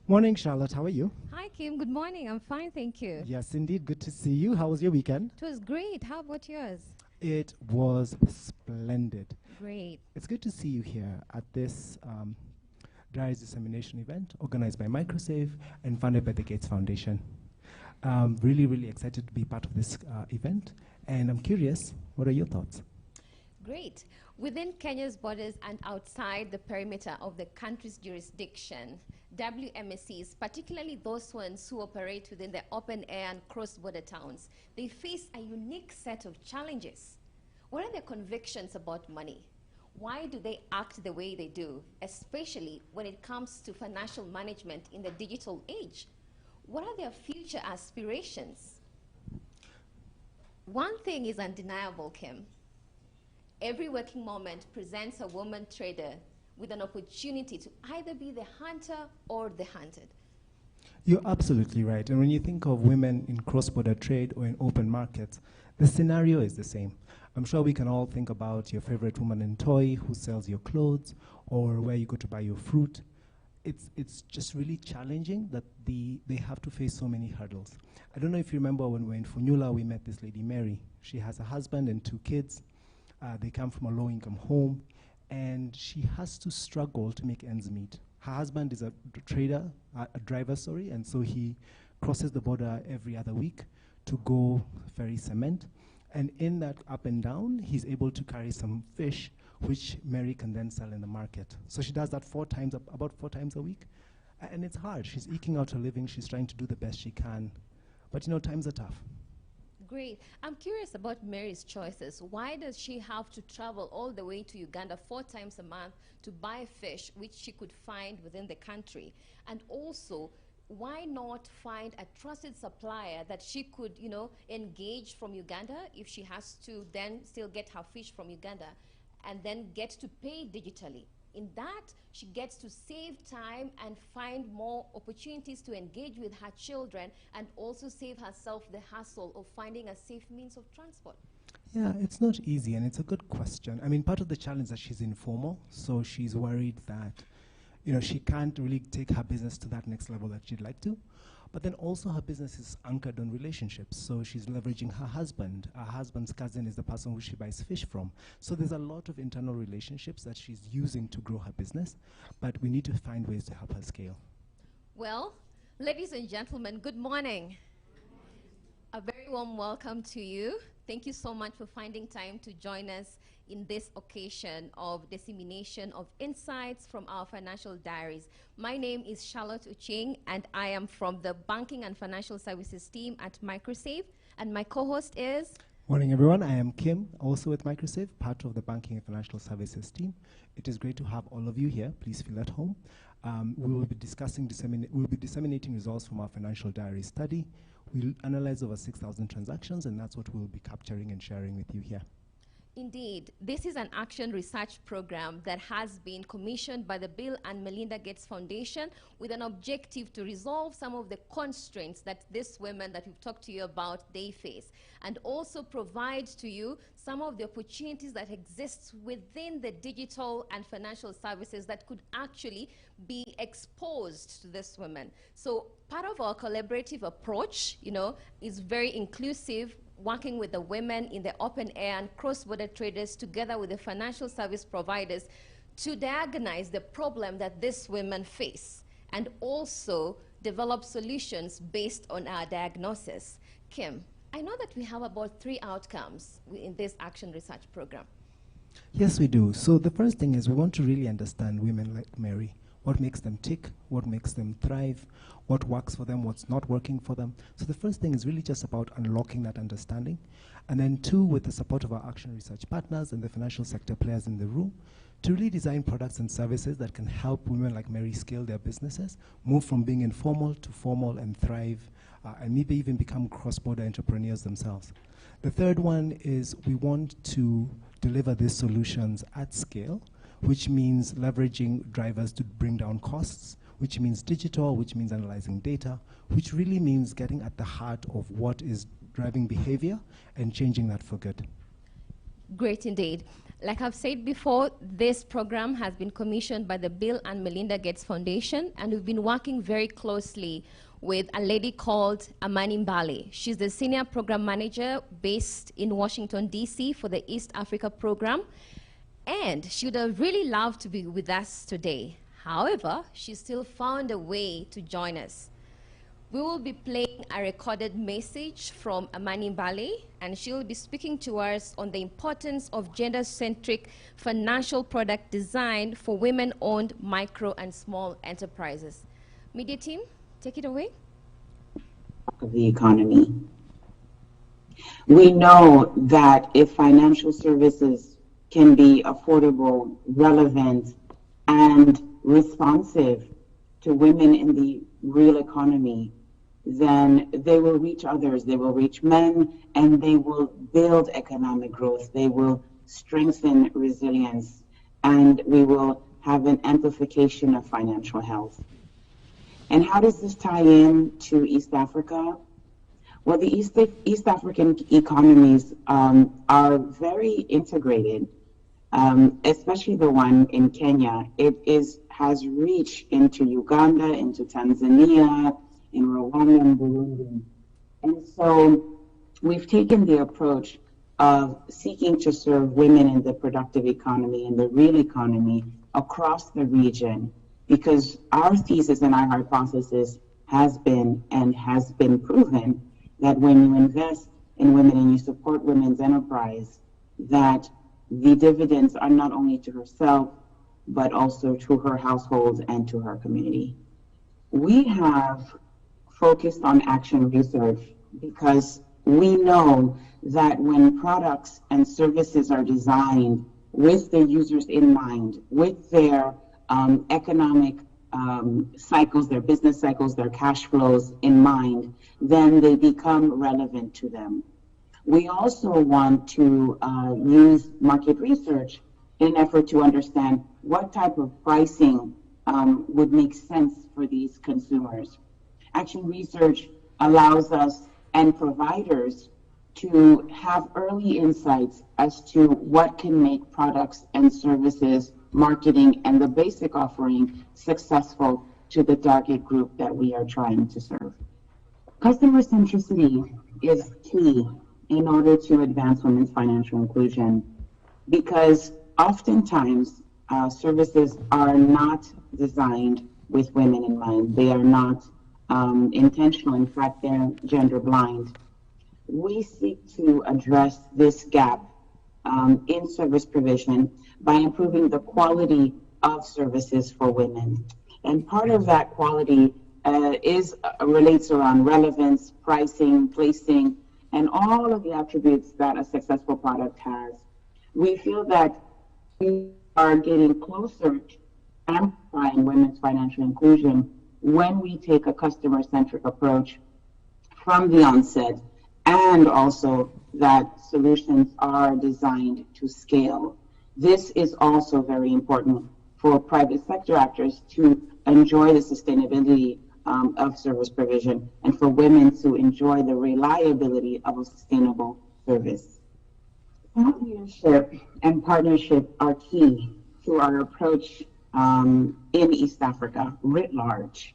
Morning, Charlotte. How are you? Hi, Kim. Good morning. I'm fine, thank you. Yes, indeed. Good to see you. How was your weekend? It was great. How about yours? It was splendid. Great. It's good to see you here at this Diaries dissemination event organized by MicroSave and funded by the Gates Foundation. Really, really excited to be part of this event. And I'm curious, what are your thoughts? Great. Within Kenya's borders and outside the perimeter of the country's jurisdiction, WMSCs, particularly those ones who operate within the open air and cross-border towns, they face a unique set of challenges. What are their convictions about money? Why do they act the way they do, especially when it comes to financial management in the digital age? What are their future aspirations? One thing is undeniable, Kim. Every working moment presents a woman trader with an opportunity to either be the hunter or the hunted. You're absolutely right. And when you think of women in cross-border trade or in open markets, the scenario is the same. I'm sure we can all think about your favorite woman in toy who sells your clothes or where you go to buy your fruit. It's just really challenging that they have to face so many hurdles. I don't know if you remember when we were in Funyula, we met this lady, Mary. She has a husband and 2 kids. They come from a low-income home, and she has to struggle to make ends meet. Her husband is a driver, and so he crosses the border every other week to go ferry cement. And in that up and down, he's able to carry some fish, which Mary can then sell in the market. So she does that about 4 times a week. And it's hard. She's eking out her living. She's trying to do the best she can. But, you know, times are tough. Great. I'm curious about Mary's choices. Why does she have to travel all the way to Uganda 4 times a month to buy fish, which she could find within the country? And also, why not find a trusted supplier that she could, engage from Uganda if she has to then still get her fish from Uganda and then get to pay digitally? In that, she gets to save time and find more opportunities to engage with her children and also save herself the hassle of finding a safe means of transport. Yeah, it's not easy, and it's a good question. I mean, part of the challenge is that she's informal, so she's worried that, she can't really take her business to that next level that she'd like to. But then also her business is anchored on relationships. So she's leveraging her husband. Her husband's cousin is the person who she buys fish from. So there's a lot of internal relationships that she's using to grow her business. But we need to find ways to help her scale. Well, ladies and gentlemen, good morning. A very warm welcome to you. Thank you so much for finding time to join us in this occasion of dissemination of insights from our financial diaries. My name is Charlotte Uching, and I am from the Banking and Financial Services team at MicroSave, and my co-host is... Morning, everyone. I am Kim, also with MicroSave, part of the Banking and Financial Services team. It is great to have all of you here. Please feel at home. We will be disseminating results from our financial diary study. We'll analyze over 6,000 transactions, and that's what we'll be capturing and sharing with you here. Indeed, this is an action research program that has been commissioned by the Bill and Melinda Gates Foundation with an objective to resolve some of the constraints that these women that we've talked to you about, they face, and also provide to you some of the opportunities that exist within the digital and financial services that could actually be exposed to these women. So part of our collaborative approach, is very inclusive, working with the women in the open air and cross-border traders together with the financial service providers to diagnose the problem that these women face and also develop solutions based on our diagnosis. Kim, I know that we have about 3 outcomes in this action research program. Yes, we do. So the first thing is we want to really understand women like Mary. What makes them tick, what makes them thrive, what works for them, what's not working for them. So the first thing is really just about unlocking that understanding. And then 2, with the support of our action research partners and the financial sector players in the room, to really design products and services that can help women like Mary scale their businesses, move from being informal to formal and thrive, and maybe even become cross-border entrepreneurs themselves. The third one is we want to deliver these solutions at scale, which means leveraging drivers to bring down costs, which means digital, which means analyzing data, which really means getting at the heart of what is driving behavior and changing that for good. Great indeed. Like I've said before, this program has been commissioned by the Bill and Melinda Gates Foundation, and we've been working very closely with a lady called Amani Mbale. She's the Senior Program Manager based in Washington, D.C. for the East Africa program, and she would have really loved to be with us today. However, she still found a way to join us. We will be playing a recorded message from Amani Mbale, and she will be speaking to us on the importance of gender-centric financial product design for women-owned micro and small enterprises. Media team, take it away. Of the economy. We know that if financial services can be affordable, relevant, and responsive to women in the real economy, then they will reach others, they will reach men, and they will build economic growth, they will strengthen resilience, and we will have an amplification of financial health. And how does this tie in to East Africa? Well, the East African economies are very integrated, especially the one in Kenya. It has reach into Uganda, into Tanzania, in Rwanda and Burundi. And so we've taken the approach of seeking to serve women in the productive economy, in the real economy, across the region, because our thesis and our hypothesis has been proven that when you invest in women and you support women's enterprise, that the dividends are not only to herself, but also to her household and to her community. We have focused on action research because we know that when products and services are designed with the users in mind, with their economic cycles, their business cycles, their cash flows in mind, then they become relevant to them. We also want to use market research in an effort to understand what type of pricing would make sense for these consumers. Action research allows us and providers to have early insights as to what can make products and services, marketing, and the basic offering successful to the target group that we are trying to serve. Customer centricity is key in order to advance women's financial inclusion, because oftentimes services are not designed with women in mind. They are not intentional. In fact, they're gender blind. We seek to address this gap in service provision by improving the quality of services for women. And part of that quality relates around relevance, pricing, placing, and all of the attributes that a successful product has. We feel that we are getting closer to amplifying women's financial inclusion when we take a customer-centric approach from the onset, and also that solutions are designed to scale. This is also very important for private sector actors to enjoy the sustainability of service provision, and for women to enjoy the reliability of a sustainable service. Thought leadership and partnership are key to our approach in East Africa writ large.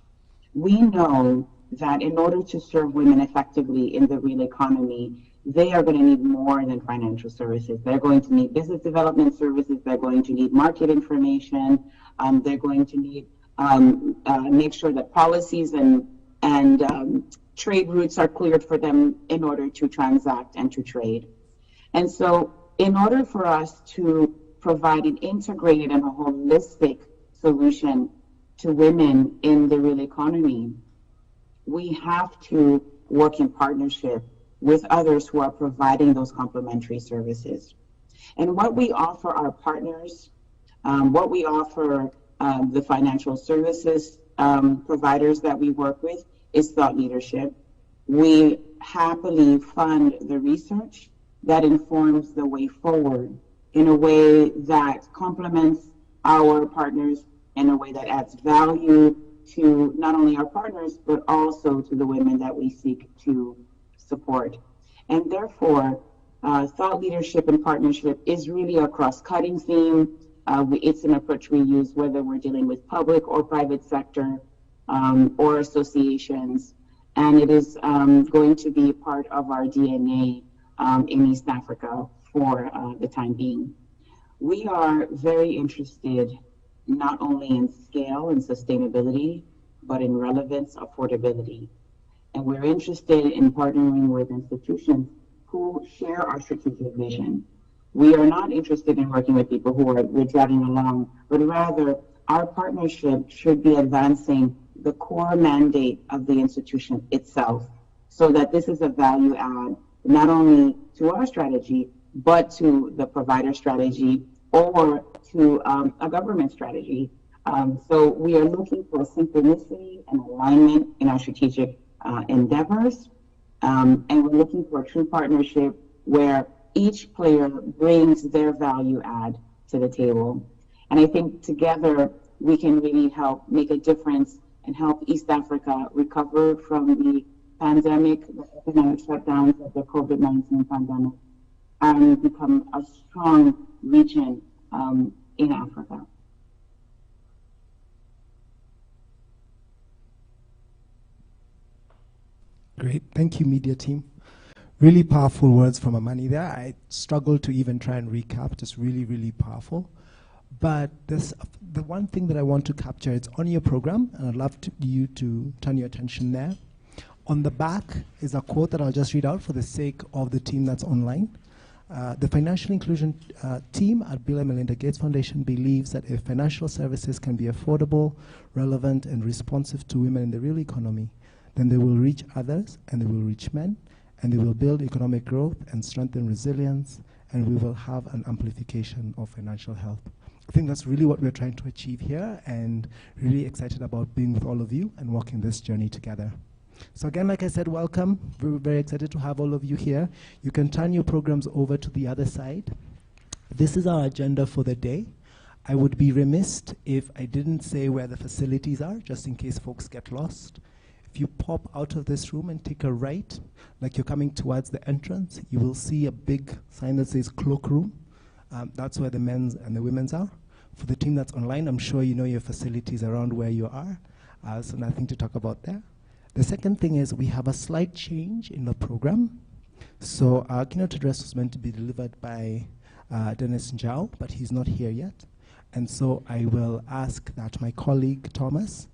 We know that in order to serve women effectively in the real economy, they are going to need more than financial services. They're going to need business development services. They're going to need market information. They're going to need make sure that policies and trade routes are cleared for them in order to transact and to trade. And so in order for us to provide an integrated and a holistic solution to women in the real economy, we have to work in partnership with others who are providing those complementary services. And what we offer our partners, what we offer the financial services providers that we work with is thought leadership. We happily fund the research that informs the way forward in a way that complements our partners, in a way that adds value to not only our partners, but also to the women that we seek to support. And therefore, thought leadership and partnership is really a cross-cutting theme. It's an approach we use whether we're dealing with public or private sector or associations. And it is going to be part of our DNA in East Africa for the time being. We are very interested not only in scale and sustainability, but in relevance, affordability. And we're interested in partnering with institutions who share our strategic vision. We are not interested in working with people who we're dragging along, but rather our partnership should be advancing the core mandate of the institution itself, so that this is a value add, not only to our strategy, but to the provider strategy or to a government strategy. So we are looking for synchronicity and alignment in our strategic endeavors. And we're looking for a true partnership where each player brings their value add to the table. And I think together we can really help make a difference and help East Africa recover from the pandemic, the economic shutdowns of the COVID-19 pandemic, and become a strong region in Africa. Great, thank you, media team. Really powerful words from Amani there. I struggled to even try and recap, just really, really powerful. But the one thing that I want to capture, it's on your program, and I'd love you to turn your attention there. On the back is a quote that I'll just read out for the sake of the team that's online. The financial inclusion team at Bill and Melinda Gates Foundation believes that if financial services can be affordable, relevant, and responsive to women in the real economy, then they will reach others, and they will reach men, and they will build economic growth and strengthen resilience, and we will have an amplification of financial health. I think that's really what we're trying to achieve here, and really excited about being with all of you and walking this journey together. So again, like I said, welcome. We're very excited to have all of you here. You can turn your programs over to the other side. This is our agenda for the day. I would be remiss if I didn't say where the facilities are, just in case folks get lost. If you pop out of this room and take a right, like you're coming towards the entrance, you will see a big sign that says cloakroom. That's where the men's and the women's are. For the team that's online, I'm sure you know your facilities around where you are, so nothing to talk about there. The second thing is we have a slight change in the program. So our keynote address was meant to be delivered by Dennis Njau, but he's not here yet. And so I will ask that my colleague Thomas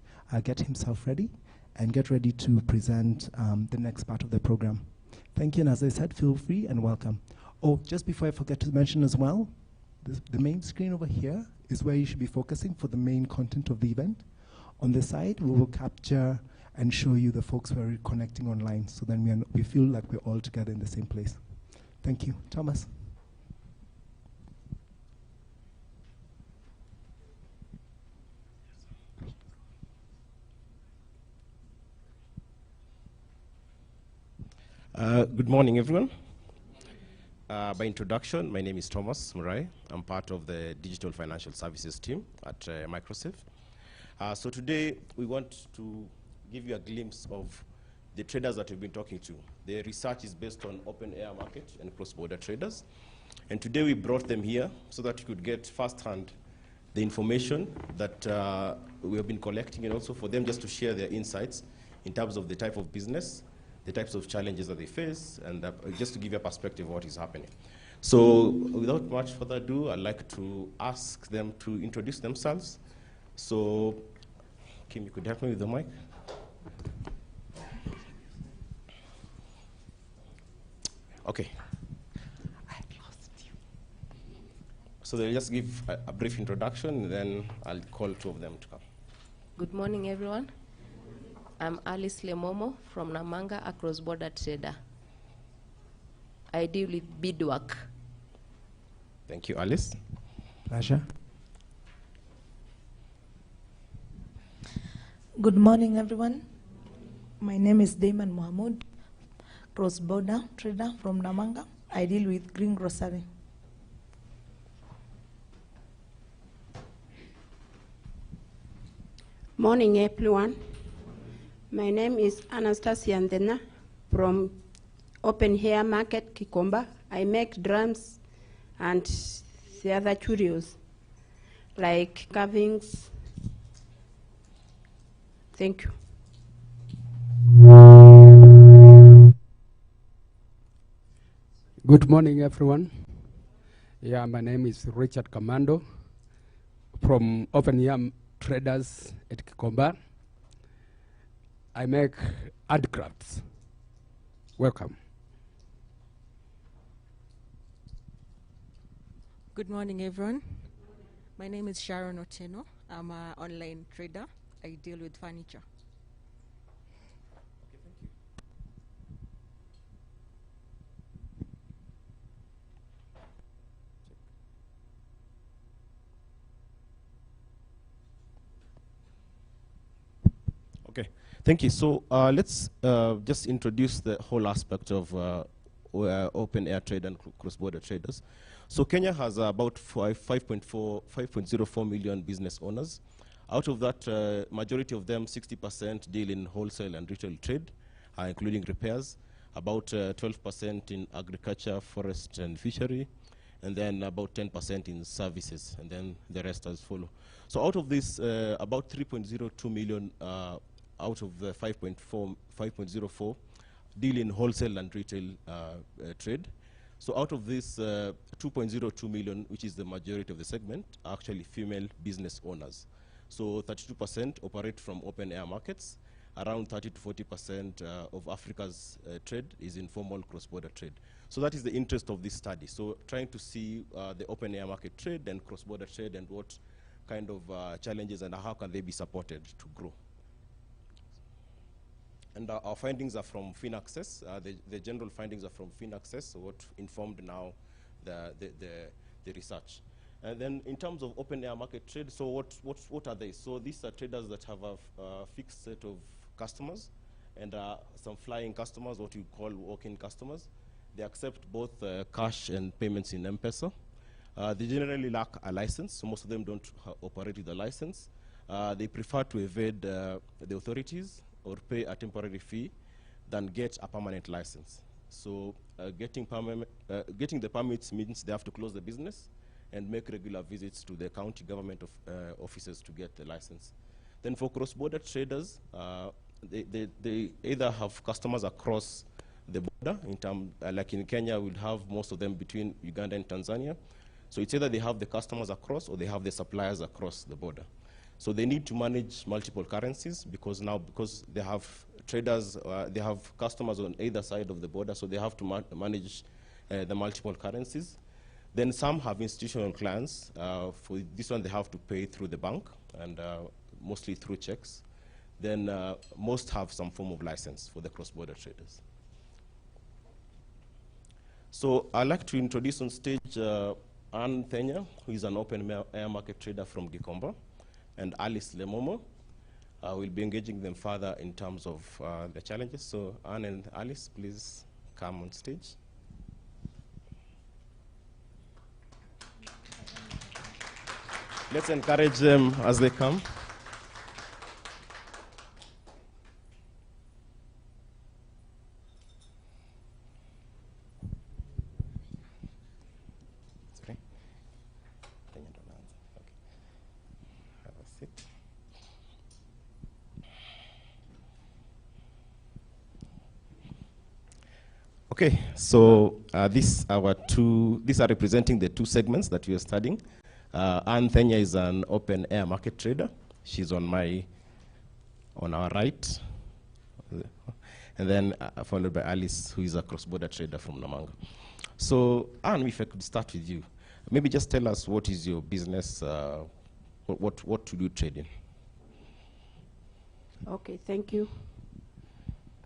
get himself ready and get ready to present the next part of the program. Thank you, and as I said, feel free and welcome. Oh, just before I forget to mention as well, the main screen over here is where you should be focusing for the main content of the event. On the side, we will capture and show you the folks who are connecting online, so then we feel like we're all together in the same place. Thank you. Thomas. Good morning, everyone. By introduction, my name is Thomas Murai. I'm part of the Digital Financial Services team at MicroSave. So today, we want to give you a glimpse of the traders that we've been talking to. The research is based on open air market and cross-border traders. And today, we brought them here so that you could get firsthand the information that we have been collecting, and also for them just to share their insights in terms of the type of business, the types of challenges that they face, and just to give you a perspective of what is happening. So without much further ado, I'd like to ask them to introduce themselves. So Kim, you could help me with the mic? Okay. I lost you. So they'll just give a brief introduction, and then I'll call two of them to come. Good morning, everyone. I'm Alice Lemomo from Namanga, a cross-border trader. I deal with beadwork. Thank you, Alice. Pleasure. Good morning, everyone. My name is Damon Mohamud, cross-border trader from Namanga. I deal with green grocery. Morning, everyone. My name is Anastasia Ndena from Open Hair Market, Kikomba. I make drums and the other curios, like carvings. Thank you. Good morning, everyone. Yeah, my name is Richard Commando from Open Yam Traders at Kikomba. I make handcrafts. Welcome. Good morning, everyone. My name is Sharon Otieno. I'm an online trader. I deal with furniture. Okay, thank you. So let's just introduce the whole aspect of open air trade and cross-border traders. So Kenya has about 5.04 million business owners. Out of that, majority of them, 60% deal in wholesale and retail trade, including repairs, about 12% in agriculture, forest and fishery, and then about 10% in services, and then the rest as follow. So out of this, about 3.02 million out of the 5.04 deal in wholesale and retail trade. So out of this 2.02 million, which is the majority of the segment, are actually female business owners. So 32% operate from open air markets. Around 30 to 40% of Africa's trade is informal cross-border trade. So that is the interest of this study. So trying to see the open air market trade and cross-border trade and what kind of challenges and how can they be supported to grow. And our findings are from FinAccess. The general findings are from FinAccess, so what informed now the research. And then in terms of open air market trade, so what are they? So these are traders that have a fixed set of customers and some flying customers, what you call walk-in customers. They accept both cash and payments in M-Pesa. They generally lack a license, so most of them don't operate with a license. They prefer to evade the authorities or pay a temporary fee than get a permanent license. So getting the permits means they have to close the business and make regular visits to the county government offices to get the license. Then for cross-border traders, they either have customers across the border, like in Kenya, we'd have most of them between Uganda and Tanzania. So it's either they have the customers across or they have the suppliers across the border. So they need to manage multiple currencies because they have traders, they have customers on either side of the border, so they have to manage the multiple currencies. Then some have institutional clients. For this one, they have to pay through the bank and mostly through checks. Then most have some form of license for the cross-border traders. So I'd like to introduce on stage Ann Thenya, who is an open air market trader from Gikomba, and Alice Lemomo. We'll be engaging them further in terms of the challenges. So Anne and Alice, please come on stage. Let's encourage them as they come. Okay, so these are representing the two segments that we are studying. Ann Thenya is an open air market trader. She's on our right. And then followed by Alice, who is a cross-border trader from Namanga. So Ann, if I could start with you, maybe just tell us what is your business, what do you trade in? Okay, thank you.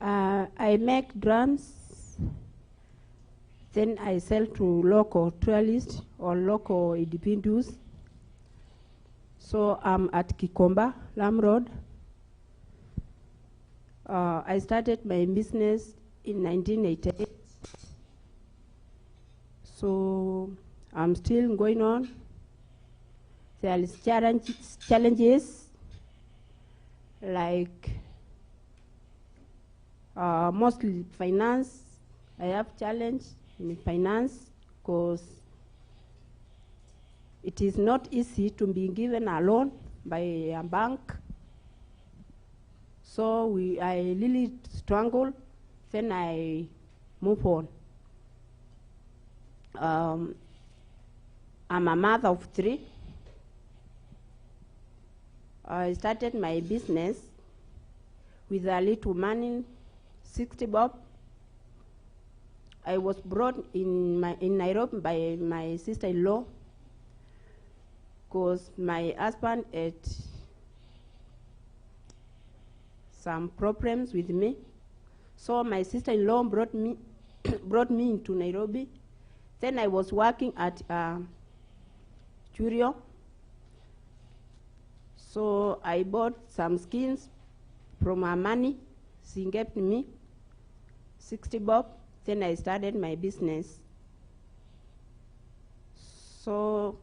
I make drums. Then I sell to local tourists or local independents. So I'm at Kikomba, Lam Road. I started my business in 1988. So I'm still going on. There is challenges like mostly finance. I have challenge in finance, because it is not easy to be given a loan by a bank. So I really struggle, then I move on. I'm a mother of 3. I started my business with a little money, 60 bob. I was brought in Nairobi by my sister-in-law, because my husband had some problems with me. So my sister-in-law brought me into Nairobi. Then I was working at Curio. So I bought some skins from her money. She gave me 60 bob. Then I started my business. So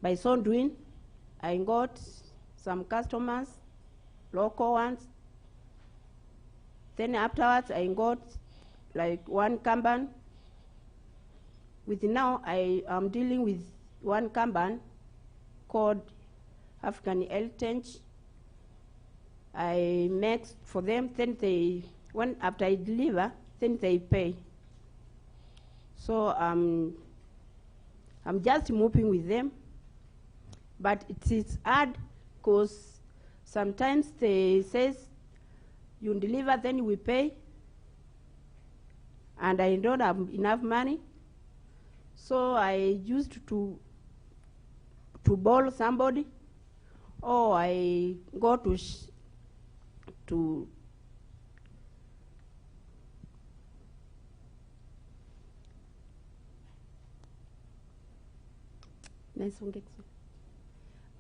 by so doing, I got some customers, local ones. Then afterwards, I got like one Kanban. With now, I am dealing with one Kanban called African Heritage. I make for them, then after I deliver, then they pay. So I'm just moving with them. But it is hard, because sometimes they says, you deliver, then we pay, and I don't have enough money. So I used to borrow somebody, or I go to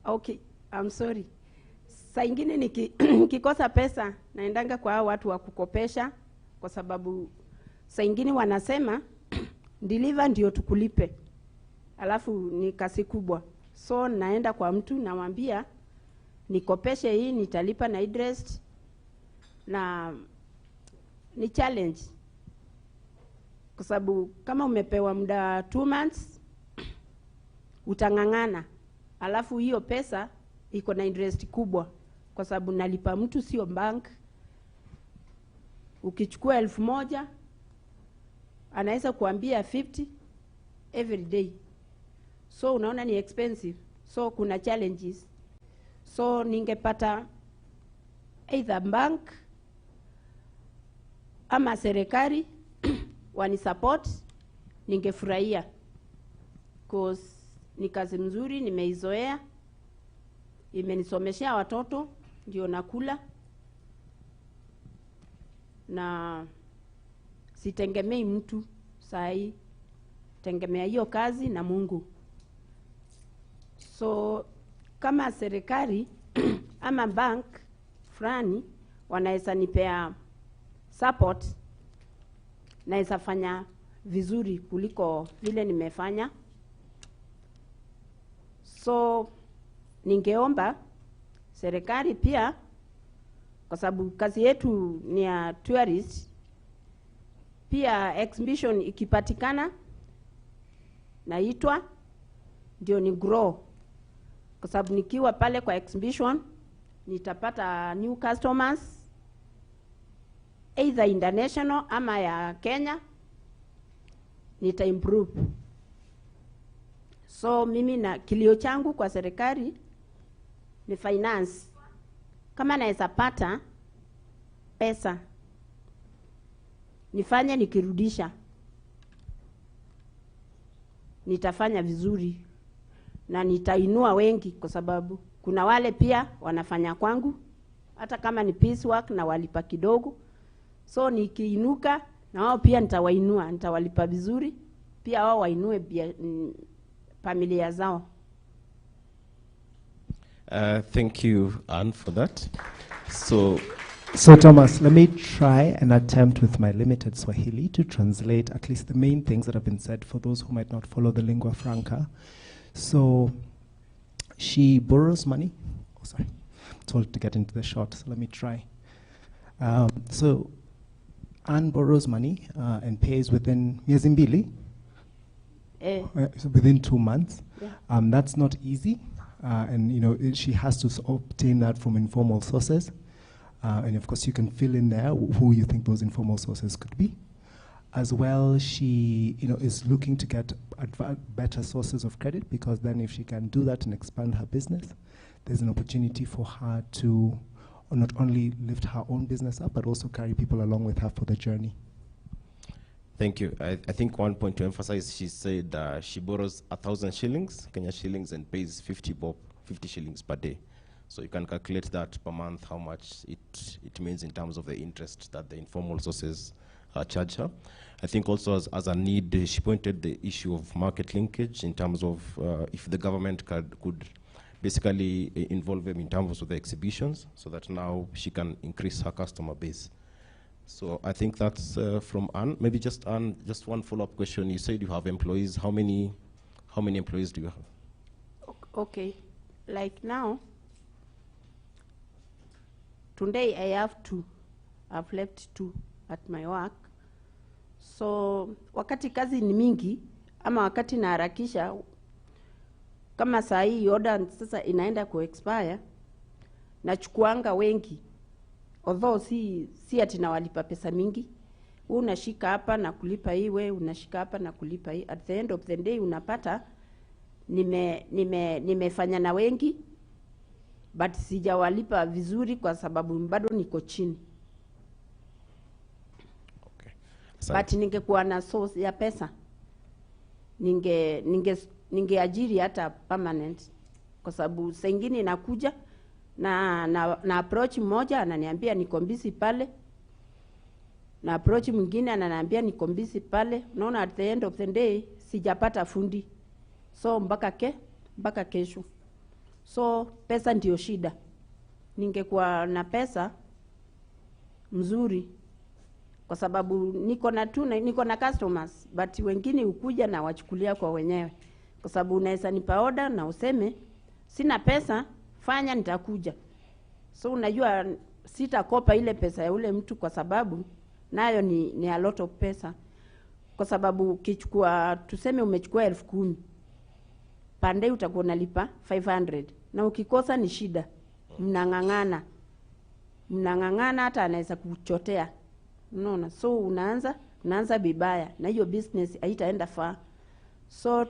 okay, I'm sorry. Saa ingine nikikosa pesa naendanga kwa watu wa kukopesha, kwa sababu saa ingine wanasema deliver ndio tukulipe, alafu ni kasi kubwa. So naenda kwa mtu namwambia nikopeshe hii, nitalipa na interest, na ni challenge, kwa sababu kama umepewa muda 2 months utangangana, alafu hiyo pesa iko na interest kubwa, kwa sababu nalipa mtu, sio bank. Ukichukua 1,000 anaweza kuambia 50 every day, so unaona ni expensive. So kuna challenges. So ningepata either bank ama serikali wani support, ningefurahia, because ni kazi mzuri, nimeizoea, imenisomeshea watoto, ndio nakula, na sitegemei mtu sahi, tegemea hiyo kazi na Mungu. So kama serikali ama bank fulani wanaweza nipea support, naweza fanya vizuri kuliko vile nimefanya. So ningeomba serikali pia, kwa sababu kazi yetu ni ya tourist, pia exhibition ikipatikana naitwa ndio ni grow, kwa sababu nikiwa pale kwa exhibition nitapata new customers, either international ama ya Kenya, nita improve. So mimi na kilio changu kwa serikali ni finance. Kama naweza pata pesa, nifanye nikirudisha, nitafanya vizuri na nitainua wengi, kwa sababu kuna wale pia wanafanya kwangu, hata kama ni piecework na walipa kidogo. So nikiinuka na wao pia nitawainua, nitawalipa vizuri, pia wao wainue familia zao. Thank you, Anne, for that. So Thomas, let me try and attempt with my limited Swahili to translate at least the main things that have been said for those who might not follow the lingua franca. So she borrows money. Oh, sorry, told to get into the shot, so let me try. So Anne borrows money and pays within miezi mbili, so within 2 months. Yeah. That's not easy, and she has to obtain that from informal sources. And of course, you can fill in there who you think those informal sources could be. As well, she is looking to get better sources of credit, because then if she can do that and expand her business, there's an opportunity for her to not only lift her own business up, but also carry people along with her for the journey. Thank you. I think one point to emphasize, she said she borrows 1,000 shillings, Kenya shillings, and pays 50 shillings per day. So you can calculate that per month, how much it means in terms of the interest that the informal sources charge her. I think also as a need, she pointed the issue of market linkage in terms of if the government could basically involve them in terms of the exhibitions, so that now she can increase her customer base. So I think that's from Anne. Maybe just Anne, just one follow-up question. You said you have employees. How many employees do you have? Okay, like now, today I have 2. I've left 2 at my work. So wakati kazi ni mingi ama wakati naharakisha, kama saa hii order sasa inaenda ku expire, nachukuanga wengi, although si ati nawalipa pesa mingi. Unashika hapa na kulipa hii, we unashika hapa na kulipa hii. At the end of the day unapata nimefanya na wengi, but sijawalipa vizuri kwa sababu bado niko chini. Okay. But ningekuwa na source ya pesa, ningeajiri hata permanent, kwa sababu saa ingine inakuja na approach mmoja ananiambia niko busy pale, na approach mwingine ananiambia niko busy pale. Unaona, at the end of the day sijapata fundi, so mpaka kesho. So pesa ndio shida. Ningekuwa na pesa mzuri, kwa sababu niko na customers, but wengine ukuja na wachukulia kwa wenyewe, kwa sababu unaweza nipa order na useme sina pesa, fanya nitakuja. So unajua sitakopa ile pesa ya ule mtu, kwa sababu nayo ni a lot of pesa. Kwa sababu kichukua, tuseme umechukua 10,000, pande utakuwa unalipa 500, na ukikosa ni shida. Mnangangana hata anaweza kuchotea. Unaona, so unaanza bibaya, na hiyo business haitaenda far. So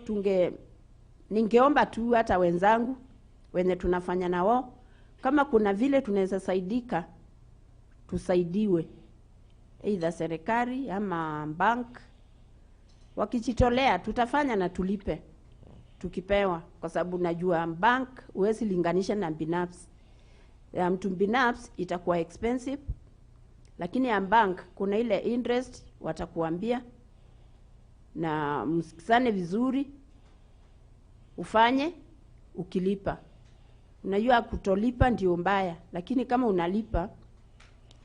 ningeomba tu hata wenzangu wenye tunafanya na wao, kama kuna vile tunaweza saidika, tusaidiwe, either serikali ama bank. Wakijitolea tutafanya na tulipe tukipewa, kwa sababu najua bank huwezi linganisha na binafsi. Ya mtu binafsi itakuwa expensive, lakini ya bank kuna ile interest watakuambia, na msikizane vizuri, ufanye ukilipa. Unajua kutolipa ndio mbaya, lakini kama unalipa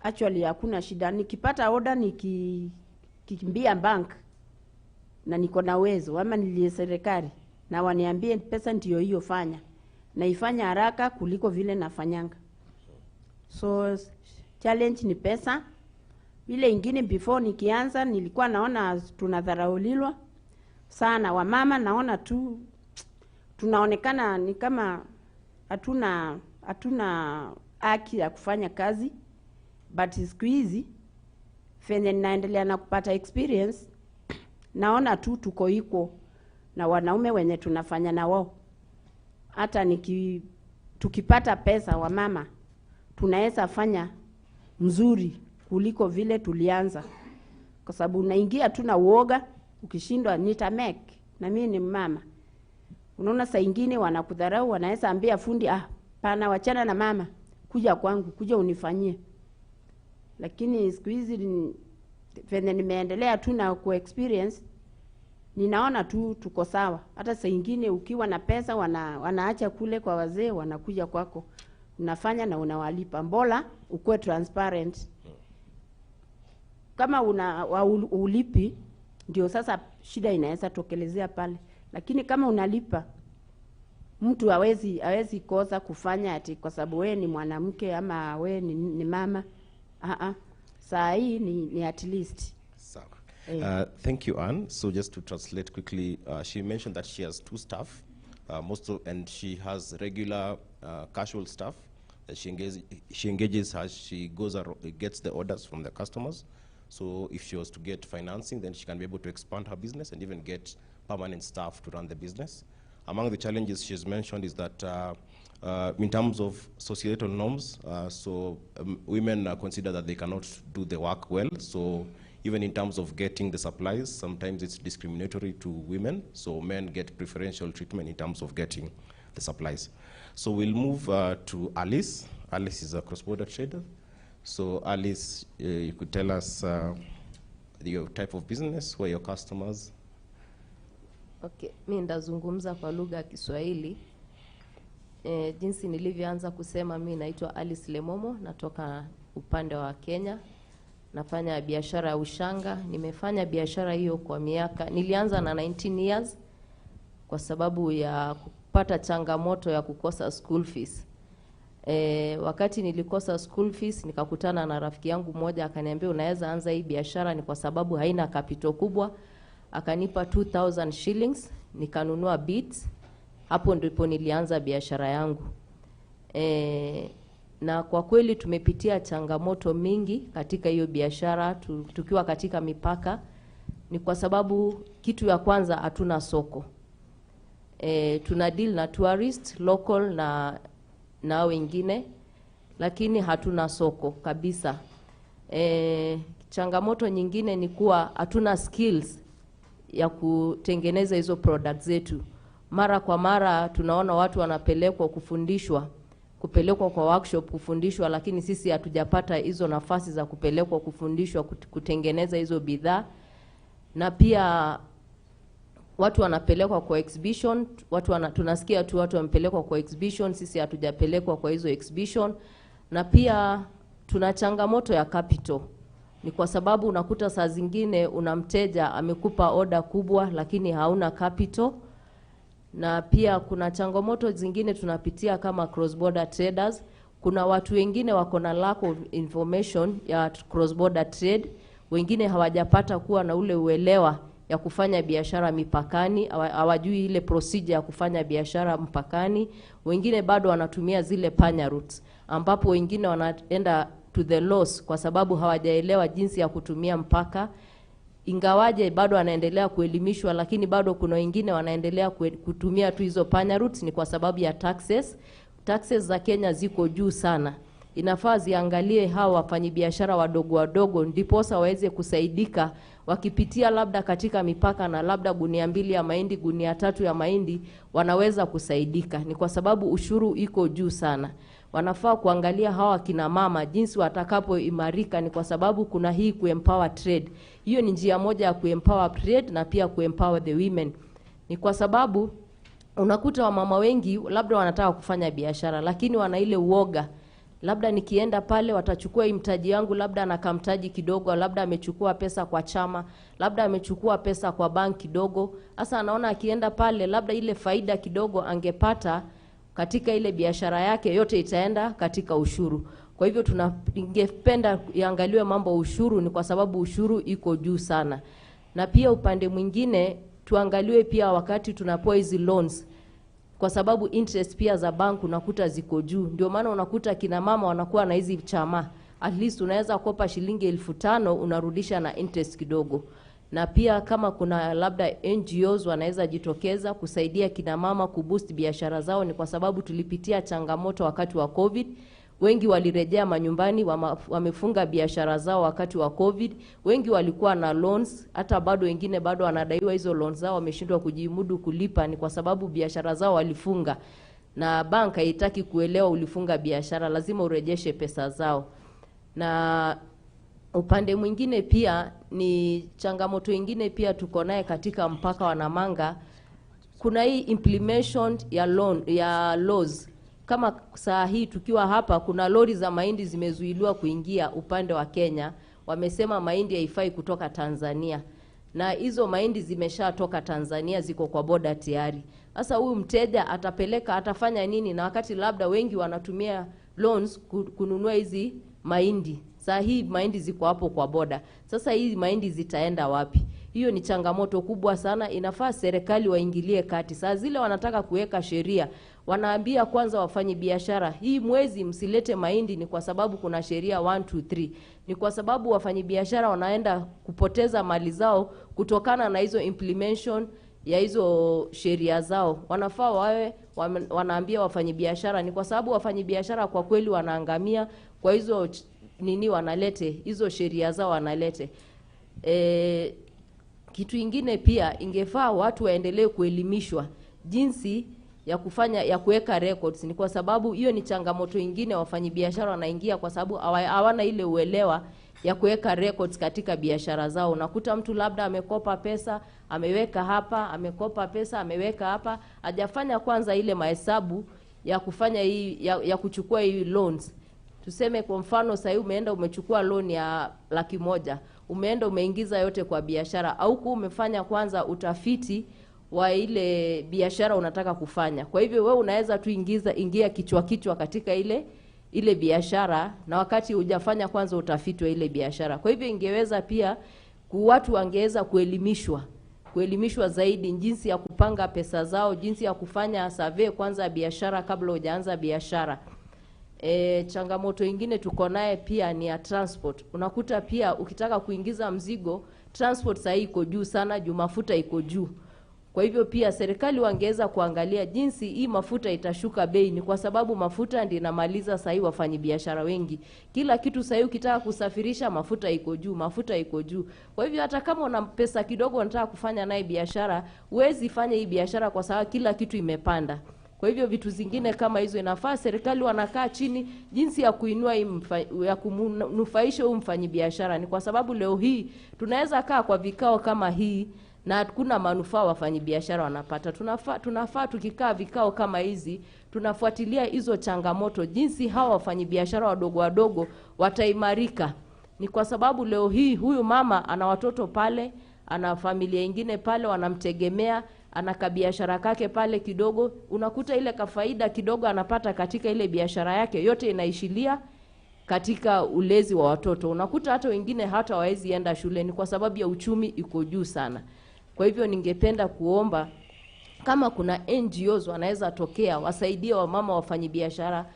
actually hakuna shida. Nikipata order nikimbia bank na niko na uwezo, ama nilie serikali na waniambie pesa ndio hiyo fanya, na ifanya haraka kuliko vile nafanyanga. So challenge ni pesa. Vile ingine before nikianza nilikuwa naona tunadharaulilwa sana. Wamama naona tu tunaonekana ni kama hatuna haki ya kufanya kazi, but siku hizi fenye ninaendelea na kupata experience, naona tu tuko iko na wanaume wenye tunafanya na wao. Hata tukipata pesa, wamama tunaweza fanya mzuri kuliko vile tulianza, kwa sababu unaingia tu na uoga, ukishindwa nitamake, na mimi ni mama. Unaona saa ingine wanakudharau, wanaweza ambia fundi pana wachana na mama, kuja kwangu, kuja unifanyie. Lakini siku hizi venye nimeendelea tu na ku experience, ninaona tu tuko sawa. Hata saa ingine ukiwa na pesa wanaacha kule kwa wazee, wanakuja kwako, unafanya na unawalipa. Mbola ukue transparent. Kama ulipi, ndio sasa shida inaweza tokelezea pale. Lakini kama unalipa, mtu hawezi kosa kufanya ati kwa sababu wewe ni mwanamke ama wewe ni mama. saa hii ni at least. Thank you, Anne. So just to translate quickly, she mentioned that she has 2 staff, and she has regular casual staff that she engages as she goes gets the orders from the customers. So if she was to get financing, then she can be able to expand her business and even get permanent staff to run the business. Among the challenges she's mentioned is that in terms of societal norms, women consider that they cannot do the work well. So even in terms of getting the supplies, sometimes it's discriminatory to women. So men get preferential treatment in terms of getting the supplies. So we'll move to Alice. Alice is a cross-border trader. So Alice, you could tell us your type of business, who are your customers? Okay, mimi ndazungumza kwa lugha ya Kiswahili. Jinsi nilivyoanza kusema, mimi naitwa Alice Lemomo, natoka upande wa Kenya. Nafanya biashara ya ushanga. Nimefanya biashara hiyo kwa miaka. Nilianza na 19 years kwa sababu ya kupata changamoto ya kukosa school fees. Wakati nilikosa school fees, nikakutana na rafiki yangu mmoja, akaniambia unaweza anza hii biashara, ni kwa sababu haina capital kubwa. Akanipa 2000 shillings, nikanunua beads. Hapo ndipo nilianza biashara yangu. Na kwa kweli tumepitia changamoto mingi katika hiyo biashara tukiwa katika mipaka. Ni kwa sababu kitu ya kwanza hatuna soko. Tuna deal na tourist, local na wengine, lakini hatuna soko kabisa. Changamoto nyingine ni kuwa hatuna skills ya kutengeneza hizo products zetu. Mara kwa mara tunaona watu wanapelekwa kufundishwa, kupelekwa kwa workshop kufundishwa, lakini sisi hatujapata hizo nafasi za kupelekwa kufundishwa kutengeneza hizo bidhaa. Na pia watu wanapelekwa kwa exhibition, tunasikia tu watu wamepelekwa kwa exhibition, sisi hatujapelekwa kwa hizo exhibition. Na pia tuna changamoto ya capital. Ni kwa sababu unakuta saa zingine unamteja amekupa order kubwa lakini hauna capital. Na pia kuna changamoto zingine tunapitia kama cross border traders. Kuna watu wengine wako na lack of information ya cross border trade, wengine hawajapata kuwa na ule uelewa ya kufanya biashara mipakani, hawajui ile procedure ya kufanya biashara mpakani. Wengine bado wanatumia zile panya routes, ambapo wengine wanaenda to the loss kwa sababu hawajaelewa jinsi ya kutumia mpaka. Ingawaje bado wanaendelea kuelimishwa, lakini bado kuna wengine wanaendelea kutumia tu hizo panya routes. Ni kwa sababu ya taxes. Taxes za Kenya ziko juu sana. Inafaa ziangalie hawa wafanyabiashara wadogo ndiposa waweze kusaidika. Wakipitia labda katika mipaka na labda gunia 2 ya mahindi, gunia 3 ya mahindi, wanaweza kusaidika. Ni kwa sababu ushuru iko juu sana. Wanafaa kuangalia hawa kina mama jinsi watakapoimarika. Ni kwa sababu kuna hii kuempower trade. Hiyo ni njia moja ya kuempower trade na pia kuempower the women. Ni kwa sababu unakuta wamama wengi labda wanataka kufanya biashara, lakini wana ile uoga. Labda nikienda pale watachukua mtaji yangu, labda anakamtaji kidogo, labda amechukua pesa kwa chama, labda amechukua pesa kwa bank kidogo. Sasa anaona akienda pale labda ile faida kidogo angepata katika ile biashara yake yote itaenda katika ushuru. Kwa hivyo tuningependa iangaliwe mambo ushuru, ni kwa sababu ushuru iko juu sana. Na pia upande mwingine tuangaliwe pia wakati tunapoa hizi loans, kwa sababu interest pia za bank unakuta ziko juu. Ndio maana unakuta kina mama wanakuwa na hizi chama. At least unaweza kopa shilingi 1500 unarudisha na interest kidogo. Na pia kama kuna labda NGOs wanaweza jitokeza kusaidia kina mama kuboost biashara zao. Ni kwa sababu tulipitia changamoto wakati wa COVID. Wengi walirejea manyumbani, wamefunga biashara zao wakati wa COVID. Wengi walikuwa na loans, hata bado wengine bado wanadaiwa hizo loans zao, wameshindwa kujimudu kulipa. Ni kwa sababu biashara zao walifunga. Na bank haitaki kuelewa ulifunga biashara, lazima urejeshe pesa zao. Na upande mwingine pia ni changamoto nyingine pia tuko naye katika mpaka wa Namanga. Kuna hii implementation ya laws. Kama saa hii tukiwa hapa, kuna lori za mahindi zimezuiliwa kuingia upande wa Kenya. Wamesema mahindi haifai kutoka Tanzania. Na hizo mahindi zimeshatoka Tanzania, ziko kwa boda tayari. Sasa huyu mteja atafanya nini? Na wakati labda wengi wanatumia loans kununua hizi mahindi. Saa hii mahindi ziko hapo kwa boda. Sasa hii mahindi zitaenda wapi? Hiyo ni changamoto kubwa sana. Inafaa serikali waingilie kati. Saa zile wanataka kuweka sheria, wanaambia kwanza wafanyi biashara, hii mwezi msilete mahindi ni kwa sababu kuna sheria 1 2 3. Ni kwa sababu wafanyi biashara wanaenda kupoteza mali zao kutokana na hizo implementation ya hizo sheria zao. Wanafaa wawe wanaambia wafanyi biashara, ni kwa sababu wafanyi biashara kwa kweli wanaangamia kwa hizo nini wanalete hizo sheria zao wanalete. Kitu ingine pia ingefaa watu waendelee kuelimishwa jinsi ya kufanya ya kuweka records. Ni kwa sababu hiyo ni changamoto ingine wafanyabiashara wanaingia, kwa sababu hawana ile uelewa ya kuweka records katika biashara zao. Unakuta mtu labda amekopa pesa, ameweka hapa, amekopa pesa, ameweka hapa, hajafanya kwanza ile mahesabu ya kufanya hii ya kuchukua hii loans. Tuseme kwa mfano sasa umeenda umechukua loan ya 100,000, umeenda umeingiza yote kwa biashara, au umefanya kwanza utafiti wa ile biashara unataka kufanya. Kwa hivyo wewe unaweza tu ingia kichwa katika ile biashara, na wakati hujafanya kwanza utafiti wa ile biashara. Kwa hivyo ingeweza pia watu wangeweza kuelimishwa zaidi jinsi ya kupanga pesa zao, jinsi ya kufanya survey kwanza biashara kabla hujaanza biashara. Changamoto ingine tuko naye pia ni ya transport. Unakuta pia ukitaka kuingiza mzigo, transport sasa iko juu sana, juu mafuta iko juu. Kwa hivyo pia serikali wangeweza kuangalia jinsi hii mafuta itashuka bei, ni kwa sababu mafuta ndio inamaliza sasa hii wafanyabiashara wengi. Kila kitu sasa ukitaka kusafirisha mafuta iko juu. Kwa hivyo hata kama una pesa kidogo unataka kufanya naye biashara, huwezi fanya hii biashara kwa sababu kila kitu imepanda. Kwa hivyo vitu zingine kama hizo inafaa serikali wanakaa chini jinsi ya kuinua ya kumnufaisha mfanyabiashara. Ni kwa sababu leo hii tunaweza kaa kwa vikao kama hii na hakuna manufaa wafanyabiashara wanapata. Tunafaa tukikaa vikao kama hizi tunafuatilia hizo changamoto, jinsi hawa wafanyabiashara wadogo wataimarika. Ni kwa sababu leo hii huyu mama ana watoto pale, ana familia ingine pale wanamtegemea, ana kabiashara kake pale kidogo. Unakuta ile kafaida kidogo anapata katika ile biashara yake yote inaishilia katika ulezi wa watoto. Unakuta hata wengine hata hawezi enda shuleni kwa sababu ya uchumi iko juu sana. Kwa hivyo ningependa kuomba kama kuna NGOs wanaweza tokea wasaidie wamama wafanyabiashara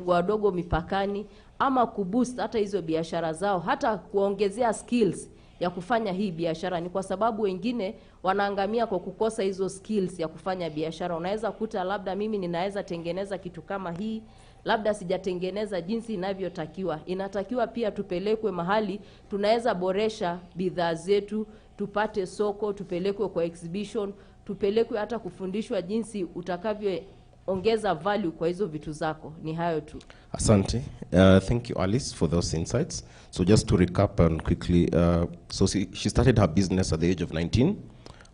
wadogo mipakani, ama kuboost hata hizo biashara zao, hata kuongezea skills ya kufanya hii biashara. Ni kwa sababu wengine wanaangamia kwa kukosa hizo skills ya kufanya biashara. Unaweza kuta labda mimi ninaweza tengeneza kitu kama hii, labda sijatengeneza jinsi inavyotakiwa. Inatakiwa pia tupelekwe mahali tunaweza boresha bidhaa zetu, tupate soko, tupelekwe kwa exhibition, tupelekwe hata kufundishwa jinsi utakavyoongeza value kwa hizo vitu zako. Ni hayo tu. Asante. Thank you, Alice, for those insights. So just to recap and quickly, so she started her business at the age of 19.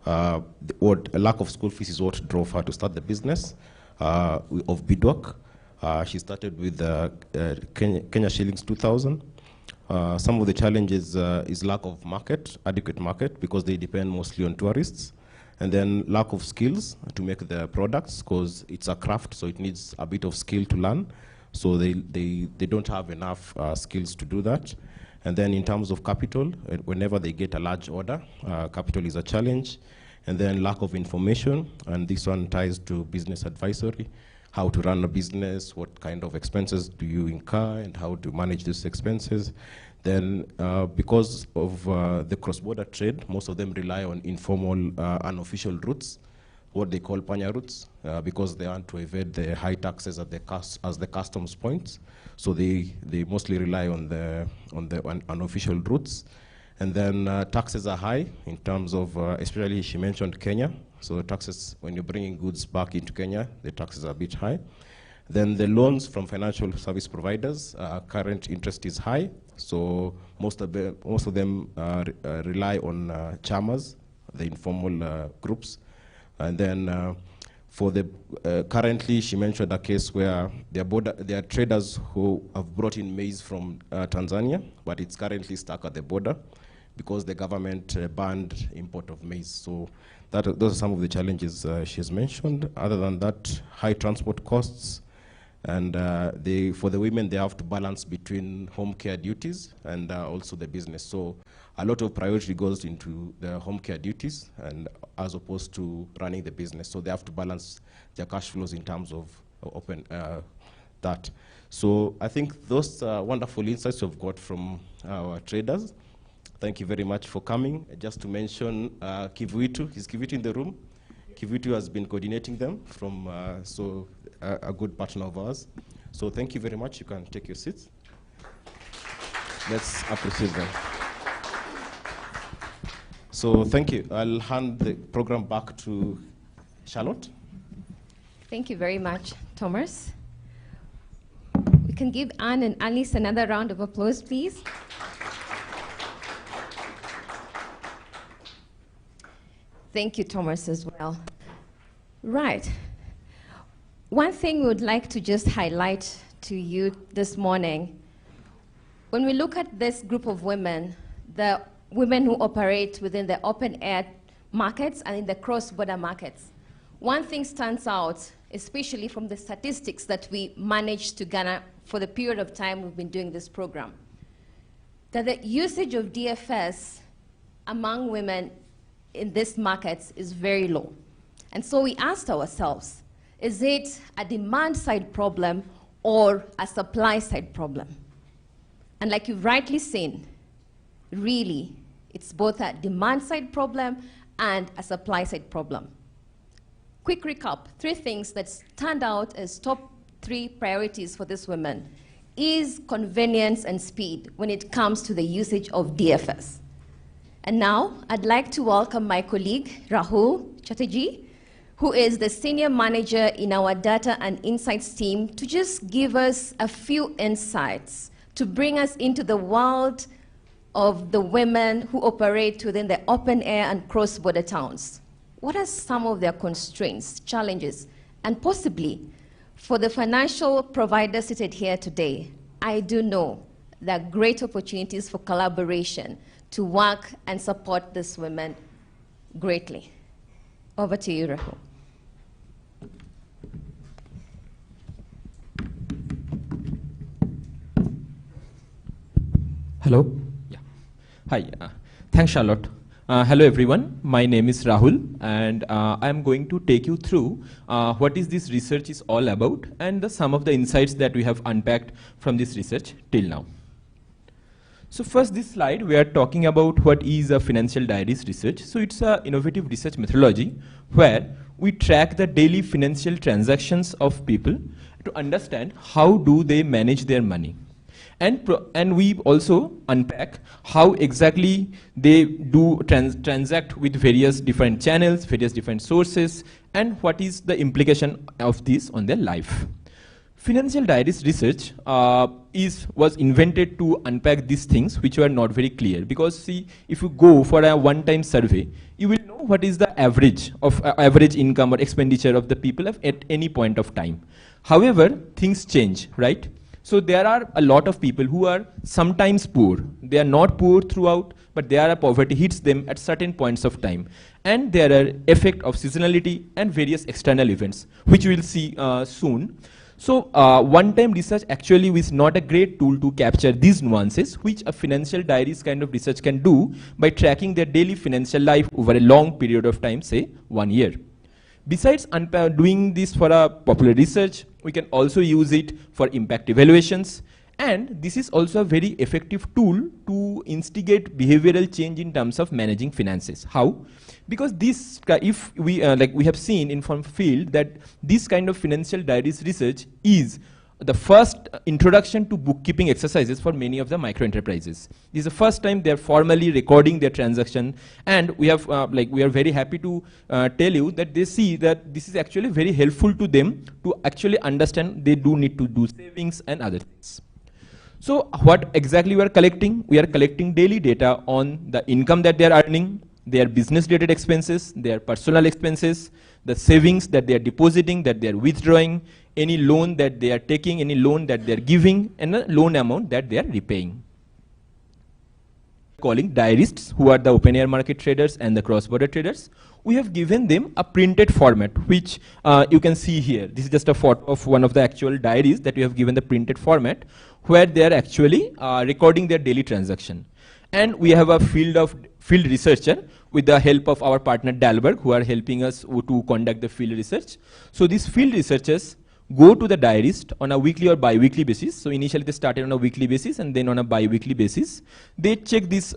A lack of school fees is what drove her to start the business of beadwork. She started with Kenya shillings 2,000. Some of the challenges is lack of adequate market, because they depend mostly on tourists. And then lack of skills to make the products, because it's a craft, so it needs a bit of skill to learn. So they don't have enough skills to do that. And then in terms of capital, whenever they get a large order, capital is a challenge. And then lack of information, and this one ties to business advisory, how to run a business, what kind of expenses do you incur, and how to manage these expenses. Then because of the cross-border trade, most of them rely on informal, unofficial routes, what they call panya routes, because they want to evade the high taxes at the customs points. So they mostly rely on the unofficial routes. And then taxes are high in terms of, especially she mentioned Kenya. So taxes, when you're bringing goods back into Kenya, the taxes are a bit high. Then the loans from financial service providers, current interest is high. So most of them rely on chamas, the informal groups. And then for the currently, she mentioned a case where there are traders who have brought in maize from Tanzania, but it's currently stuck at the border because the government banned import of maize. So those are some of the challenges she has mentioned. Other than that, high transport costs, And for the women, they have to balance between home care duties and also the business. So a lot of priority goes into the home care duties and as opposed to running the business. So they have to balance their cash flows in terms of that. So I think those wonderful insights we've got from our traders. Thank you very much for coming. Just to mention Kivuitu, is Kivuitu in the room? Kivuitu has been coordinating them from, a good partner of ours. So thank you very much. You can take your seats. Let's appreciate them. So thank you. I'll hand the program back to Charlotte. Thank you very much, Thomas. We can give Anne and Alice another round of applause, please. Thank you, Thomas, as well. Right. One thing we would like to just highlight to you this morning, when we look at this group of women, the women who operate within the open-air markets and in the cross-border markets, one thing stands out, especially from the statistics that we managed to garner for the period of time we've been doing this program, that the usage of DFS among women in these markets is very low. And so we asked ourselves, is it a demand-side problem or a supply-side problem? And like you've rightly seen, really, it's both a demand-side problem and a supply-side problem. Quick recap, 3 things that stand out as top 3 priorities for these women is convenience and speed when it comes to the usage of DFS. And now, I'd like to welcome my colleague, Rahul Chatterjee, who is the senior manager in our data and insights team, to just give us a few insights to bring us into the world of the women who operate within the open air and cross-border towns. What are some of their constraints, challenges, and possibly for the financial providers seated here today? I do know there are great opportunities for collaboration to work and support these women greatly. Over to you, Rahul. Hello. Yeah. Hi. Thanks, Charlotte. Hello, everyone. My name is Rahul, and I'm going to take you through what is this research is all about and some of the insights that we have unpacked from this research till now. So first, this slide, we are talking about what is a financial diaries research. So it's an innovative research methodology where we track the daily financial transactions of people to understand how do they manage their money. And we also unpack how exactly they do transact with various different channels, various different sources, and what is the implication of this on their life. Financial diaries research was invented to unpack these things which were not very clear. Because see, if you go for a one-time survey, you will know what is the average of average income or expenditure of the people at any point of time. However, things change, right? So there are a lot of people who are sometimes poor. They are not poor throughout, but poverty hits them at certain points of time. And there are effect of seasonality and various external events, which we will see soon. So one-time research actually is not a great tool to capture these nuances, which a financial diaries kind of research can do by tracking their daily financial life over a long period of time, say 1 year. Besides doing this for a popular research, we can also use it for impact evaluations. And this is also a very effective tool to instigate behavioral change in terms of managing finances. How? Because this, if we, like we have seen in from field that this kind of financial diaries research is the first introduction to bookkeeping exercises for many of the micro enterprises. This is the first time they are formally recording their transaction, and we have we are very happy to tell you that they see that this is actually very helpful to them to actually understand they do need to do savings and other things. So what exactly we are collecting? We are collecting daily data on the income that they are earning, their business related expenses, their personal expenses, the savings that they are depositing, that they are withdrawing, any loan that they are taking, any loan that they are giving, and the loan amount that they are repaying. Calling diarists, who are the open air market traders and the cross-border traders. we have given them a printed format, which you can see here. This is just a photo of one of the actual diaries that we have given the printed format, where they are actually recording their daily transaction. And we have a field researcher with the help of our partner Dalberg, who are helping us to conduct the field research. So these field researchers go to the diarist on a weekly or bi-weekly basis. So initially they started on a weekly basis and then on a bi-weekly basis. They check these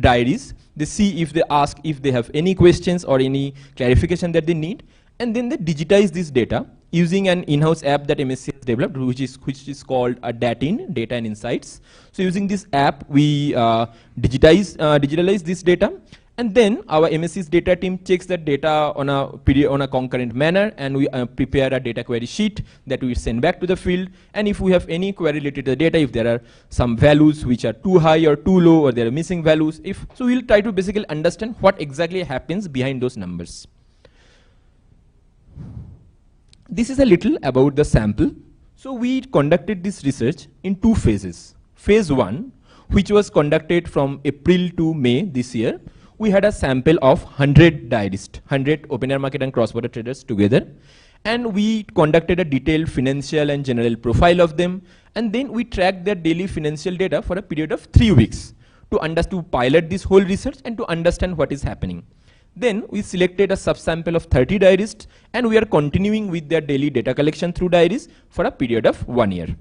diaries. They see if they ask if they have any questions or any clarification that they need. And then they digitize this data using an in-house app that MSC has developed, which is called a DATIN, Data and Insights. So using this app, we digitalize this data. And then our MSC's data team checks that data on a concurrent manner, and we prepare a data query sheet that we send back to the field. And if we have any query related to the data, if there are some values which are too high or too low, or there are missing values, so we'll try to basically understand what exactly happens behind those numbers. This is a little about the sample. So we conducted this research in 2 phases. Phase 1, which was conducted from April to May this year, we had a sample of 100 diarists, 100 open air market and cross-border traders together. And we conducted a detailed financial and general profile of them. And then we tracked their daily financial data for a period of 3 weeks to pilot this whole research and to understand what is happening. Then we selected a subsample of 30 diarists, and we are continuing with their daily data collection through diaries for a period of 1 year.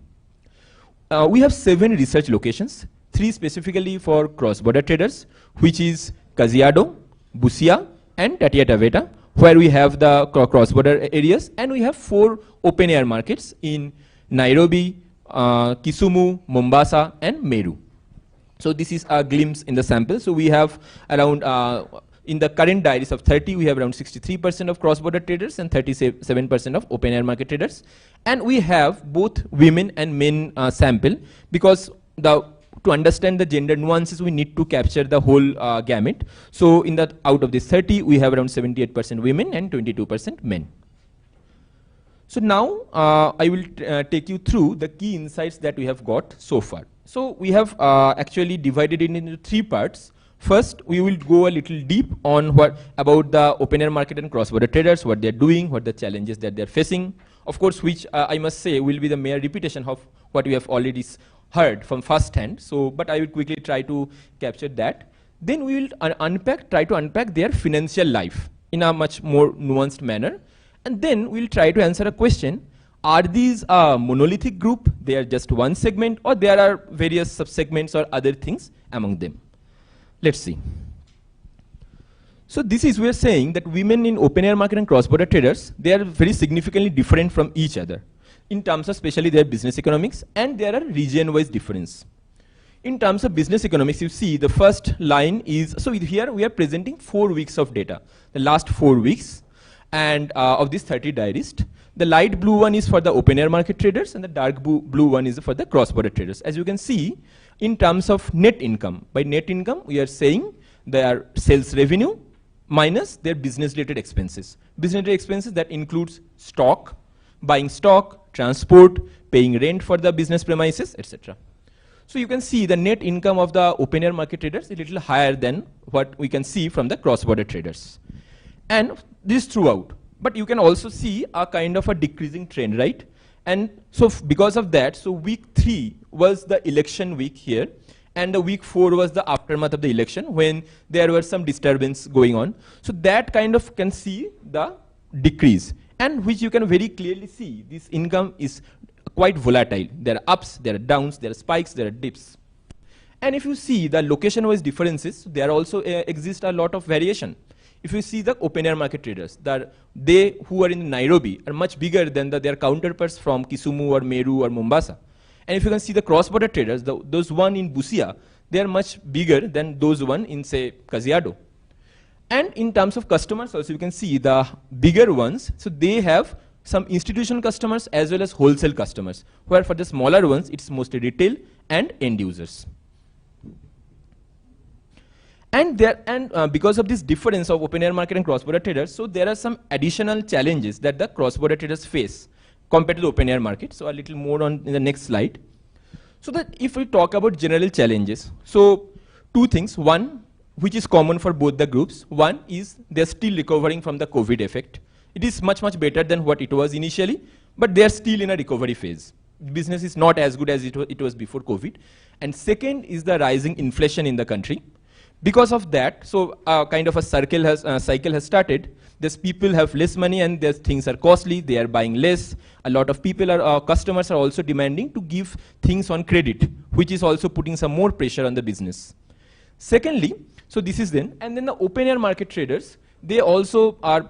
We have 7 research locations, 3 specifically for cross-border traders, which is Kajiado, Busia, and Tatia Taveta, where we have the cross-border areas, and we have 4 open-air markets in Nairobi, Kisumu, Mombasa, and Meru. So this is a glimpse in the sample. So we have around, in the current diaries of 30, we have around 63% of cross-border traders and 37% of open-air market traders. And we have both women and men sample, because to understand the gender nuances, we need to capture the whole gamut. So out of this 30, we have around 78% women and 22% men. So now I will take you through the key insights that we have got so far. So we have actually divided it into 3 parts. First, we will go a little deep on about the open air market and cross-border traders, what they're doing, what the challenges that they're facing. Of course, which I must say will be the mere repetition of what we have already heard from first hand. So, but I will quickly try to capture that. Then we will try to unpack their financial life in a much more nuanced manner. And then we'll try to answer a question: are these a monolithic group? They are just one segment, or there are various subsegments or other things among them? Let's see. So this is, we're saying that women in open air market and cross-border traders, they are very significantly different from each other in terms of especially their business economics, and there are region-wise difference. In terms of business economics, you see the first line is, so here we are presenting 4 weeks of data, the last 4 weeks, and of these 30 diarists. The light blue one is for the open air market traders, and the dark blue one is for the cross-border traders. As you can see, in terms of net income, by net income, we are saying their sales revenue minus their business-related expenses. Business-related expenses that includes stock, buying stock, transport, paying rent for the business premises, etc. So you can see the net income of the open air market traders is a little higher than what we can see from the cross-border traders. And this throughout. But you can also see a kind of a decreasing trend, right? And so because of that, so week 3 was the election week here, and the week 4 was the aftermath of the election when there were some disturbance going on. So that kind of can see the decrease, and which you can very clearly see this income is quite volatile. There are ups, there are downs, there are spikes, there are dips. And if you see the location-wise differences, there also exist a lot of variation. If you see the open air market traders, they who are in Nairobi are much bigger than their counterparts from Kisumu or Meru or Mombasa. And if you can see the cross-border traders, those one in Busia, they are much bigger than those one in, say, Kajiado. And in terms of customers also, you can see the bigger ones, so they have some institutional customers as well as wholesale customers, where for the smaller ones, it's mostly retail and end users. And because of this difference of open air market and cross-border traders, so there are some additional challenges that the cross-border traders face compared to the open air market. So a little more in the next slide. So that if we talk about general challenges, so 2 things. One, which is common for both the groups. One is they're still recovering from the COVID effect. It is much, much better than what it was initially, but they're still in a recovery phase. Business is not as good as it was before COVID. And second is the rising inflation in the country. Because of that, so kind of a cycle has started. These people have less money and their things are costly, they are buying less. A lot of people customers are also demanding to give things on credit, which is also putting some more pressure on the business. Secondly, so this is then, and then the open air market traders, they also are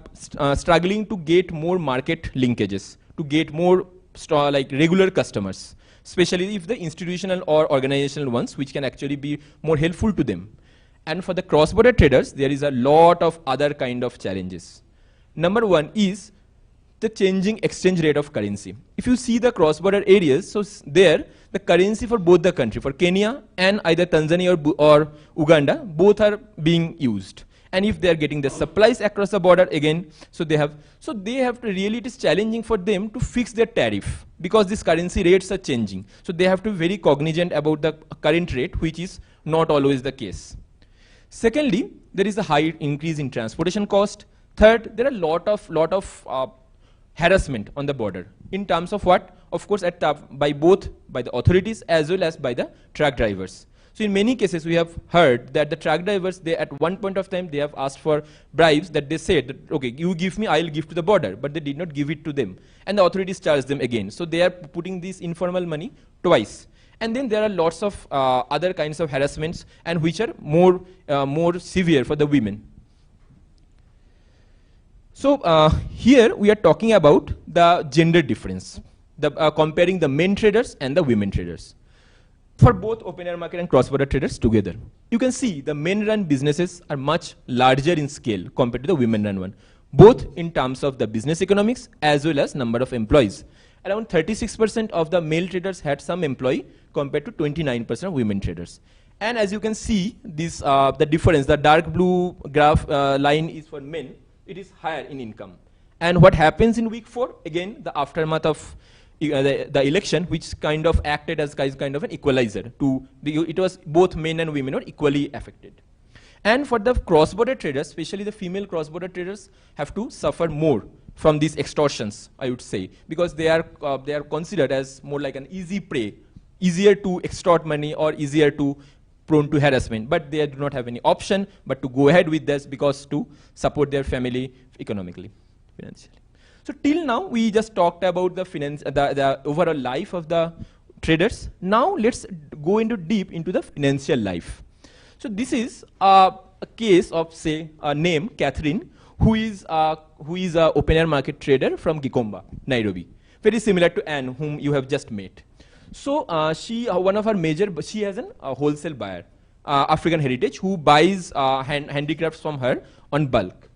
struggling to get more market linkages, to get more like regular customers, especially if the institutional or organizational ones, which can actually be more helpful to them. And for the cross-border traders, there is a lot of other kind of challenges. Number one is the changing exchange rate of currency. If you see the cross-border areas, so there, the currency for both the country, for Kenya and either Tanzania or Uganda, both are being used. And if they are getting the supplies across the border again, so they have to really, it is challenging for them to fix their tariff because these currency rates are changing. So they have to be very cognizant about the current rate, which is not always the case. Secondly, there is a high increase in transportation cost. Third, there are a lot of harassment on the border in terms of what? Of course, by the authorities as well as by the truck drivers. So in many cases, we have heard that the truck drivers, they at one point of time, they have asked for bribes that they said, that, okay, you give me, I'll give to the border, but they did not give it to them. And the authorities charge them again. So they are putting this informal money twice. And then there are lots of other kinds of harassments, and which are more severe for the women. So here we are talking about the gender difference, comparing the men traders and the women traders. For both open air market and cross-border traders together, you can see the men-run businesses are much larger in scale compared to the women-run one, both in terms of the business economics as well as number of employees. Around 36% of the male traders had some employee compared to 29% of women traders. And as you can see, this the difference, the dark blue graph line is for men, it is higher in income. And what happens in week 4? Again, the aftermath of the election, which kind of acted as kind of an equalizer. It was both men and women were equally affected. And for the cross-border traders, especially the female cross-border traders, have to suffer more from these extortions, I would say, because they are considered as more like an easy prey, easier to extort money or easier to prone to harassment, but they do not have any option but to go ahead with this because to support their family economically, financially. So till now, we just talked about the overall life of the traders. Now let's go into deep into the financial life. So this is a case of, say, a name, Catelyn, who is a open air market trader from Gikomba, Nairobi. Very similar to Anne, whom you have just met. So she has a wholesale buyer, African Heritage, who buys handicrafts from her on bulk.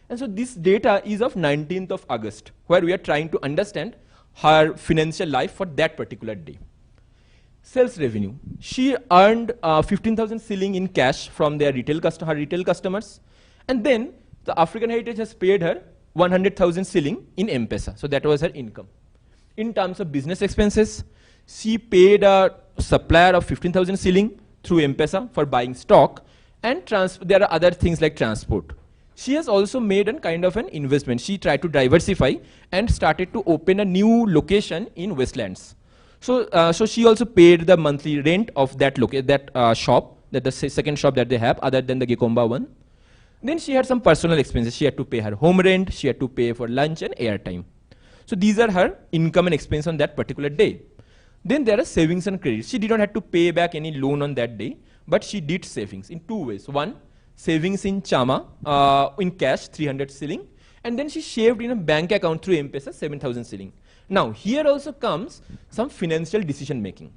And so this data is of 19th of August, where we are trying to understand her financial life for that particular day. Sales revenue. She earned 15,000 shilling in cash from their her retail customers. And then the African Heritage has paid her 100,000 shilling in M-Pesa. So that was her income. In terms of business expenses, she paid a supplier of 15,000 shilling through M-Pesa for buying stock. And there are other things like transport. She has also made a kind of an investment. She tried to diversify and started to open a new location in Westlands. So she also paid the monthly rent of that shop, the second shop that they have, other than the Gikomba one. Then she had some personal expenses. She had to pay her home rent, she had to pay for lunch and airtime. So these are her income and expense on that particular day. Then there are savings and credits. She did not have to pay back any loan on that day, but she did savings in 2 ways. One, savings in Chama, in cash, 300 shilling. And then she shaved in a bank account through M-Pesa, 7,000 shilling. Now, here also comes some financial decision making.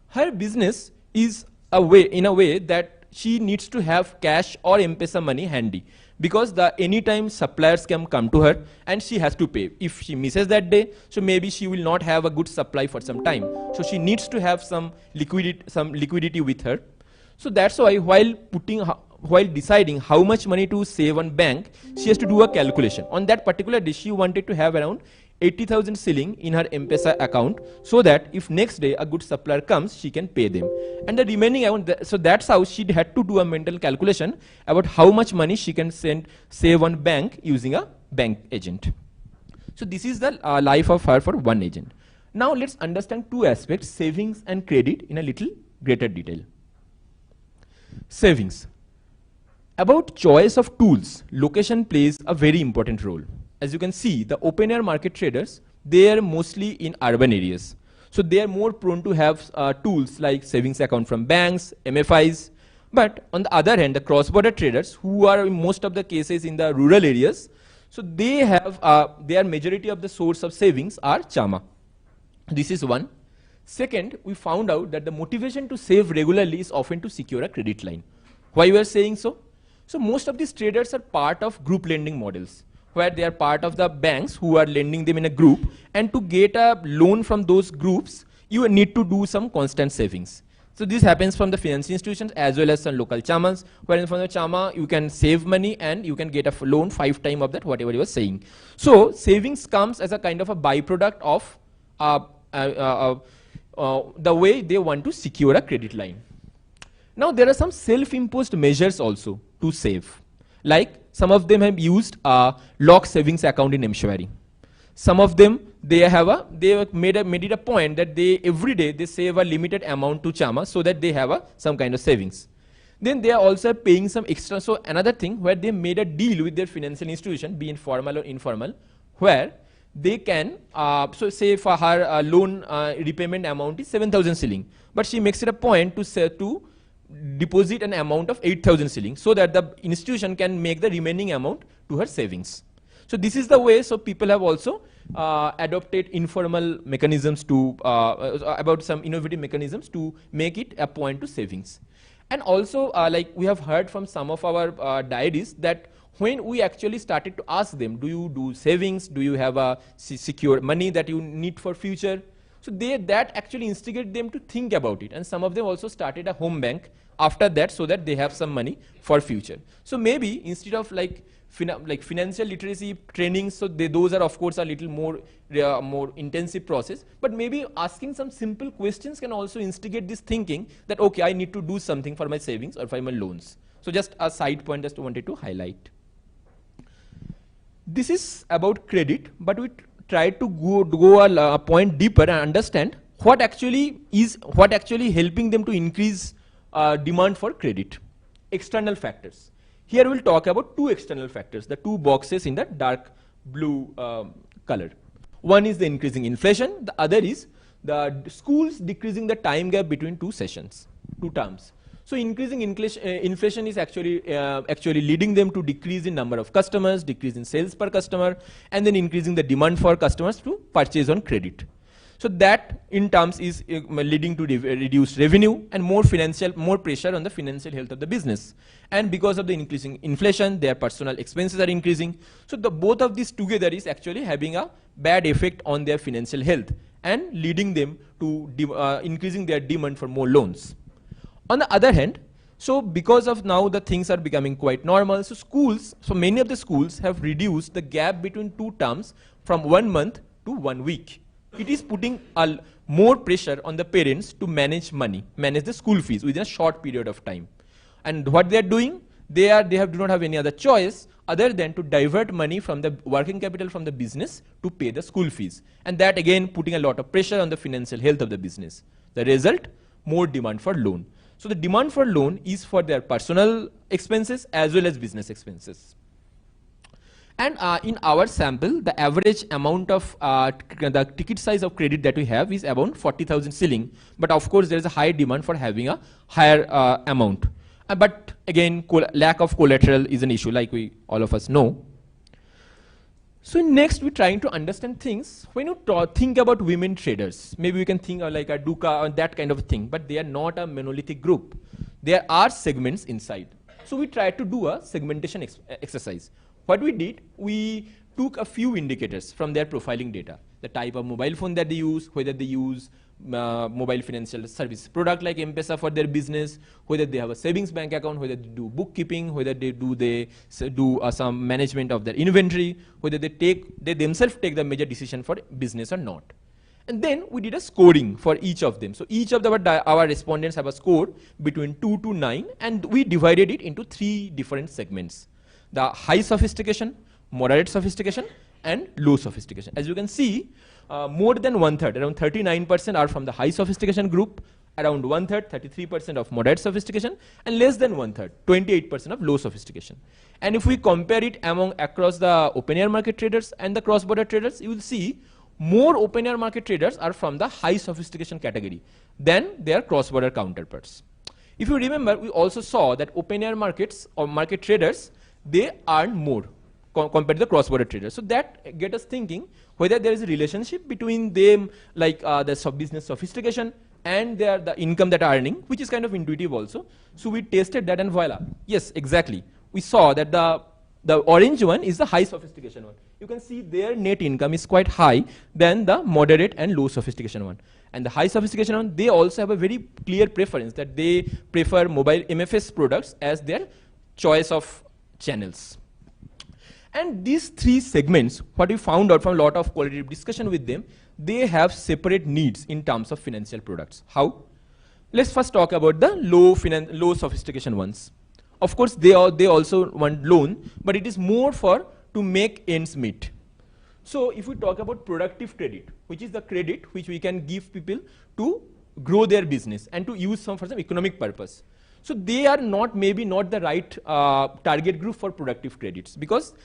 Her business is in a way that she needs to have cash or M-Pesa money handy, because anytime suppliers can come to her and she has to pay. If she misses that day, so maybe she will not have a good supply for some time. So she needs to have some liquidity with her. So that's why while deciding how much money to save on bank, she has to do a calculation. On that particular day, she wanted to have around 80,000 shilling in her M-Pesa account, so that if next day a good supplier comes, she can pay them. And the remaining amount, so that's how she had to do a mental calculation about how much money she can save on bank using a bank agent. So this is the life of her for one agent. Now let's understand two aspects, savings and credit, in a little greater detail. Savings. About choice of tools, location plays a very important role. As you can see, the open air market traders, they are mostly in urban areas. So they are more prone to have tools like savings account from banks, MFIs. But on the other hand, the cross-border traders, who are in most of the cases in the rural areas, so they have, their majority of the source of savings are Chama. This is one. Second, we found out that the motivation to save regularly is often to secure a credit line. Why we are saying so? So most of these traders are part of group lending models, where they are part of the banks who are lending them in a group, and to get a loan from those groups, you need to do some constant savings. So this happens from the financial institutions as well as some local chamas, where from the chama you can save money and you can get a loan 5 times of that, whatever you were saying. So savings comes as a kind of a byproduct of the way they want to secure a credit line. Now there are some self-imposed measures also to save. Like some of them have used a lock savings account in Mshwari. Some of them, they have made it a point that they every day they save a limited amount to Chama so that they have some kind of savings. Then they are also paying some extra. So another thing where they made a deal with their financial institution, be it formal or informal, where they can, so say for her loan repayment amount is 7,000 shilling, but she makes it a point to deposit an amount of 8,000 shilling so that the institution can make the remaining amount to her savings. So this is the way, so people have also adopted informal mechanisms to, about some innovative mechanisms to make it a point to savings. And also, like we have heard from some of our diaries that when we actually started to ask them, do you do savings? Do you have a secure money that you need for future? So that actually instigated them to think about it. And some of them also started a home bank after that so that they have some money for future. So maybe instead of like financial literacy training, so those are of course a little more intensive process, but maybe asking some simple questions can also instigate this thinking that okay, I need to do something for my savings or for my loans. So just a side point just wanted to highlight. This is about credit, but we try to go a point deeper and understand what actually helping them to increase demand for credit. External factors. Here we'll talk about two external factors, the two boxes in the dark blue color. One is the increasing inflation, the other is the schools decreasing the time gap between two terms. So increasing inflation is actually leading them to decrease in number of customers, decrease in sales per customer, and then increasing the demand for customers to purchase on credit. So that in terms is leading to reduced revenue and more pressure on the financial health of the business. And because of the increasing inflation, their personal expenses are increasing. So both of these together is actually having a bad effect on their financial health and leading them to increasing their demand for more loans. On the other hand, so because of now the things are becoming quite normal, so many of the schools have reduced the gap between two terms from 1 month to 1 week. It is putting more pressure on the parents to manage the school fees within a short period of time. And what they are doing, they do not have any other choice other than to divert money from the working capital from the business to pay the school fees. And that again putting a lot of pressure on the financial health of the business. The result, more demand for loan. So the demand for loan is for their personal expenses as well as business expenses. And in our sample, the average amount of the ticket size of credit that we have is around 40,000 shilling. But of course, there is a high demand for having a higher amount. But again, lack of collateral is an issue, like all of us know. So next, we're trying to understand things. When you think about women traders, maybe we can think of like a Duka or that kind of thing, but they are not a monolithic group. There are segments inside. So we tried to do a segmentation exercise. What we did, we took a few indicators from their profiling data. The type of mobile phone that they use, whether they use mobile financial service product like M-Pesa for their business, whether they have a savings bank account, whether they do bookkeeping, whether they do some management of their inventory, whether they themselves take the major decision for business or not. And then we did a scoring for each of them. So each of our respondents have a score between 2 to 9, and we divided it into 3 different segments: the high sophistication, moderate sophistication, and low sophistication. As you can see, more than 1/3, around 39% are from the high sophistication group, around 1/3, 33% of moderate sophistication, and less than 1/3, 28% of low sophistication. And if we compare it across the open air market traders and the cross-border traders, you will see more open air market traders are from the high sophistication category than their cross-border counterparts. If you remember, we also saw that open air markets or market traders, they earn more compared to the cross-border traders. So that get us thinking whether there is a relationship between them, like the business sophistication and the income that are earning, which is kind of intuitive also. So we tested that, and voila, yes, exactly. We saw that the orange one is the high sophistication one. You can see their net income is quite high than the moderate and low sophistication one. And the high sophistication one, they also have a very clear preference that they prefer mobile MFS products as their choice of channels. And these 3 segments, what we found out from a lot of qualitative discussion with them, they have separate needs in terms of financial products. How? Let's first talk about the low sophistication ones. Of course, they also want loan, but it is more to make ends meet. So if we talk about productive credit, which is the credit which we can give people to grow their business and to use for some economic purpose. So they are maybe not the right target group for productive credits, because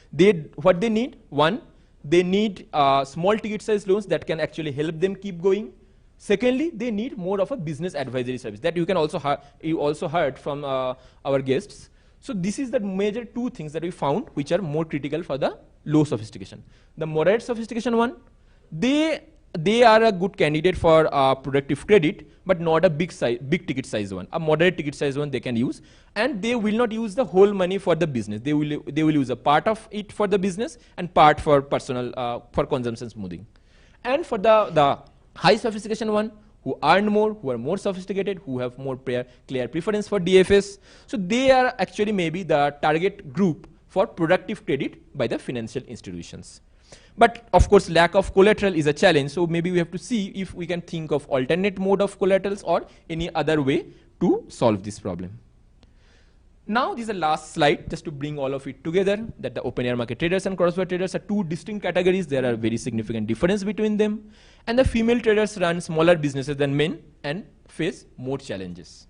what they need, one, they need small ticket size loans that can actually help them keep going. Secondly, they need more of a business advisory service that you also heard from our guests. So this is the major 2 things that we found which are more critical for the low sophistication. The moderate sophistication one, they are a good candidate for productive credit, but not a big ticket size one. A moderate ticket size one they can use, and they will not use the whole money for the business. They will use a part of it for the business and part for personal for consumption smoothing. And for the high sophistication one, who earn more, who are more sophisticated, who have more clear preference for DFS. So they are actually maybe the target group for productive credit by the financial institutions. But of course, lack of collateral is a challenge. So maybe we have to see if we can think of alternate mode of collaterals or any other way to solve this problem. Now this is the last slide, just to bring all of it together, that the open air market traders and cross-border traders are 2 distinct categories. There are very significant difference between them. And the female traders run smaller businesses than men and face more challenges.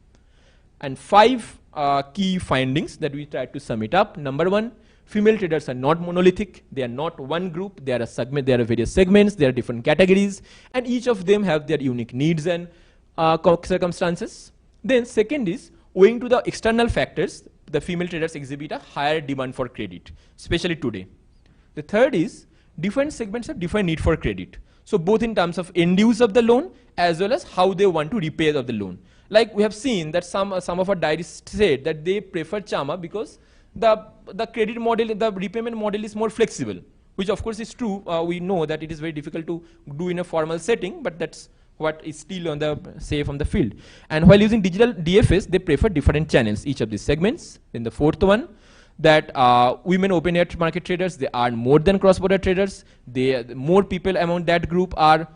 And 5 key findings that we tried to sum it up. Number 1, female traders are not monolithic. They are not one group. They are a segment. There are various segments. There are different categories, and each of them have their unique needs and circumstances. Then second is, owing to the external factors, the female traders exhibit a higher demand for credit, especially today. The third is, different segments have different need for credit. So both in terms of end use of the loan as well as how they want to repay of the loan. Like we have seen that some of our diaries said that they prefer Chama because the credit model, the repayment model is more flexible, which of course is true. We know that it is very difficult to do in a formal setting, but that's what is still on the say from the field. And while using digital DFS, they prefer different channels, each of these segments. Then the fourth one, that women open air market traders, they earn more than cross-border traders. More people among that group are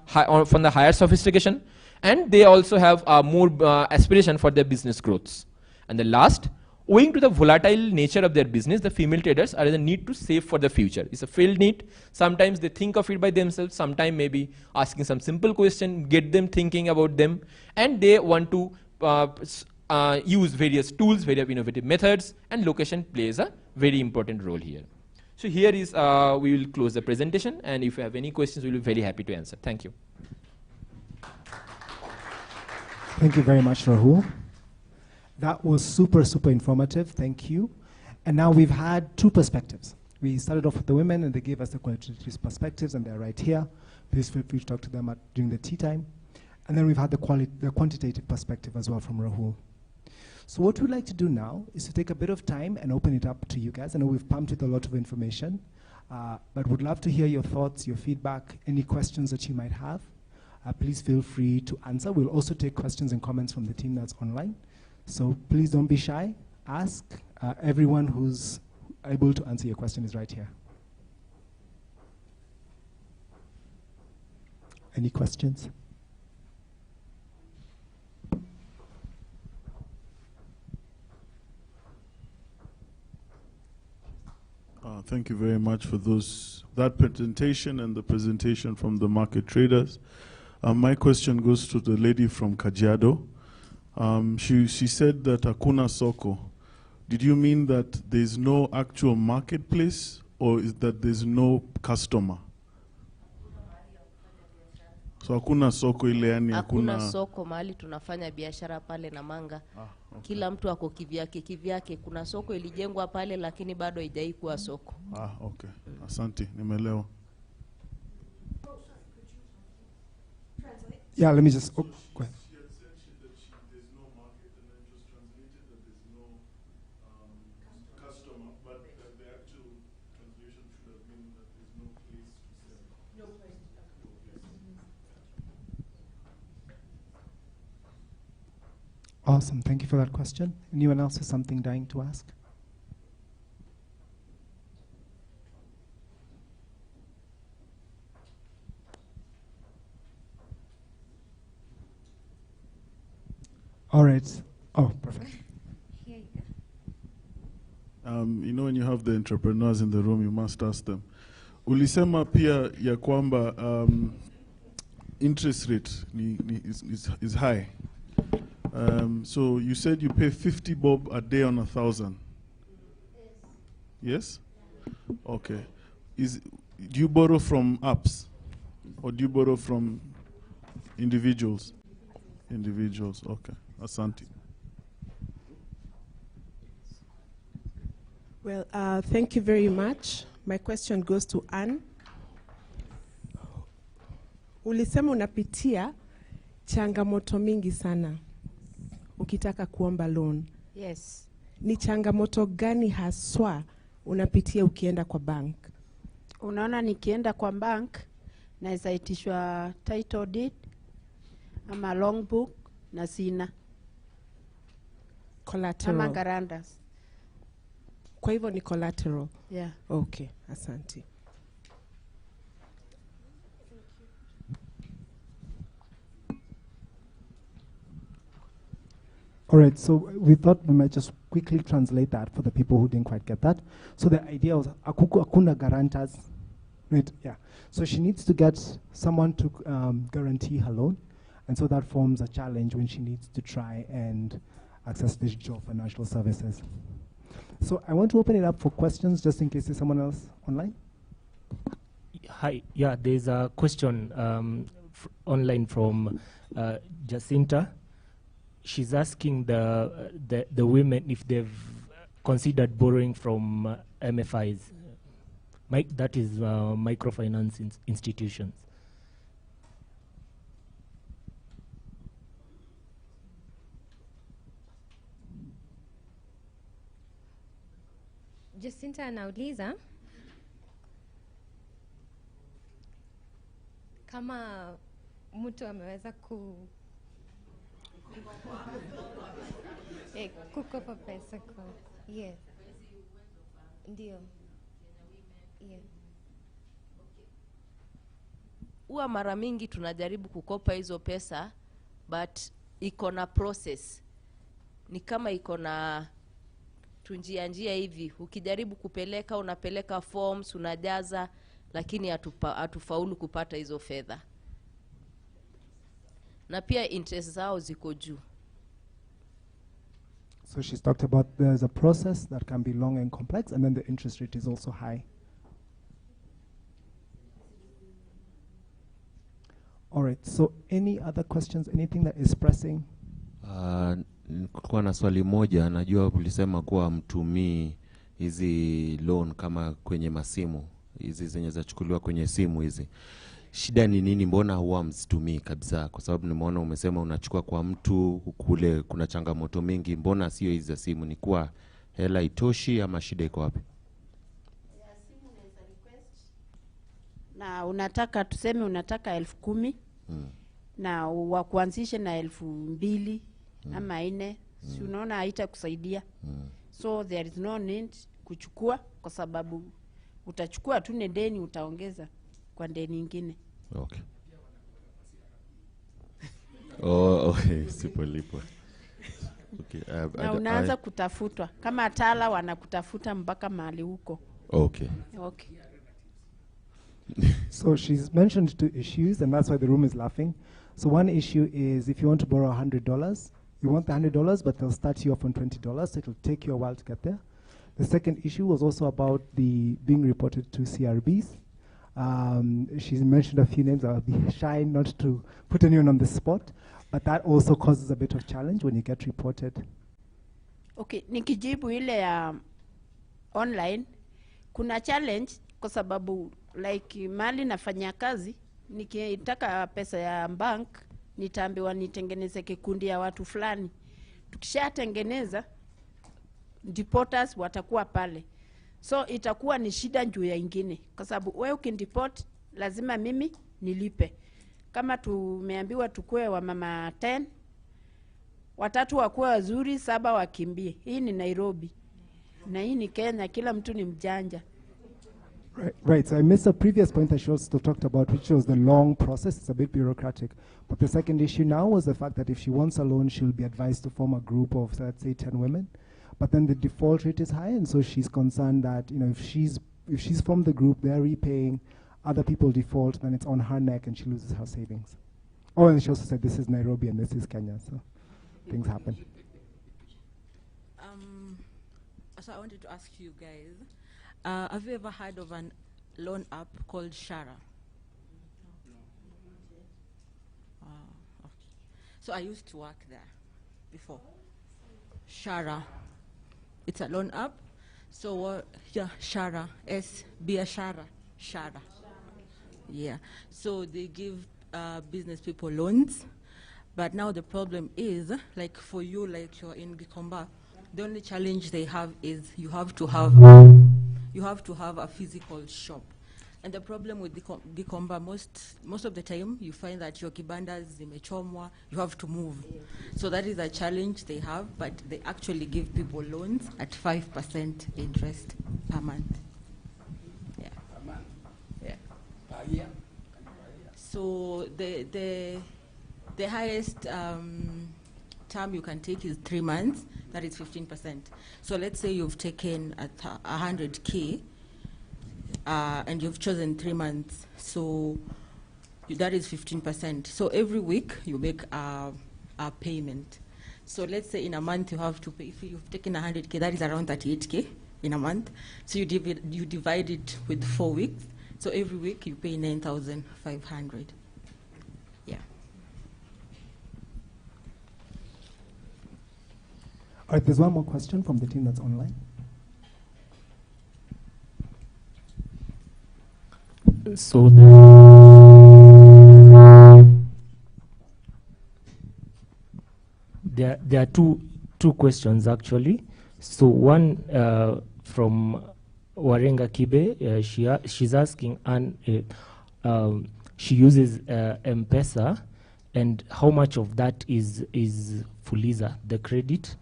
from the higher sophistication, and they also have more aspiration for their business growths. And the last, owing to the volatile nature of their business, the female traders are in the need to save for the future. It's a filled need. Sometimes they think of it by themselves, sometimes maybe asking some simple question, get them thinking about them, and they want to use various tools, very innovative methods, and location plays a very important role here. So here is, we will close the presentation, and if you have any questions, we will be very happy to answer. Thank you. Thank you very much, Rahul. That was super, super informative. Thank you. And now we've had two perspectives. We started off with the women, and they gave us the qualitative perspectives, and they're right here. Please feel free to talk to them during the tea time. And then we've had the quantitative perspective as well from Rahul. So what we'd like to do now is to take a bit of time and open it up to you guys. I know we've pumped with a lot of information. But would love to hear your thoughts, your feedback, any questions that you might have. Please feel free to answer. We'll also take questions and comments from the team that's online. So please don't be shy. Ask. Everyone who's able to answer your question is right here. Any questions? Thank you very much for that presentation and the presentation from the market traders. My question goes to the lady from Kajiado. She said that hakuna soko. Did you mean that there's no actual marketplace, or is that there's no customer? So hakuna soko ile, yani hakuna soko mahali tunafanya biashara pale Namanga. Okay. Kila mtu ako kivyake. Kuna soko ilijengwa pale lakini bado haijaikuwa soko. Okay. Asante, nimeelewa. Yeah, let me just go ahead. Awesome, thank you for that question. Anyone else has something dying to ask? All right. Oh, perfect. Here you go. You know, when you have the entrepreneurs in the room, you must ask them. Ulisema pia ya kwamba interest rate is high. So you said you pay 50 bob a day on 1,000. Yes? Okay. Do you borrow from apps, or do you borrow from individuals? Individuals. Okay. Asante. Well, thank you very much. My question goes to Anne. Ulisema unapitia changamoto mingi sana ukitaka kuomba loan. Yes. Ni changamoto gani haswa unapitia ukienda kwa bank? Unaona, nikienda kwa bank naweza itishwa title deed ama logbook na sina collateral ama guarantors. Kwa hivyo ni collateral. Yeah. Okay, asante. All right, so we thought we might just quickly translate that for the people who didn't quite get that. So the idea was akuna guarantors, right? Yeah. So she needs to get someone to guarantee her loan, and so that forms a challenge when she needs to try and access digital financial services. So I want to open it up for questions, just in case there's someone else online. Hi. Yeah, there's a question online from Jacinta. She's asking the women if they've considered borrowing from MFIs, that is microfinance institutions. Jacinta anauliza kama mtu ameweza kukopa pesa kwa. Yes. Ndio. Yeah. Huwa mara mingi tunajaribu kukopa hizo pesa, but iko na process. Ni kama iko na njia hivi. Ukijaribu kupeleka, unapeleka forms, unajaza, lakini hatufaulu kupata hizo fedha. Na pia interest zao ziko juu. So she's talked about there's a process that can be long and complex, and then the interest rate is also high. All right, so any other questions, anything that is pressing? Kwa na swali moja, najua ulisema kuwa mtumii hizi loan kama kwenye masimu, hizi zenye zachukuliwa kwenye simu hizi. Shida ni nini, mbona huwa msitumii kabisa? Kwa sababu nimeona umesema unachukua kwa mtu kule, kuna changamoto mingi, mbona sio hizi za simu? Ni kuwa hela itoshi ama shida iko wapi? Ya simu naweza request na unataka tuseme unataka 10,000 na wakuanzishe na 2,000 ama 4, si unaona haitakusaidia. So there is no need kuchukua, kwa sababu utachukua tu ne deni utaongeza kwa deni nyingine. Okay. Oh, okay, sipolipo. Okay, na unaanza kutafutwa kama tala, wanakutafuta mpaka mahali huko. Okay. Okay. So she's mentioned 2 issues, and that's why the room is laughing. So one issue is if you want to borrow $100, you want the $100, but they'll start you off on $20, so it'll take you a while to get there. The second issue was also about the being reported to CRBs. She's mentioned a few names. I'll be shy not to put anyone on the spot, but that also causes a bit of challenge when you get reported. Okay, nikijibu ile ya online, kuna challenge kwa sababu like mali nafanya kazi, nikitaka pesa ya bank, nitaambiwa nitengeneze kikundi ya watu fulani. Tukishatengeneza, deporters watakuwa pale. So itakuwa ni shida juu ya ingine, kwa sababu wewe ukindeport lazima mimi nilipe. Kama tumeambiwa tukue wa mama 10, 3 wakuwa wazuri, 7 wakimbie. Hii ni Nairobi. Na hii ni Kenya, kila mtu ni mjanja. Right, so I missed a previous point that she also talked about, which was the long process. It's a bit bureaucratic. But the second issue now was the fact that if she wants a loan, she'll be advised to form a group of, let's say, 10 women. But then the default rate is high, and so she's concerned that, you know, if she's from the group, they're repaying, other people default, then it's on her neck and she loses her savings. Oh, and she also said this is Nairobi and this is Kenya, so things happen. So I wanted to ask you guys, have you ever heard of an loan app called Shara? Okay. So I used to work there before. Shara. It's a loan app. So yeah, Shara. Shara. Yeah. So they give business people loans. But now the problem is, like for you, like you're in Gikomba, the only challenge they have is you have to have a physical shop. And the problem with Gikomba, most of the time, you find that your kibandas zimechomwa, you have to move. Yeah. So that is a challenge they have, but they actually give people loans at 5% interest per month. Yeah. Per month? Yeah. Per year? So the highest term you can take is 3 months, that is 15%. So let's say you've taken 100K, and you've chosen 3 months, so that is 15%. So every week you make a payment. So let's say in a month you have to pay, if you've taken 100K, that is around 38K in a month. So you divide it with 4 weeks. So every week you pay 9,500. Yeah. All right, there's one more question from the team that's online. So there are two questions actually. So one from Warenga Kibe, she's asking, and she uses M-Pesa, and how much of that is Fuliza, the credit?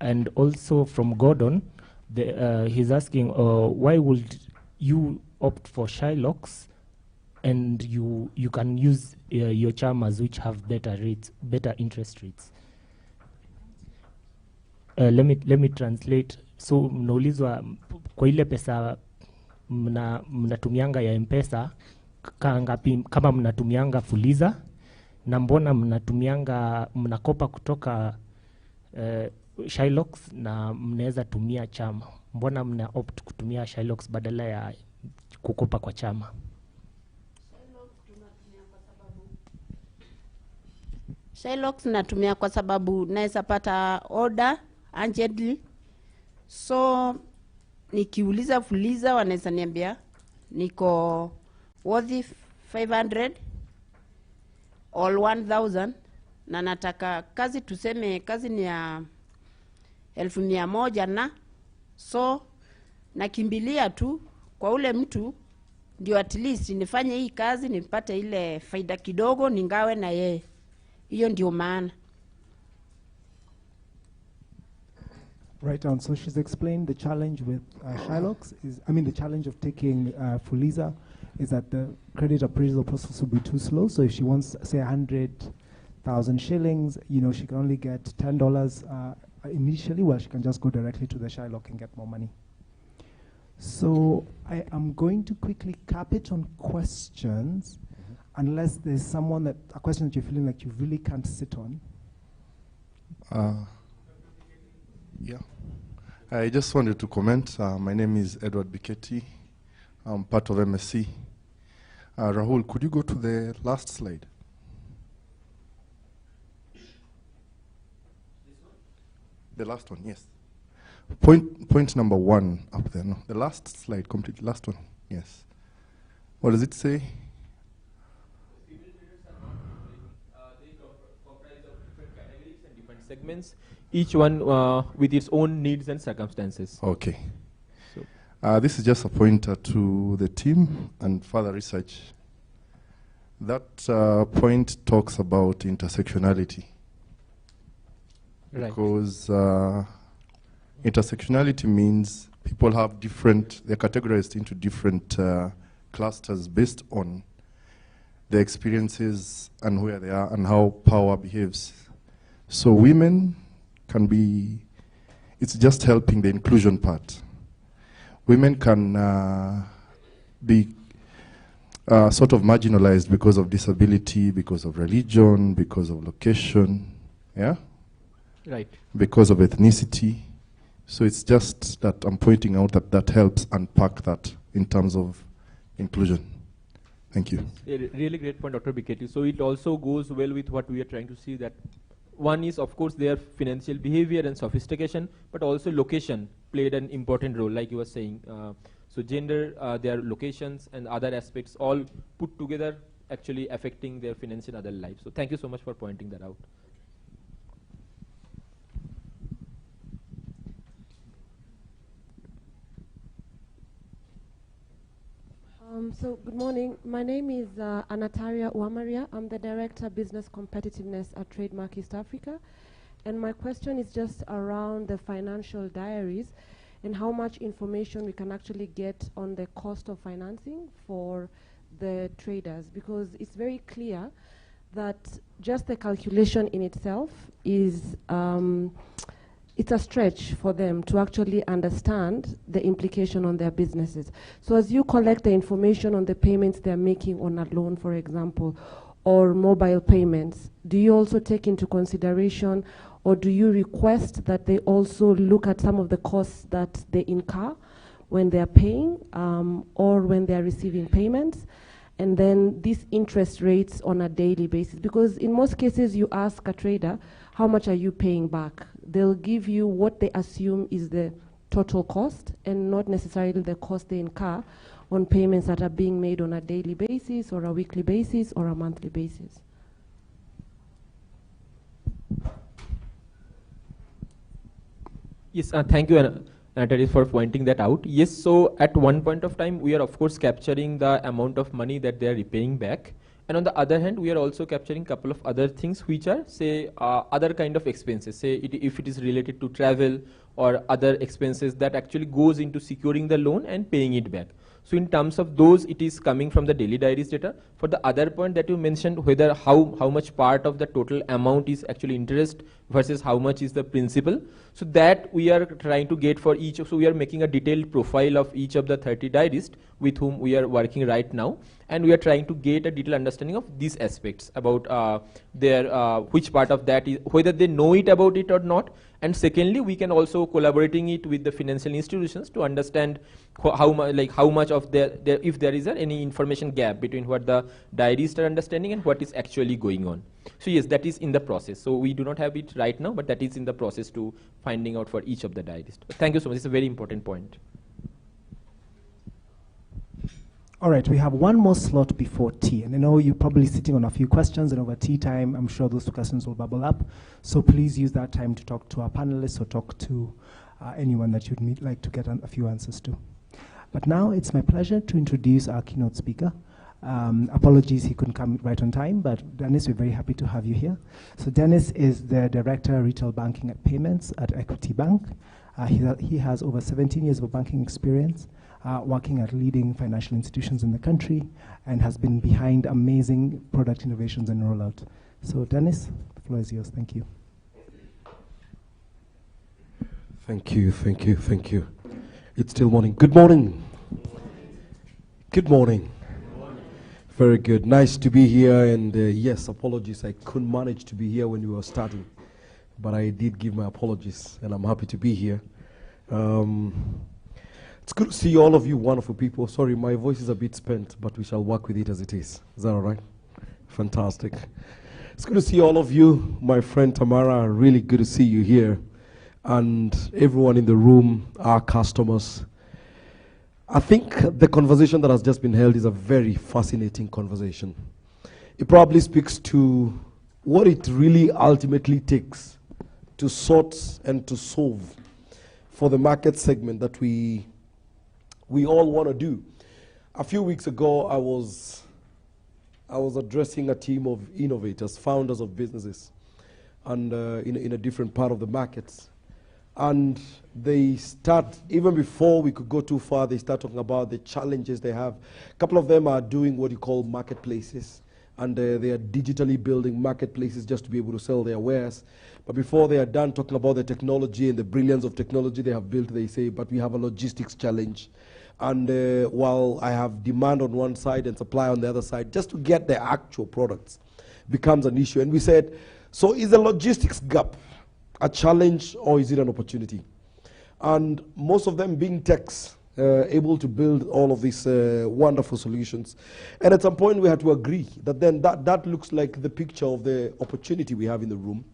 And also from Gordon, he's asking, why would you opt for Shylocks, and you can use your chamas which have better interest rates? Let me translate. So mnaulizwa kwa ile pesa mnatumianga ya M-Pesa ngapi, kama mnatumianga Fuliza, na mbona mnakopa kutoka Shylocks na mnaweza tumia chama, mbona mna opt kutumia Shylocks badala ya kukopa kwa chama? Shylocks natumia kwa sababu naweza pata order urgently. So nikiuliza Fuliza wanaweza niambia niko worth 500 or 1000 na nataka kazi, tuseme kazi ni ya 1,100 na so nakimbilia tu kwa ule mtu ndio at least nifanye hii kazi nipate ile faida kidogo ningawe na yeye. Hiyo ndio maana. Right on. So she's explained the challenge with Shylocks is, the challenge of taking Fuliza is that the credit appraisal process will be too slow. So if she wants, say, 100,000 shillings, she can only get $10 initially, while she can just go directly to the Shylock and get more money. So I am going to quickly cap it on questions, unless there's a question that you're feeling like you really can't sit on. Yeah. I just wanted to comment. My name is Edward Biketi. I'm part of MSC. Rahul, could you go to the last slide? The last one, yes. Point number 1 up there. No, the last slide, complete last one. Yes. What does it say? Segments, each one with its own needs and circumstances. Okay. So. This is just a pointer to the team and further research. That point talks about intersectionality. Right. Because intersectionality means people have they're categorized into different clusters based on their experiences and where they are and how power behaves. So women can be, it's just helping the inclusion part. Women can be sort of marginalized because of disability, because of religion, because of location, yeah? Right. Because of ethnicity. So it's just that I'm pointing out that helps unpack that in terms of inclusion. Thank you. A really great point, Dr. Biketi. So it also goes well with what we are trying to see, that one is, of course, their financial behavior and sophistication, but also location played an important role, like you were saying. So gender, their locations and other aspects all put together actually affecting their financial and other lives. So thank you so much for pointing that out. So good morning. My name is Anataria Uamaria. I'm the Director Business Competitiveness at Trademark East Africa. And my question is just around the financial diaries and how much information we can actually get on the cost of financing for the traders, because it's very clear that just the calculation in itself is it's a stretch for them to actually understand the implication on their businesses. So as you collect the information on the payments they're making on a loan, for example, or mobile payments, do you also take into consideration, or do you request that they also look at some of the costs that they incur when they're paying or when they're receiving payments? And then these interest rates on a daily basis, because in most cases you ask a trader, how much are you paying back? They'll give you what they assume is the total cost and not necessarily the cost they incur on payments that are being made on a daily basis or a weekly basis or a monthly basis. Yes, thank you, Anataria, for pointing that out. Yes, so at one point of time, we are of course capturing the amount of money that they are repaying back. And on the other hand, we are also capturing a couple of other things which are, say, other kind of expenses. Say, if it is related to travel or other expenses that actually goes into securing the loan and paying it back. So in terms of those, it is coming from the daily diaries data. For the other point that you mentioned, whether how much part of the total amount is actually interest versus how much is the principal. So that we are trying to get for each. So we are making a detailed profile of each of the 30 diarists with whom we are working right now. And we are trying to get a detailed understanding of these aspects about their which part of that is, whether they know it about it or not. And secondly, we can also collaborating it with the financial institutions to understand how much of their if there is any information gap between what the diarists are understanding and what is actually going on. So yes, that is in the process. So we do not have it right now, but that is in the process to finding out for each of the diarists. Thank you so much. It's a very important point. All right, we have one more slot before tea. And I know you're probably sitting on a few questions, and over tea time, I'm sure those questions will bubble up. So please use that time to talk to our panelists or talk to anyone that you'd like to get a few answers to. But now it's my pleasure to introduce our keynote speaker. Apologies he couldn't come right on time, but Dennis, we're very happy to have you here. So Dennis is the Director of Retail Banking at Payments at Equity Bank. He has over 17 years of banking experience, working at leading financial institutions in the country, and has been behind amazing product innovations and rollout. So Dennis, the floor is yours. Thank you. Thank you, thank you, thank you. It's still morning. Good morning. Good morning. Very good. Nice to be here. And yes, apologies. I couldn't manage to be here when we were starting, but I did give my apologies, and I'm happy to be here. It's good to see all of you wonderful people. Sorry, my voice is a bit spent, but we shall work with it as it is. Is that all right? Fantastic. It's good to see all of you. My friend Tamara, really good to see you here. And everyone in the room, our customers. I think the conversation that has just been held is a very fascinating conversation. It probably speaks to what it really ultimately takes to sort and to solve for the market segment that we all want to do. A few weeks ago, I was addressing a team of innovators, founders of businesses, and in a different part of the markets. And they start, even before we could go too far, they start talking about the challenges they have. A couple of them are doing what you call marketplaces, and they are digitally building marketplaces just to be able to sell their wares. But before they are done talking about the technology and the brilliance of technology they have built, they say, but we have a logistics challenge. And while I have demand on one side and supply on the other side, just to get the actual products becomes an issue. And we said, so is the logistics gap a challenge or is it an opportunity? And most of them being techs, able to build all of these wonderful solutions. And at some point we had to agree that then that looks like the picture of the opportunity we have in the room,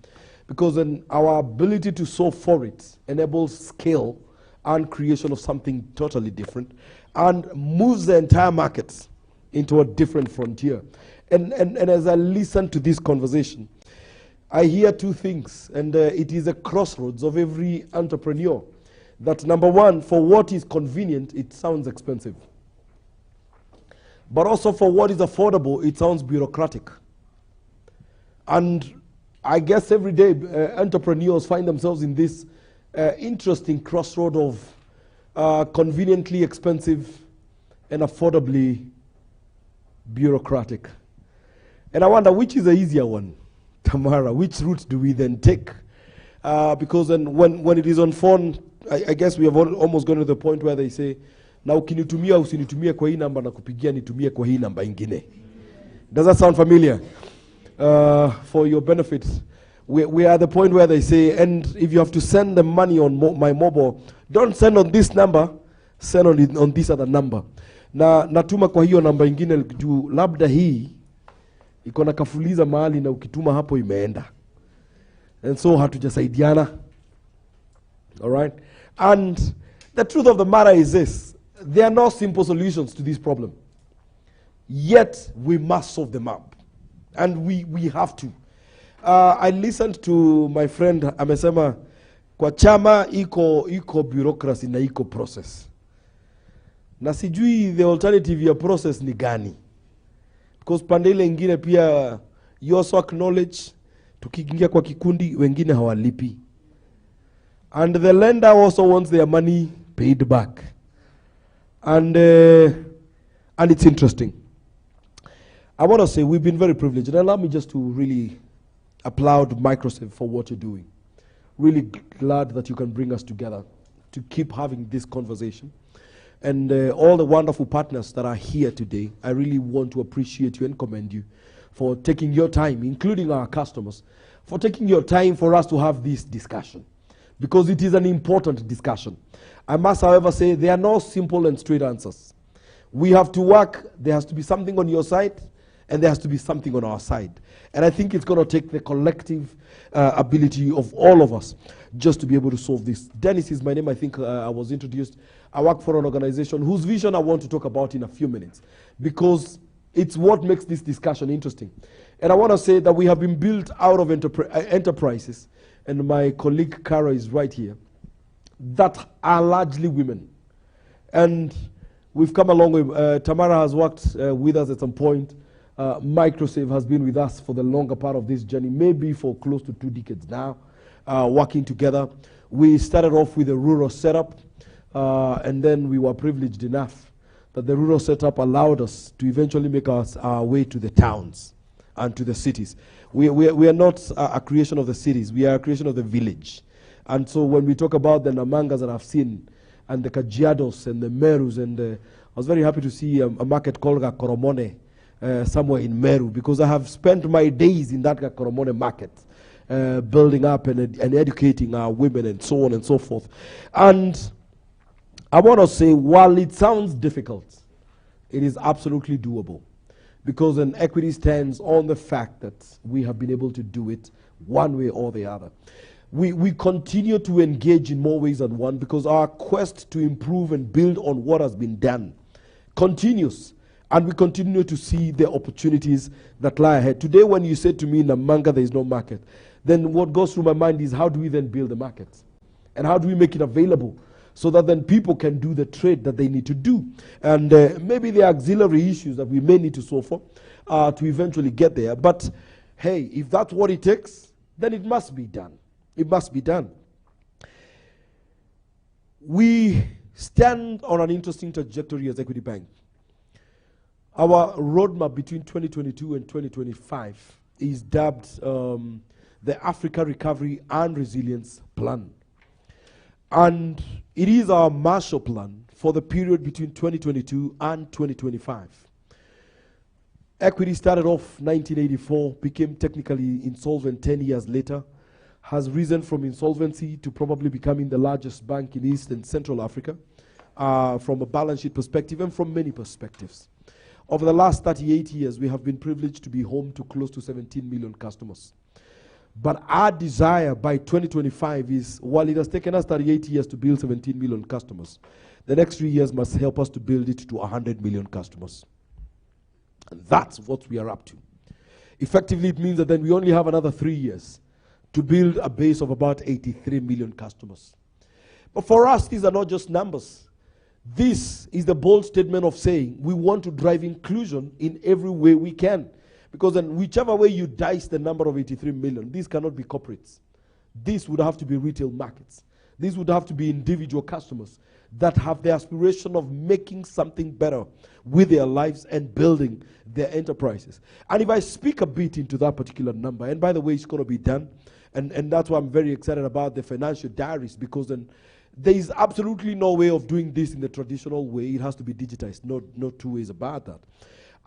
because then our ability to solve for it enables scale and creation of something totally different and moves the entire market into a different frontier. And as I listen to this conversation, I hear two things, and it is a crossroads of every entrepreneur. That number one, for what is convenient, it sounds expensive. But also for what is affordable, it sounds bureaucratic. And I guess every day entrepreneurs find themselves in this interesting crossroad of conveniently expensive and affordably bureaucratic. And I wonder which is the easier one? Tamara, which route do we then take? Because then when it is on phone, I guess we have almost gone to the point where they say, na ukinitumia usinitumie kwa hii namba na kupigia nitumie kwa hii namba ingine. Does that sound familiar? For your benefit, we are at the point where they say, and if you have to send the money on my mobile, don't send on this number, send on this other number. Na natuma kwa hiyo namba ingine juu labda hii iko na kafuliza mahali na ukituma hapo imeenda. And so hatujasaidiana. All right? And the truth of the matter is this. There are no simple solutions to this problem. Yet we must solve them up. And we have to. I listened to my friend amesema kwa chama iko bureaucracy na iko process. Na sijui the alternative ya process ni gani. Because pande ile ingine pia you also acknowledge tukiingia kwa kikundi wengine hawalipi. And the lender also wants their money paid back. And it's interesting. I want to say we've been very privileged. And allow me just to really applaud MicroSave for what you're doing. Really glad that you can bring us together to keep having this conversation. And all the wonderful partners that are here today, I really want to appreciate you and commend you for taking your time, including our customers, for taking your time for us to have this discussion. Because it is an important discussion. I must, however, say there are no simple and straight answers. We have to work. There has to be something on your side, and there has to be something on our side. And I think it's going to take the collective ability of all of us just to be able to solve this. Dennis is my name. I think I was introduced. I work for an organization whose vision I want to talk about in a few minutes, because it's what makes this discussion interesting. And I want to say that we have been built out of enterprises, and my colleague Kara is right here, that are largely women. And we've come a long way. Tamara has worked with us at some point. MicroSave has been with us for the longer part of this journey, maybe for close to 2 decades now, working together. We started off with a rural setup, and then we were privileged enough that the rural setup allowed us to eventually make our way to the towns and to the cities. We are not a creation of the cities, we are a creation of the village. And so when we talk about the Namangas that I've seen, and the Kajiados and the Merus, and I was very happy to see a market called Koromone somewhere in Meru, because I have spent my days in that Koromone market, building up and educating our women and so on and so forth. And I want to say, while it sounds difficult, it is absolutely doable, because an equity stands on the fact that we have been able to do it one way or the other. We continue to engage in more ways than one, because our quest to improve and build on what has been done continues, and we continue to see the opportunities that lie ahead. Today, when you say to me, Namanga, there is no market, then what goes through my mind is, how do we then build the market? And how do we make it available so that then people can do the trade that they need to do? And maybe the auxiliary issues that we may need to solve for to eventually get there. But hey, if that's what it takes, then it must be done. It must be done. We stand on an interesting trajectory as Equity Bank. Our roadmap between 2022 and 2025 is dubbed the Africa Recovery and Resilience Plan. And it is our Marshall Plan for the period between 2022 and 2025. Equity started off 1984, became technically insolvent 10 years later, has risen from insolvency to probably becoming the largest bank in East and Central Africa, from a balance sheet perspective and from many perspectives. Over the last 38 years, we have been privileged to be home to close to 17 million customers. But our desire by 2025 is, while it has taken us 38 years to build 17 million customers, the next 3 years must help us to build it to 100 million customers. And that's what we are up to. Effectively, it means that then we only have another 3 years to build a base of about 83 million customers. But for us, these are not just numbers. This is the bold statement of saying we want to drive inclusion in every way we can. Because then whichever way you dice the number of 83 million, these cannot be corporates. This would have to be retail markets. These would have to be individual customers that have the aspiration of making something better with their lives and building their enterprises. And if I speak a bit into that particular number, and by the way, it's going to be done, and that's why I'm very excited about the financial diaries, because then there is absolutely no way of doing this in the traditional way. It has to be digitized. No two ways about that.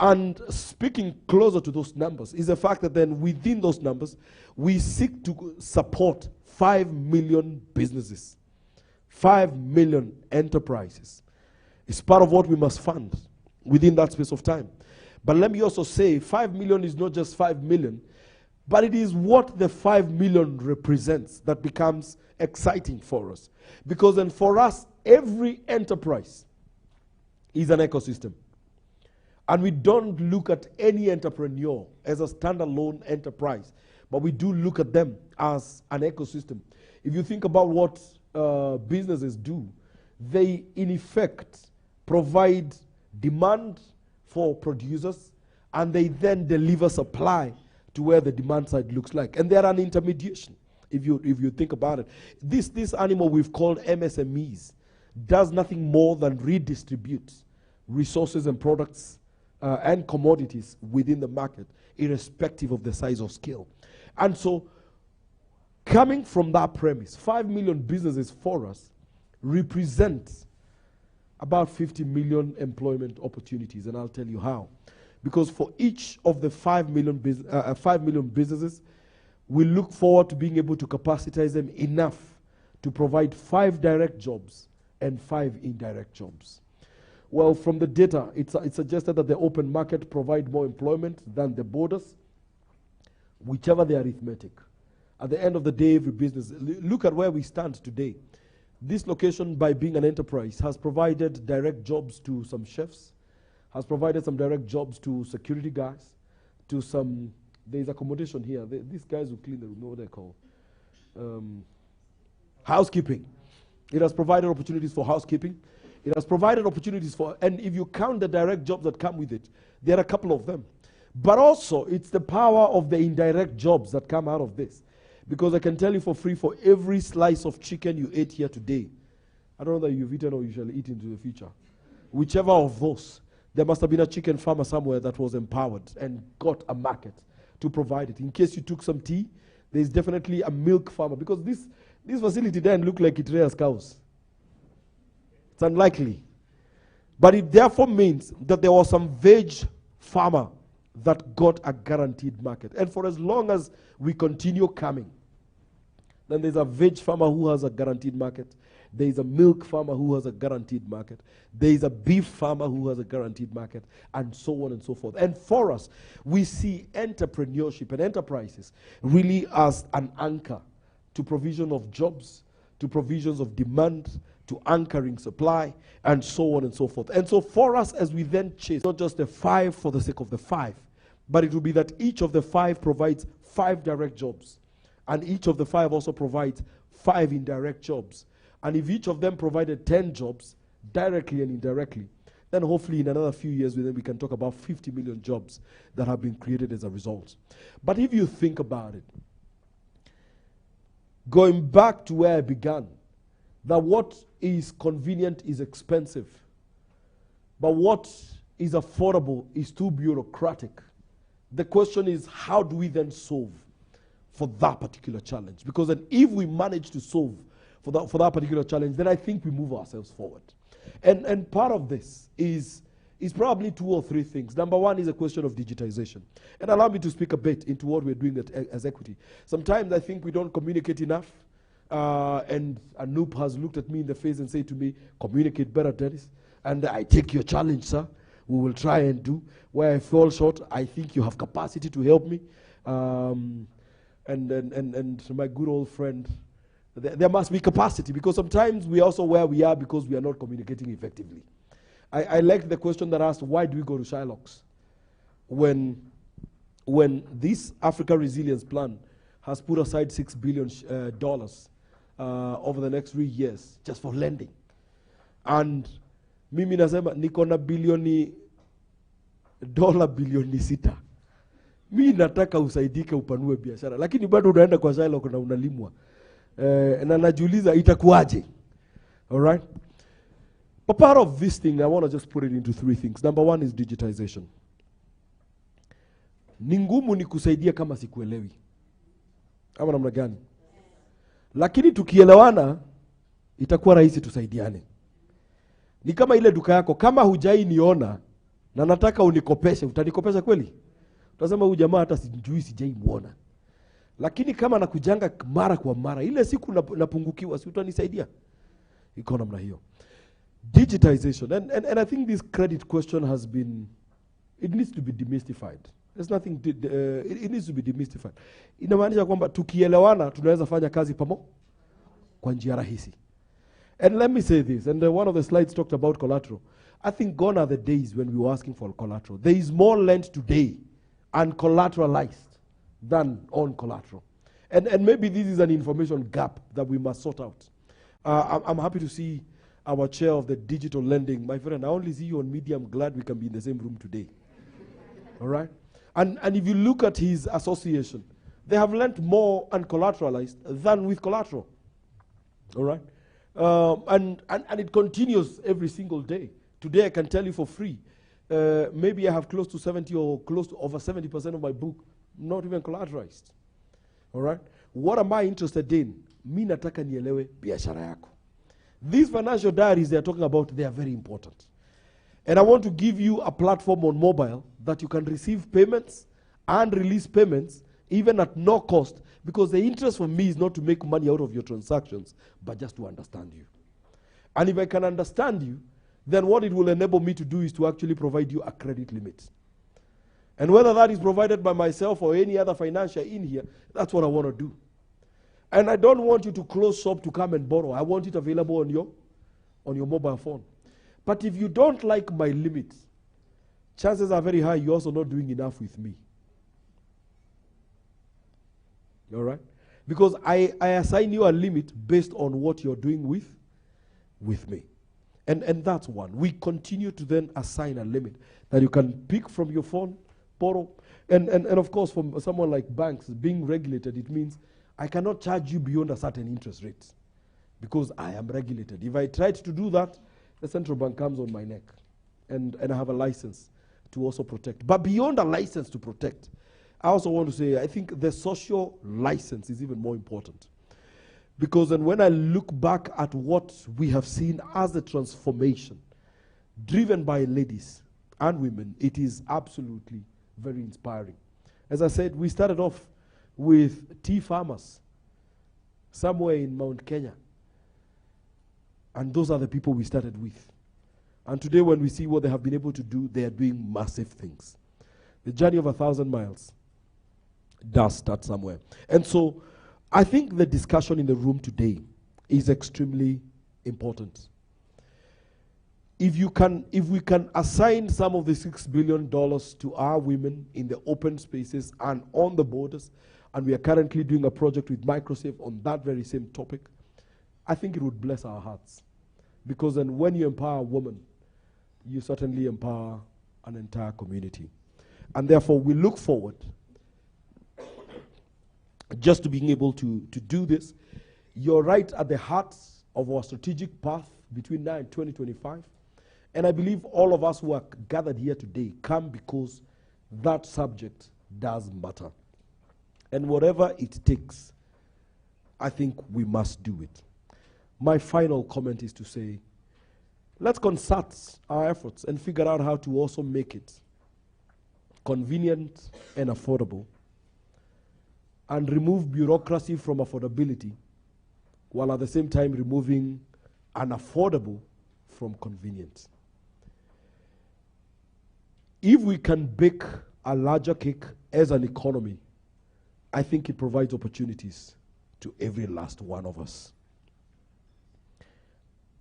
And speaking closer to those numbers is the fact that then within those numbers, we seek to support 5 million businesses, 5 million enterprises. It's part of what we must fund within that space of time. But let me also say, 5 million is not just 5 million, but it is what the 5 million represents that becomes exciting for us. Because then for us, every enterprise is an ecosystem. And we don't look at any entrepreneur as a standalone enterprise, but we do look at them as an ecosystem. If you think about what businesses do, they in effect provide demand for producers, and they then deliver supply to where the demand side looks like. And they're an intermediation, if you think about it. This animal we've called MSMEs does nothing more than redistribute resources and products and commodities within the market, irrespective of the size or scale. And so, coming from that premise, 5 million businesses for us represent about 50 million employment opportunities, and I'll tell you how. Because for each of the 5 million businesses, we look forward to being able to capacitize them enough to provide 5 direct jobs and 5 indirect jobs. Well, from the data, it's suggested that the open market provide more employment than the borders, whichever the arithmetic. At the end of the day, every business, look at where we stand today. This location, by being an enterprise, has provided direct jobs to some chefs, has provided some direct jobs to security guys, to some, there's accommodation here. These guys who clean the room, what they're called. Housekeeping. It has provided opportunities for housekeeping. It has provided opportunities for, and if you count the direct jobs that come with it, there are a couple of them. But also, it's the power of the indirect jobs that come out of this. Because I can tell you for free, for every slice of chicken you ate here today, I don't know that you've eaten or you shall eat into the future, whichever of those, there must have been a chicken farmer somewhere that was empowered and got a market to provide it. In case you took some tea, there's definitely a milk farmer, because this facility doesn't look like it rears cows. It's unlikely. But it therefore means that there was some veg farmer that got a guaranteed market. And for as long as we continue coming, then there's a veg farmer who has a guaranteed market. There's a milk farmer who has a guaranteed market. There's a beef farmer who has a guaranteed market, and so on and so forth. And for us, we see entrepreneurship and enterprises really as an anchor to provision of jobs, to provisions of demand, to anchoring supply, and so on and so forth. And so for us, as we then chase, not just the 5 for the sake of the 5, but it will be that each of the 5 provides 5 direct jobs, and each of the 5 also provides 5 indirect jobs. And if each of them provided 10 jobs, directly and indirectly, then hopefully in another few years then we can talk about 50 million jobs that have been created as a result. But if you think about it, going back to where I began, that what is convenient is expensive, but what is affordable is too bureaucratic. The question is, how do we then solve for that particular challenge? Because then if we manage to solve for that particular challenge, then I think we move ourselves forward. And part of this is probably 2 or 3 things. Number 1 is a question of digitization. And allow me to speak a bit into what we're doing as equity. Sometimes I think we don't communicate enough. And Anoop has looked at me in the face and said to me, communicate better, Dennis. And I take your challenge, sir. We will try and do. Where I fall short, I think you have capacity to help me. And my good old friend, there must be capacity, because sometimes we are also where we are because we are not communicating effectively. I like the question that asked, why do we go to Shylocks? When this Africa Resilience Plan has put aside $6 billion over the next 3 years just for lending. And mimi nasema niko na bilioni $6. Mi nataka usaidike upanue biashara, lakini bado unaenda kwa Shylock na unalimwa. Na najiuliza itakuwaje? All right? But part of this thing, I want to just put it into 3 things. Number 1 is digitization. Ni ngumu ni kusaidia kama sikuelewi. Ama namna gani? Lakini tukielewana itakuwa rahisi tusaidiane. Ni kama ile duka yako, kama hujai niona na nataka unikopeshe, utanikopesha kweli? Utasema huyu jamaa hata sijui, sijai muona. Lakini kama nakujanga mara kwa mara, ile siku napungukiwa, si utanisaidia? Iko namna hiyo. Digitization, and I think this credit question has been, it needs to be demystified. There's nothing, it needs to be demystified. Inamaanisha kwamba tukielewana tunaweza fanya kazi kwa njia rahisi. And let me say this, and one of the slides talked about collateral. I think gone are the days when we were asking for collateral. There is more lent today uncollateralized than on collateral. And maybe this is an information gap that we must sort out. I'm happy to see our chair of the digital lending. My friend, I only see you on media. I'm glad we can be in the same room today. All right? And if you look at his association, they have lent more uncollateralized than with collateral. All right? And it continues every single day. Today I can tell you for free, maybe I have close to 70 or close to over 70% of my book not even collateralized. All right? What am I interested in? Mi nataka nielewe biashara yako. These financial diaries they are talking about, they are very important. And I want to give you a platform on mobile that you can receive payments and release payments even at no cost, because the interest for me is not to make money out of your transactions, but just to understand you. And if I can understand you, then what it will enable me to do is to actually provide you a credit limit. And whether that is provided by myself or any other financier in here, that's what I want to do. And I don't want you to close shop to come and borrow. I want it available on your mobile phone. But if you don't like my limits, chances are very high you're also not doing enough with me. All right? Because I assign you a limit based on what you're doing with me. And that's one. We continue to then assign a limit that you can pick from your phone, borrow. And of course, for someone like banks being regulated, it means I cannot charge you beyond a certain interest rate because I am regulated. If I tried to do that, the central bank comes on my neck. And I have a license to also protect. But beyond a license to protect, I also want to say I think the social license is even more important. Because then when I look back at what we have seen as a transformation driven by ladies and women, it is absolutely very inspiring. As I said, we started off with tea farmers somewhere in Mount Kenya. And those are the people we started with. And today when we see what they have been able to do, they are doing massive things. The journey of 1,000 miles does start somewhere. And so I think the discussion in the room today is extremely important. If we can assign some of the $6 billion to our women in the open spaces and on the borders, and we are currently doing a project with MicroSave on that very same topic, I think it would bless our hearts. Because then when you empower a woman, you certainly empower an entire community. And therefore, we look forward just to being able to do this. You're right at the heart of our strategic path between now and 2025. And I believe all of us who are gathered here today come because that subject does matter. And whatever it takes, I think we must do it. My final comment is to say, let's concert our efforts and figure out how to also make it convenient and affordable, and remove bureaucracy from affordability, while at the same time removing unaffordable from convenience. If we can bake a larger cake as an economy, I think it provides opportunities to every last one of us.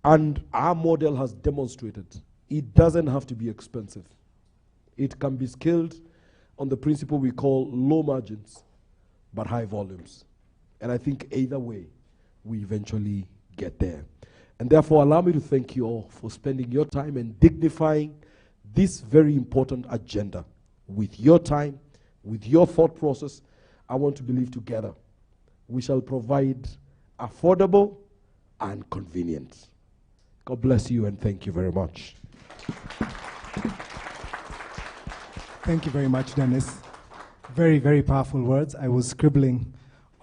And our model has demonstrated it doesn't have to be expensive. It can be scaled on the principle we call low margins, but high volumes. And I think either way, we eventually get there. And therefore, allow me to thank you all for spending your time and dignifying this very important agenda with your time, with your thought process. I want to believe together we shall provide affordable and convenient. God bless you and thank you very much. Thank you very much, Dennis. Very, very powerful words. I was scribbling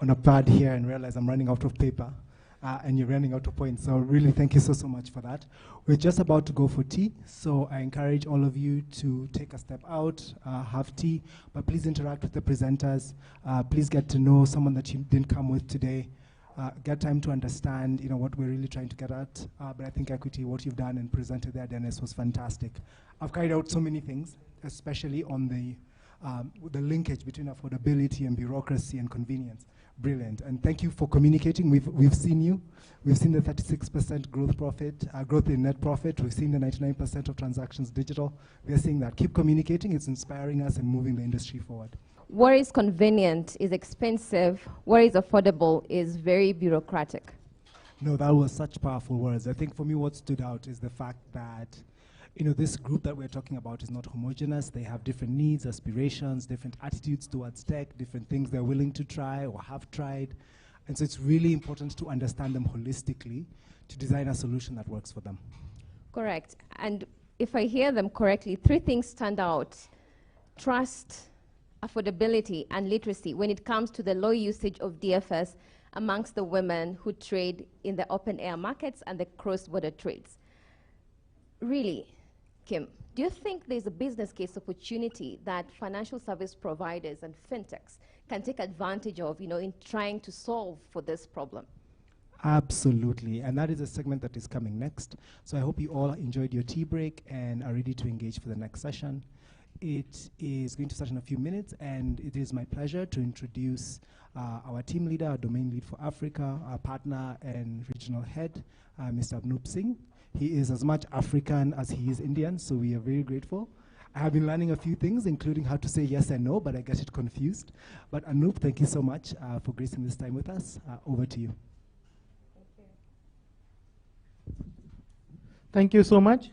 on a pad here and realized I'm running out of paper and you're running out of points. So really thank you so, so much for that. We're just about to go for tea. So I encourage all of you to take a step out, have tea, but please interact with the presenters. Please get to know someone that you didn't come with today. Get time to understand, what we're really trying to get at. But I think Equity, what you've done and presented there, Dennis, was fantastic. I've carried out so many things, especially on the linkage between affordability and bureaucracy and convenience. Brilliant. And thank you for communicating. We've seen you. We've seen the 36% growth in net profit. We've seen the 99% of transactions digital. We're seeing that. Keep communicating. It's inspiring us and moving the industry forward. What is convenient is expensive. What is affordable is very bureaucratic. No, that was such powerful words. I think for me what stood out is the fact that this group that we're talking about is not homogeneous. They have different needs, aspirations, different attitudes towards tech, different things they're willing to try or have tried. And so it's really important to understand them holistically to design a solution that works for them. Correct. And if I hear them correctly, 3 things stand out: trust, affordability, and literacy when it comes to the low usage of DFS amongst the women who trade in the open air markets and the cross-border trades. Really, Kim, do you think there's a business case opportunity that financial service providers and fintechs can take advantage of, in trying to solve for this problem? Absolutely, and that is a segment that is coming next. So I hope you all enjoyed your tea break and are ready to engage for the next session. It is going to start in a few minutes, and it is my pleasure to introduce our team leader, our domain lead for Africa, our partner and regional head, Mr. Abnoop Singh. He is as much African as he is Indian, so we are very grateful. I have been learning a few things, including how to say yes and no, but I get it confused. But Anoop, thank you so much for gracing this time with us. Over to you. Thank you so much,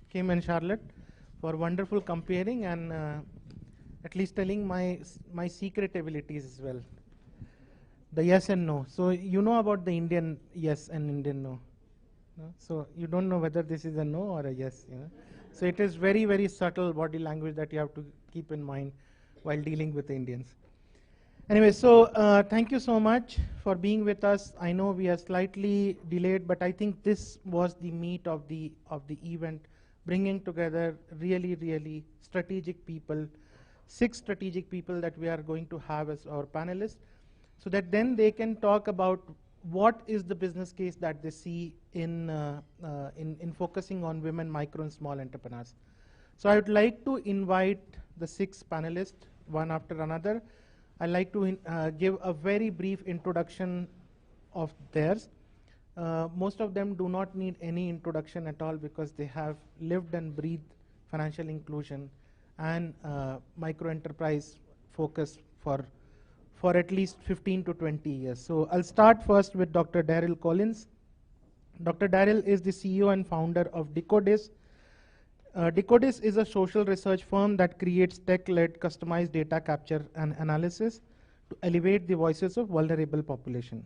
Kim and Charlotte, for wonderful comparing and at least telling my secret abilities as well. The yes and no. So you know about the Indian yes and Indian no. No? So you don't know whether this is a no or a yes. You know? So it is very, very subtle body language that you have to keep in mind while dealing with the Indians. Anyway, so thank you so much for being with us. I know we are slightly delayed, but I think this was the meat of the event, bringing together really, really strategic people, 6 strategic people that we are going to have as our panelists, so that then they can talk about what is the business case that they see in focusing on women, micro and small entrepreneurs. So I would like to invite the 6 panelists, one after another. I'd like to give a very brief introduction of theirs. Most of them do not need any introduction at all because they have lived and breathed financial inclusion and micro enterprise focus for at least 15 to 20 years. So I'll start first with Dr. Darrell Collins. Dr. Darrell is the CEO and founder of Decodis. Decodis is a social research firm that creates tech-led customized data capture and analysis to elevate the voices of vulnerable population.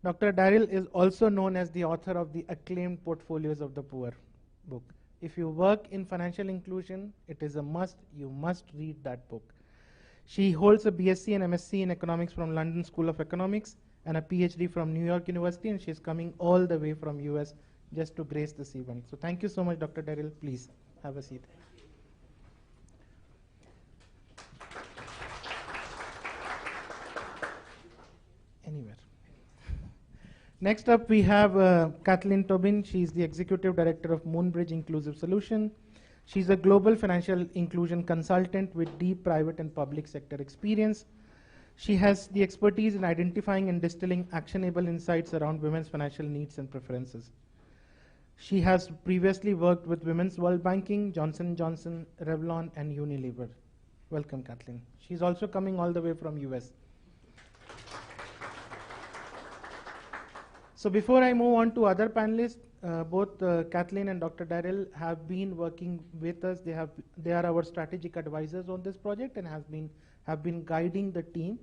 Dr. Darrell is also known as the author of the acclaimed Portfolios of the Poor book. If you work in financial inclusion, it is a must. You must read that book. She holds a BSc and MSc in economics from London School of Economics and a PhD from New York University, and she's coming all the way from US just to grace this event. So thank you so much, Dr. Darrell. Please have a seat. Anywhere. Next up, we have Catelyn Tobin. She's the Executive Director of Moonbridge Inclusive Solution. She's a global financial inclusion consultant with deep private and public sector experience. She has the expertise in identifying and distilling actionable insights around women's financial needs and preferences. She has previously worked with Women's World Banking, Johnson & Johnson, Revlon, and Unilever. Welcome, Catelyn. She's also coming all the way from US. So before I move on to other panelists, both Catelyn and Dr. Darrell have been working with us. They are our strategic advisors on this project and have been guiding the team,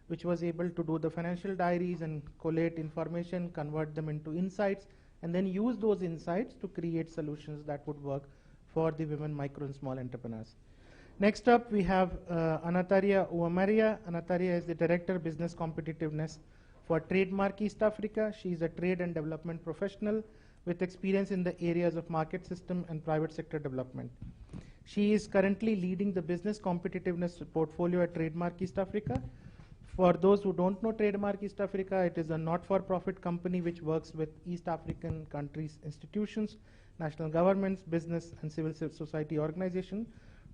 which was able to do the financial diaries and collate information, convert them into insights, and then use those insights to create solutions that would work for the women, micro and small entrepreneurs. Next up, we have Anataria. Anataria is the Director Business Competitiveness for Trademark East Africa. She is a trade and development professional with experience in the areas of market system and private sector development. She is currently leading the business competitiveness portfolio at Trademark East Africa. For those who don't know Trademark East Africa, it is a not-for-profit company which works with East African countries' institutions, national governments, business, and civil society organizations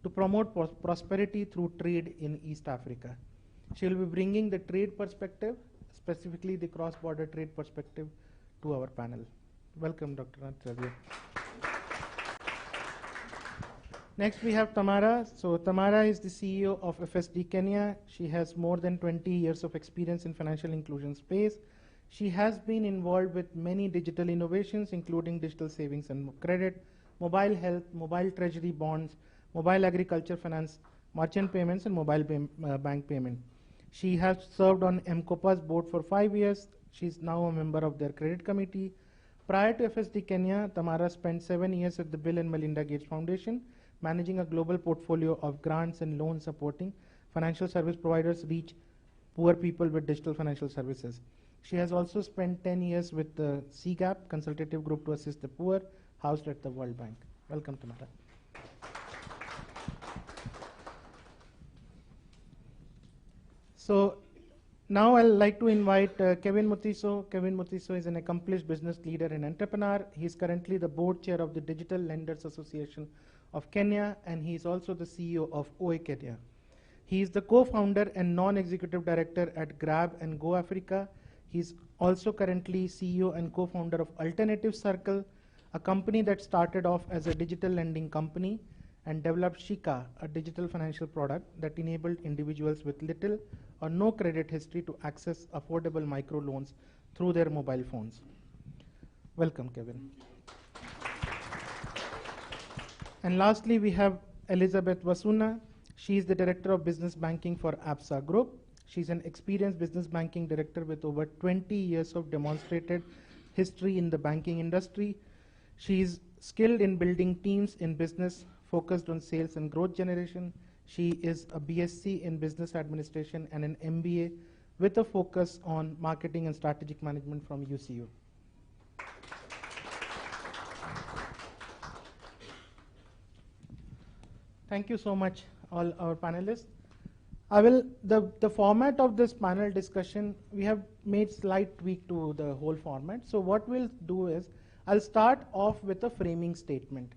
to promote prosperity through trade in East Africa. She will be bringing the trade perspective, specifically the cross-border trade perspective, to our panel. Welcome, Dr. Anataria. Next, we have Tamara. So Tamara is the CEO of FSD Kenya. She has more than 20 years of experience in financial inclusion space. She has been involved with many digital innovations, including digital savings and credit, mobile health, mobile treasury bonds, mobile agriculture finance, merchant payments, and mobile bank payment. She has served on MCOPA's board for 5 years. She's now a member of their credit committee. Prior to FSD Kenya, Tamara spent 7 years at the Bill and Melinda Gates Foundation, managing a global portfolio of grants and loans supporting financial service providers reach poor people with digital financial services. She has also spent 10 years with the CGAP consultative group to assist the poor, housed at the World Bank. Welcome, Tamara. So now I'd like to invite Kevin Mutiso. Kevin Mutiso is an accomplished business leader and entrepreneur. He is currently the board chair of the Digital Lenders Association of Kenya, and he is also the CEO of OA Kenya. He is the co-founder and non-executive director at Grab and Go Africa. He is also currently CEO and co-founder of Alternative Circle, a company that started off as a digital lending company and developed Shika, a digital financial product that enabled individuals with little or no credit history to access affordable microloans through their mobile phones. Welcome, Kevin. And lastly, we have Elizabeth Vasuna. She is the Director of Business Banking for APSA Group. She's an experienced business banking director with over 20 years of demonstrated history in the banking industry. She's skilled in building teams in business focused on sales and growth generation. She is a BSc in business administration and an MBA with a focus on marketing and strategic management from UCU. Thank you so much, all our panelists. The format of this panel discussion, we have made slight tweak to the whole format. So what we'll do is, I'll start off with a framing statement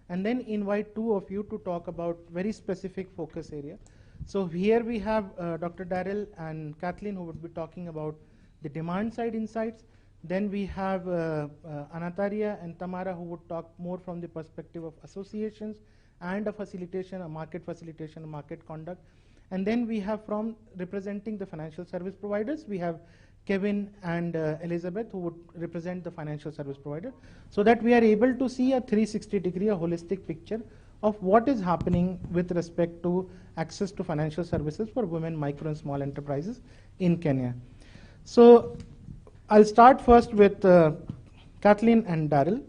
and then invite two of you to talk about very specific focus area. So here we have Dr. Darrell and Catelyn, who would be talking about the demand side insights. Then we have Anataria and Tamara, who would talk more from the perspective of associations and a facilitation, a market facilitation, a market conduct. And then we have from representing the financial service providers, we have Kevin and Elizabeth, who would represent the financial service provider, so that we are able to see a 360-degree, a holistic picture of what is happening with respect to access to financial services for women, micro and small enterprises in Kenya. So I'll start first with Catelyn and Darrell.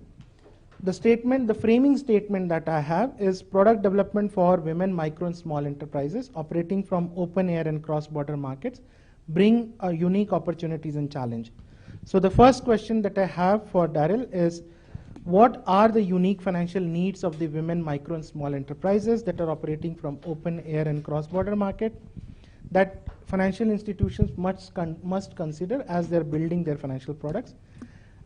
The framing statement that I have is product development for women, micro and small enterprises operating from open air and cross-border markets bring unique opportunities and challenge. So the first question that I have for Darrell is, what are the unique financial needs of the women, micro and small enterprises that are operating from open air and cross-border market that financial institutions must consider as they're building their financial products?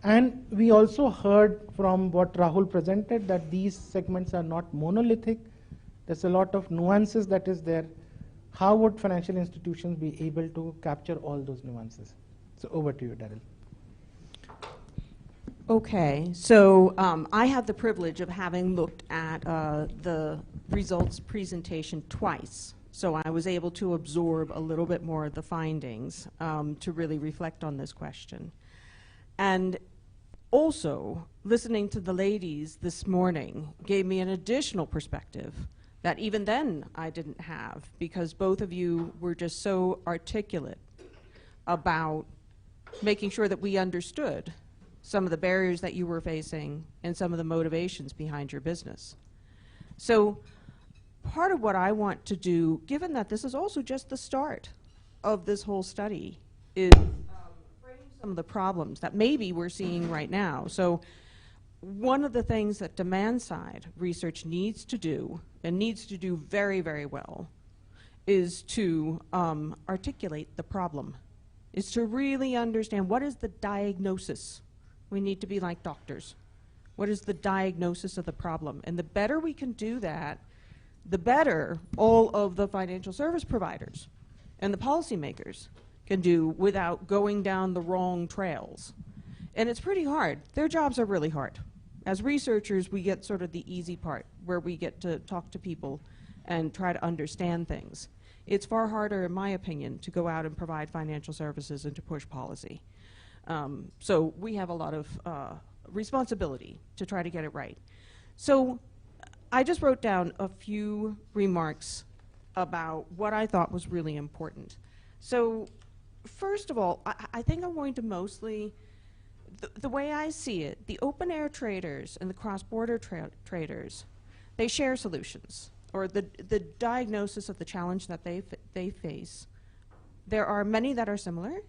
And we also heard from what Rahul presented that these segments are not monolithic. There's a lot of nuances that is there. How would financial institutions be able to capture all those nuances? So over to you, Darrell. Okay, so I have the privilege of having looked at the results presentation twice. So I was able to absorb a little bit more of the findings to really reflect on this question. And also, listening to the ladies this morning gave me an additional perspective that even then I didn't have, because both of you were just so articulate about making sure that we understood some of the barriers that you were facing and some of the motivations behind your business. So part of what I want to do, given that this is also just the start of this whole study, is frame some of the problems that maybe we're seeing right now. So one of the things that demand side research needs to do, and needs to do very, very well, is to articulate the problem, is to really understand what is the diagnosis. We need to be like doctors. What is the diagnosis of the problem? And the better we can do that, the better all of the financial service providers and the policymakers can do without going down the wrong trails. And it's pretty hard. Their jobs are really hard. As researchers, we get sort of the easy part, where we get to talk to people and try to understand things. It's far harder, in my opinion, to go out and provide financial services and to push policy. So we have a lot of responsibility to try to get it right. So I just wrote down a few remarks about what I thought was really important. So first of all, I think I'm going to mostly, the way I see it, the open air traders and the cross-border traders, they share solutions, or the diagnosis of the challenge that they face. There are many that are similar,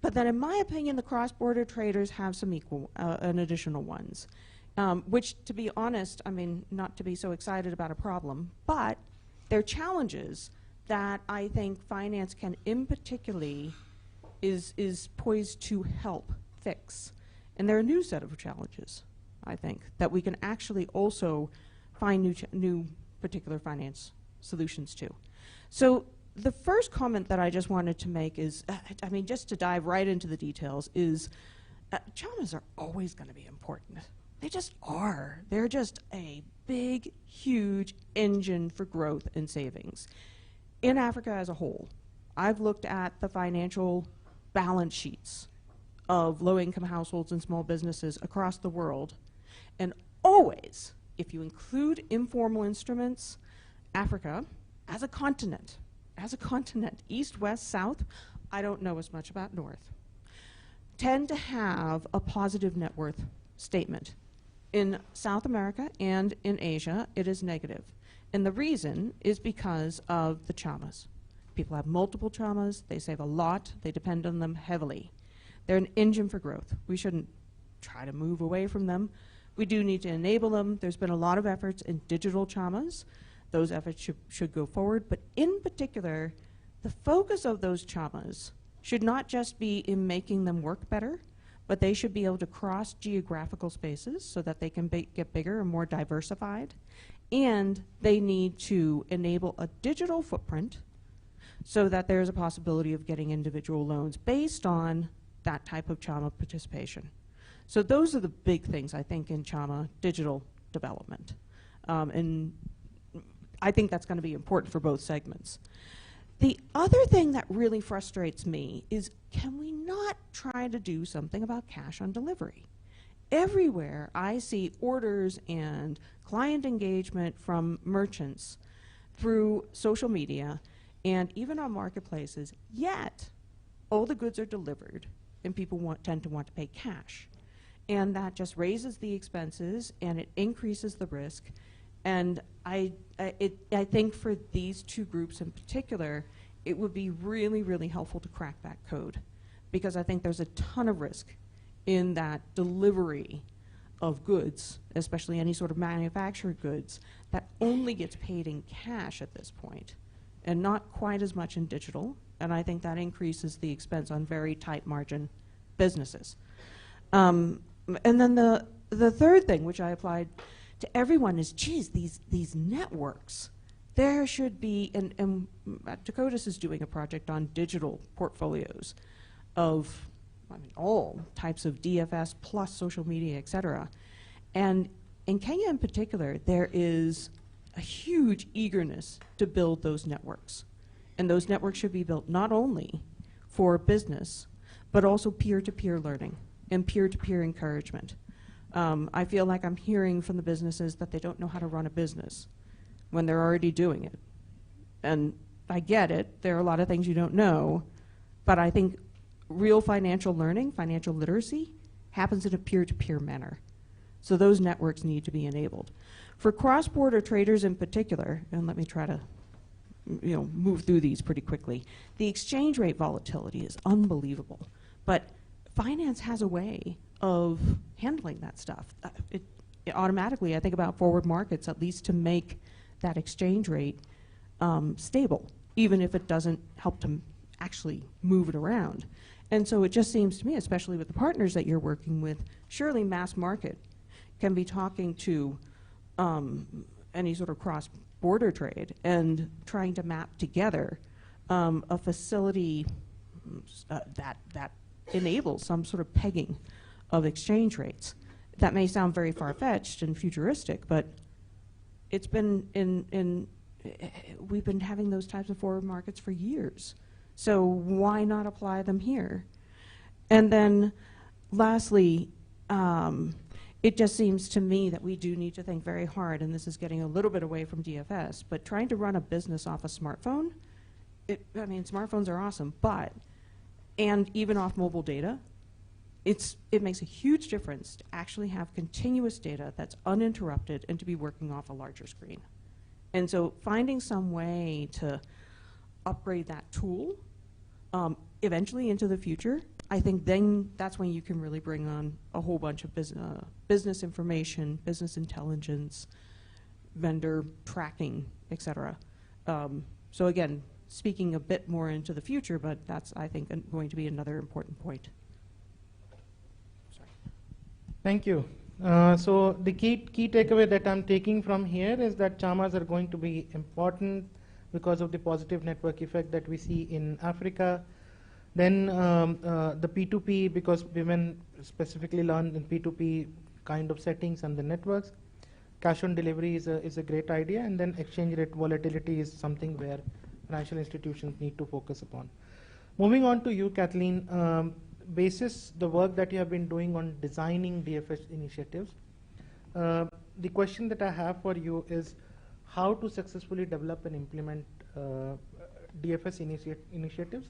but then in my opinion, the cross-border traders have some equal and additional ones, which, to be honest, I mean, not to be so excited about a problem, but they're challenges that I think finance can, in particularly, is poised to help fix. And they're a new set of challenges, I think, that we can actually also find new particular finance solutions to. So the first comment that I just wanted to make is, I mean, just to dive right into the details, is challenges are always going to be important. They just are. They're just a big, huge engine for growth and savings. In Africa as a whole, I've looked at the financial balance sheets of low-income households and small businesses across the world, and always, if you include informal instruments, Africa, as a continent, east, west, south, I don't know as much about north, tend to have a positive net worth statement. In South America and in Asia, it is negative. And the reason is because of the chamas. People have multiple chamas, they save a lot, they depend on them heavily. They're an engine for growth. We shouldn't try to move away from them. We do need to enable them. There's been a lot of efforts in digital chamas. Those efforts should go forward, but in particular, the focus of those chamas should not just be in making them work better, but they should be able to cross geographical spaces so that they can get bigger and more diversified. And they need to enable a digital footprint so that there's a possibility of getting individual loans based on that type of chama participation. So those are the big things, I think, in chama digital development. And I think that's going to be important for both segments. The other thing that really frustrates me is, can we not try to do something about cash on delivery? Everywhere I see orders and client engagement from merchants through social media and even on marketplaces, yet all the goods are delivered and people tend to want to pay cash. And that just raises the expenses and it increases the risk. And I think for these two groups in particular, it would be really, really helpful to crack that code, because I think there's a ton of risk in that delivery of goods, especially any sort of manufactured goods, that only gets paid in cash at this point, and not quite as much in digital. And I think that increases the expense on very tight margin businesses. And then the third thing, which I applied to everyone, is, geez, these networks. There should be, and Dakotas is doing a project on digital portfolios of, I mean, all types of DFS plus social media, et cetera. And in Kenya in particular, there is a huge eagerness to build those networks. And those networks should be built not only for business, but also peer-to-peer learning and peer-to-peer encouragement. I feel like I'm hearing from the businesses that they don't know how to run a business when they're already doing it. And I get it, there are a lot of things you don't know, but I think real financial learning, financial literacy, happens in a peer-to-peer manner. So those networks need to be enabled. For cross-border traders in particular, and let me try to move through these pretty quickly, the exchange rate volatility is unbelievable. But finance has a way of handling that stuff. It automatically, I think about forward markets, at least to make that exchange rate stable, even if it doesn't help to actually move it around. And so it just seems to me, especially with the partners that you're working with, surely mass market can be talking to any sort of cross-border trade and trying to map together a facility that enables some sort of pegging of exchange rates. That may sound very far-fetched and futuristic, but it's been we've been having those types of forward markets for years. So why not apply them here? And then lastly, it just seems to me that we do need to think very hard, and this is getting a little bit away from DFS, but trying to run a business off a smartphone, I mean, smartphones are awesome, but, and even off mobile data, it makes a huge difference to actually have continuous data that's uninterrupted and to be working off a larger screen. And so finding some way to upgrade that tool eventually into the future, I think then that's when you can really bring on a whole bunch of business information, business intelligence, vendor tracking, et cetera. So again, speaking a bit more into the future, but that's, I think, going to be another important point. Thank you. So the key takeaway that I'm taking from here is that chamas are going to be important because of the positive network effect that we see in Africa. Then the P2P, because women specifically learn in P2P kind of settings and the networks. Cash on delivery is a great idea, and then exchange rate volatility is something where financial institutions need to focus upon. Moving on to you, Catelyn, basis the work that you have been doing on designing DFS initiatives, the question that I have for you is how to successfully develop and implement DFS initiatives,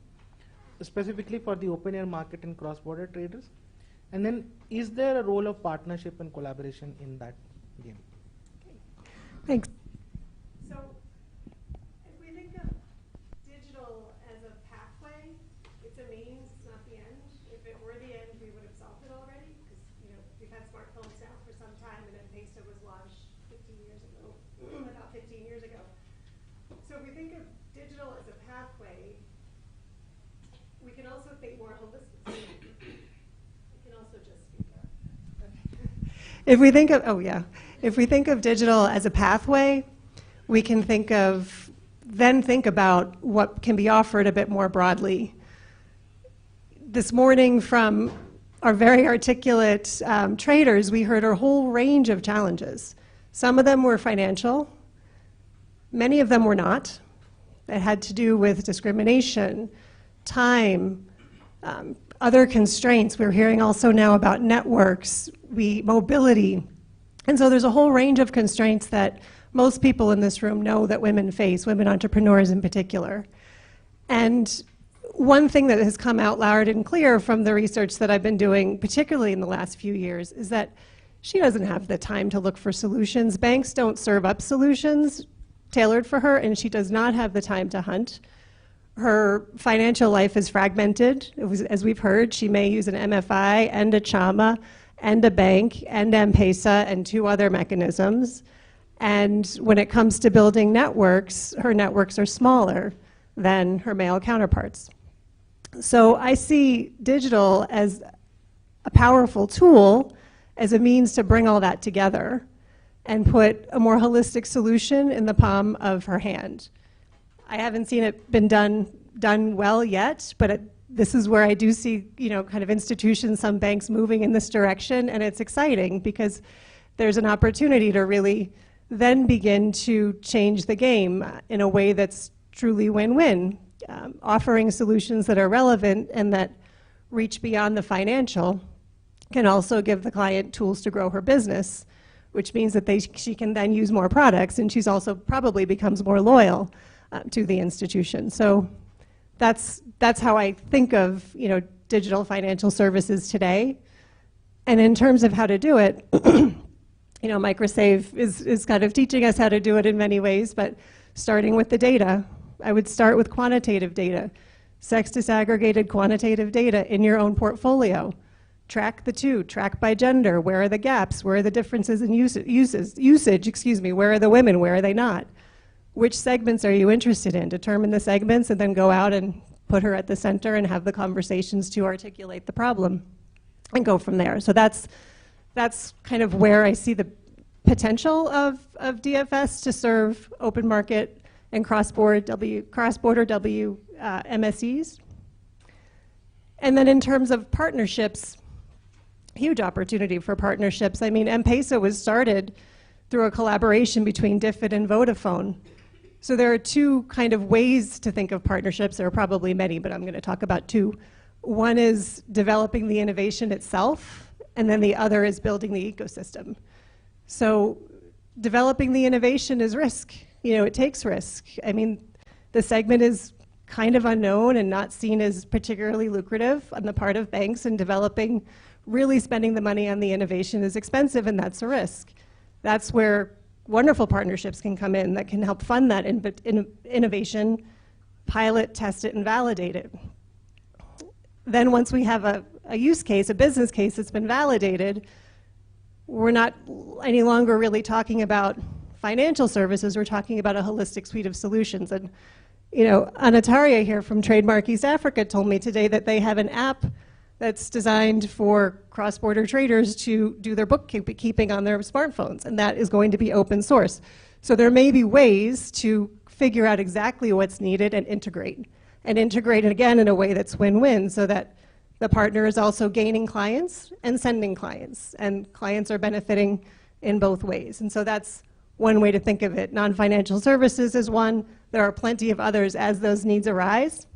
specifically for the open air market and cross-border traders? And then is there a role of partnership and collaboration in that game? Thanks. So if we think of digital as a pathway, it's a means, it's not the end. If it were the end, we would have solved it already, because we've had smartphones now for some time, and M-Pesa was launched 15 years ago, about 15 years ago. So if we think of digital as a pathway, we can also think more holistically. We can also just speak up. If we think of, if we think of digital as a pathway, we can think about what can be offered a bit more broadly. This morning from our very articulate traders, we heard a whole range of challenges. Some of them were financial. Many of them were not. It had to do with discrimination, time, other constraints. We're hearing also now about networks, mobility. And so there's a whole range of constraints that most people in this room know that women face, women entrepreneurs in particular. And one thing that has come out loud and clear from the research that I've been doing, particularly in the last few years, is that she doesn't have the time to look for solutions. Banks don't serve up solutions tailored for her, and she does not have the time to hunt. Her financial life is fragmented. As we've heard, she may use an MFI and a CHAMA and a bank and M-Pesa and 2 other mechanisms. And when it comes to building networks, her networks are smaller than her male counterparts. So I see digital as a powerful tool, as a means to bring all that together and put a more holistic solution in the palm of her hand. I haven't seen it been done well yet, but this is where I do see, kind of institutions, some banks moving in this direction, and it's exciting because there's an opportunity to really then begin to change the game in a way that's truly win-win, offering solutions that are relevant and that reach beyond the financial can also give the client tools to grow her business, which means that she can then use more products, and she's also probably becomes more loyal to the institution. So that's how I think of digital financial services today. And in terms of how to do it, MicroSave is kind of teaching us how to do it in many ways, but starting with the data, I would start with quantitative data, sex disaggregated quantitative data in your own portfolio. Track the 2, track by gender, where are the gaps, where are the differences in usage, where are the women, where are they not? Which segments are you interested in? Determine the segments and then go out and put her at the center and have the conversations to articulate the problem and go from there. So that's kind of where I see the potential of DFS to serve open market and cross-border MSEs. And then in terms of partnerships, huge opportunity for partnerships. I mean, M-Pesa was started through a collaboration between DFID and Vodafone. So there are 2 kind of ways to think of partnerships. There are probably many, but I'm going to talk about 2. One is developing the innovation itself, and then the other is building the ecosystem. So developing the innovation is risk. It takes risk. I mean, the segment is kind of unknown and not seen as particularly lucrative on the part of banks, and really spending the money on the innovation is expensive, and that's a risk. That's where wonderful partnerships can come in that can help fund that innovation, pilot, test it, and validate it. Then once we have a use case, a business case that's been validated, we're not any longer really talking about financial services, we're talking about a holistic suite of solutions. And Anataria here from Trademark East Africa told me today that they have an app that's designed for cross-border traders to do their bookkeeping on their smartphones, and that is going to be open source. So there may be ways to figure out exactly what's needed and integrate it again in a way that's win-win, so that the partner is also gaining clients and sending clients, and clients are benefiting in both ways. And so that's one way to think of it. Non-financial services is one. There are plenty of others as those needs arise,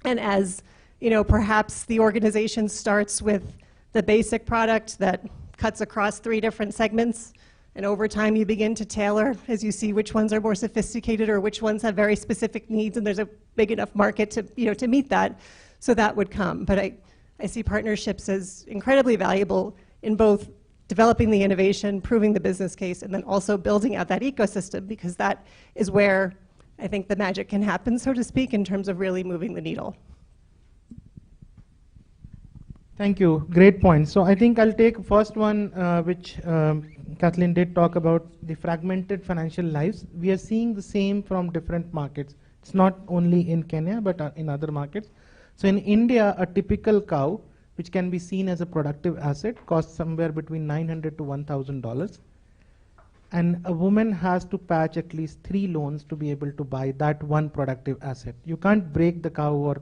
and as perhaps the organization starts with the basic product that cuts across 3 different segments, And over time, you begin to tailor as you see which ones are more sophisticated or which ones have very specific needs, and there's a big enough market to, to meet that. So that would come. But I see partnerships as incredibly valuable in both developing the innovation, proving the business case, and then also building out that ecosystem, because that is where I think the magic can happen, so to speak, in terms of really moving the needle. Thank you. Great point. So I think I'll take first one, which Catelyn did talk about, the fragmented financial lives. We are seeing the same from different markets. It's not only in Kenya, but in other markets. So in India, a typical cow, which can be seen as a productive asset, costs somewhere between $900 to $1,000. And a woman has to patch at least 3 loans to be able to buy that one productive asset. You can't break the cow or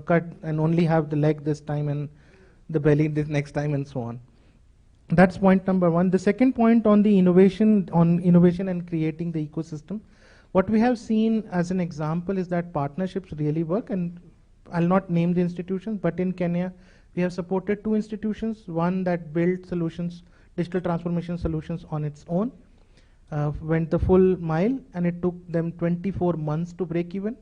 cut and only have the leg this time and the belly this next time and so on. That's point number one. The second point on the innovation and creating the ecosystem. What we have seen as an example is that partnerships really work, and I'll not name the institutions, but in Kenya, we have supported 2 institutions, one that built solutions, digital transformation solutions on its own, went the full mile, and it took them 24 months to break even,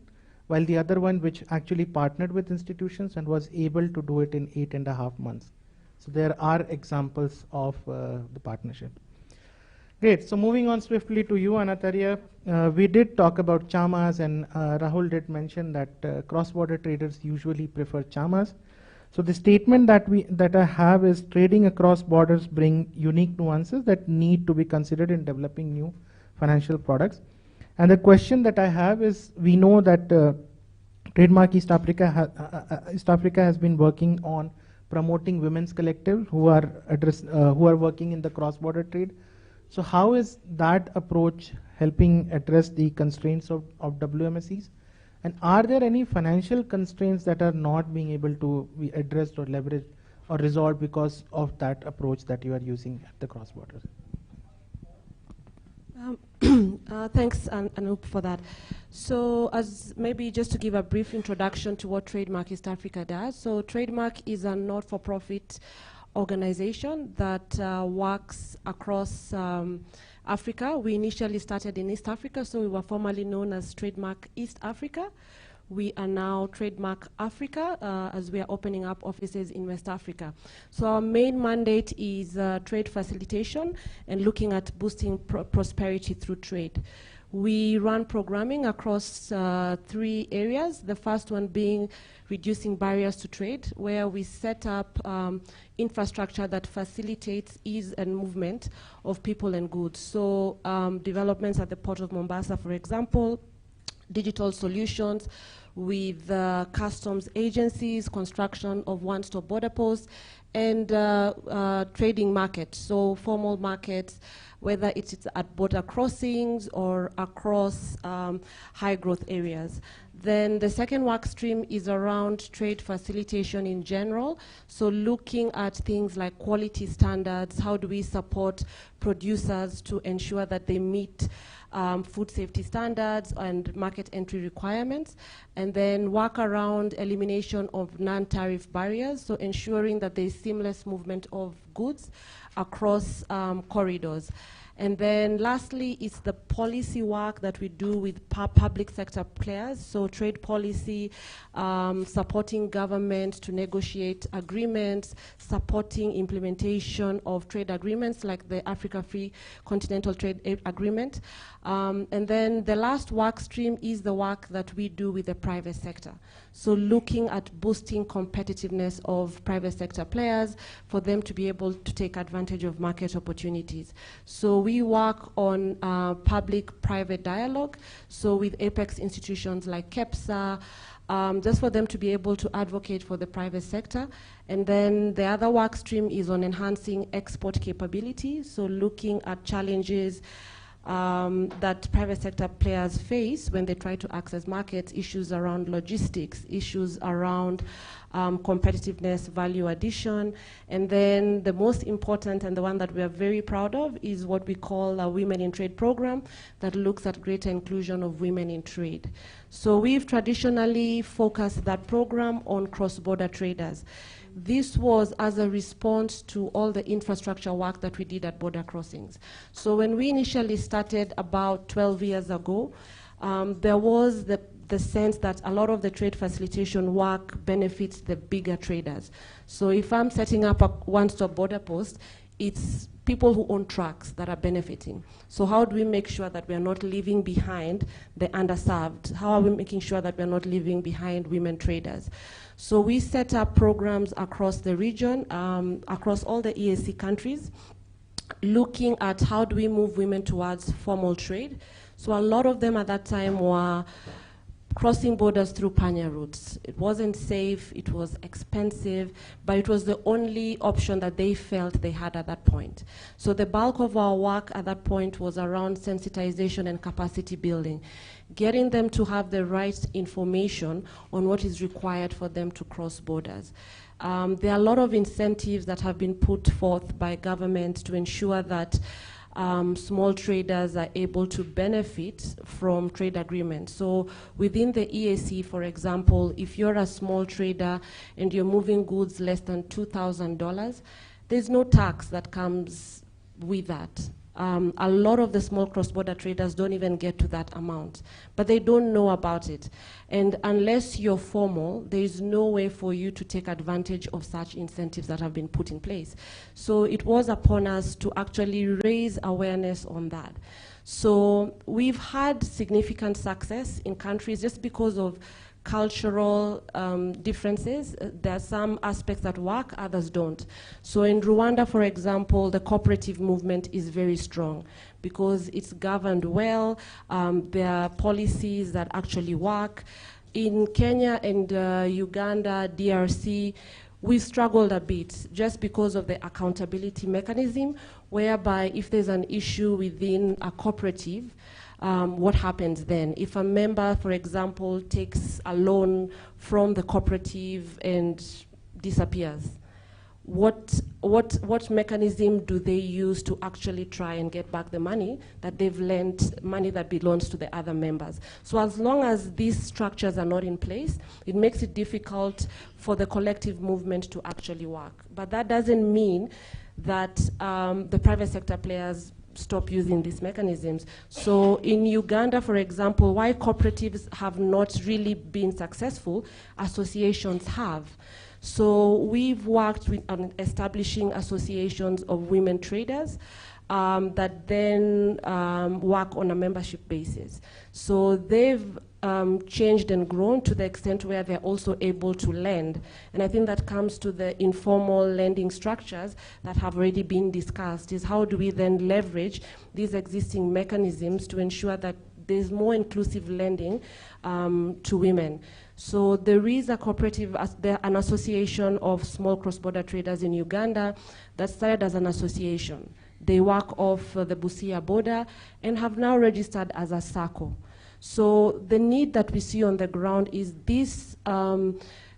while the other one, which actually partnered with institutions and was able to do it in 8.5 months. So there are examples of the partnership. Great, so moving on swiftly to you, Anataria. We did talk about chamas, and Rahul did mention that cross-border traders usually prefer chamas. So the statement that I have is trading across borders bring unique nuances that need to be considered in developing new financial products. And the question that I have is, we know that Trademark East Africa has been working on promoting women's collectives who are working in the cross-border trade. So how is that approach helping address the constraints of WMSEs? And are there any financial constraints that are not being able to be addressed or leveraged or resolved because of that approach that you are using at the cross-border? Thanks, Anup, for that. So as maybe just to give a brief introduction to what Trademark East Africa does. So Trademark is a not-for-profit organization that works across Africa. We initially started in East Africa, so we were formerly known as Trademark East Africa. We are now Trademark Africa, as we are opening up offices in West Africa. So our main mandate is trade facilitation and looking at boosting prosperity through trade. We run programming across 3 areas. The first one being reducing barriers to trade, where we set up infrastructure that facilitates ease and movement of people and goods. So developments at the Port of Mombasa, for example, digital solutions with customs agencies, construction of one-stop border posts, and trading markets, so formal markets, whether it's at border crossings or across high growth areas. Then the second work stream is around trade facilitation in general, so looking at things like quality standards, how do we support producers to ensure that they meet food safety standards and market entry requirements, and then work around elimination of non-tariff barriers, so ensuring that there is seamless movement of goods across corridors. And then lastly, it's the policy work that we do with public sector players, so trade policy, supporting government to negotiate agreements, supporting implementation of trade agreements like the Africa Free Continental Trade Agreement. And then the last work stream is the work that we do with the private sector. So looking at boosting competitiveness of private sector players for them to be able to take advantage of market opportunities. So we work on public-private dialogue, so with apex institutions like KEPSA, just for them to be able to advocate for the private sector. And then the other work stream is on enhancing export capability, so looking at challenges that private sector players face when they try to access markets, issues around logistics, issues around competitiveness, value addition, and then the most important and the one that we are very proud of is what we call a Women in Trade program that looks at greater inclusion of women in trade. So we've traditionally focused that program on cross-border traders. this was as a response to all the infrastructure work that we did at border crossings. So when we initially started about 12 years ago, there was the sense that a lot of the trade facilitation work benefits the bigger traders. So if I'm setting up a one-stop border post, it's people who own trucks that are benefiting. So how do we make sure that we are not leaving behind the underserved? How are we making sure that we are not leaving behind women traders? So we set up programs across the region, across all the EAC countries, looking at how do we move women towards formal trade. So a lot of them at that time were crossing borders through Panya routes. It wasn't safe, it was expensive, but it was the only option that they felt they had at that point. So the bulk of our work at that point was around sensitization and capacity building, getting them to have the right information on what is required for them to cross borders. There are a lot of incentives that have been put forth by government to ensure that small traders are able to benefit from trade agreements. So within the EAC, for example, if you're a small trader and you're moving goods less than $2,000, there's no tax that comes with that. A lot of the small cross-border traders don't even get to that amount, but they don't know about it. And unless you're formal, there is no way for you to take advantage of such incentives that have been put in place. So it was upon us to actually raise awareness on that. So we've had significant success in countries just because of cultural differences. There are some aspects that work, others don't. So in Rwanda, for example, the cooperative movement is very strong because it's governed well. There are policies that actually work. In Kenya and Uganda, DRC, we struggled a bit just because of the accountability mechanism, whereby if there's an issue within a cooperative, what happens then? If a member, for example, takes a loan from the cooperative and disappears, what mechanism do they use to actually try and get back the money that they've lent, money that belongs to the other members? So as long as these structures are not in place, it makes it difficult for the collective movement to actually work. But that doesn't mean that the private sector players stop using these mechanisms. So in Uganda, for example, why cooperatives have not really been successful, associations have. So we've worked on establishing associations of women traders that then work on a membership basis. So they've changed and grown to the extent where they're also able to lend. And I think that comes to the informal lending structures that have already been discussed, is how do we then leverage these existing mechanisms to ensure that there's more inclusive lending to women. So there is a cooperative, an association of small cross-border traders in Uganda that started as an association. They work off the Busia border and have now registered as a SACCO. So the need that we see on the ground is these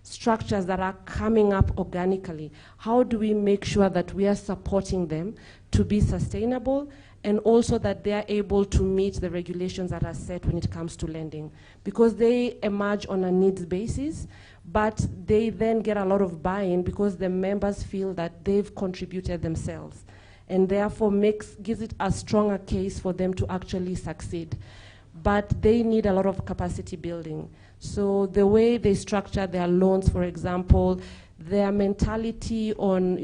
structures that are coming up organically. How do we make sure that we are supporting them to be sustainable, and also that they are able to meet the regulations that are set when it comes to lending? Because they emerge on a needs basis, but they then get a lot of buy-in because the members feel that they've contributed themselves, and therefore gives it a stronger case for them to actually succeed. But they need a lot of capacity building. So the way they structure their loans, for example, their mentality on,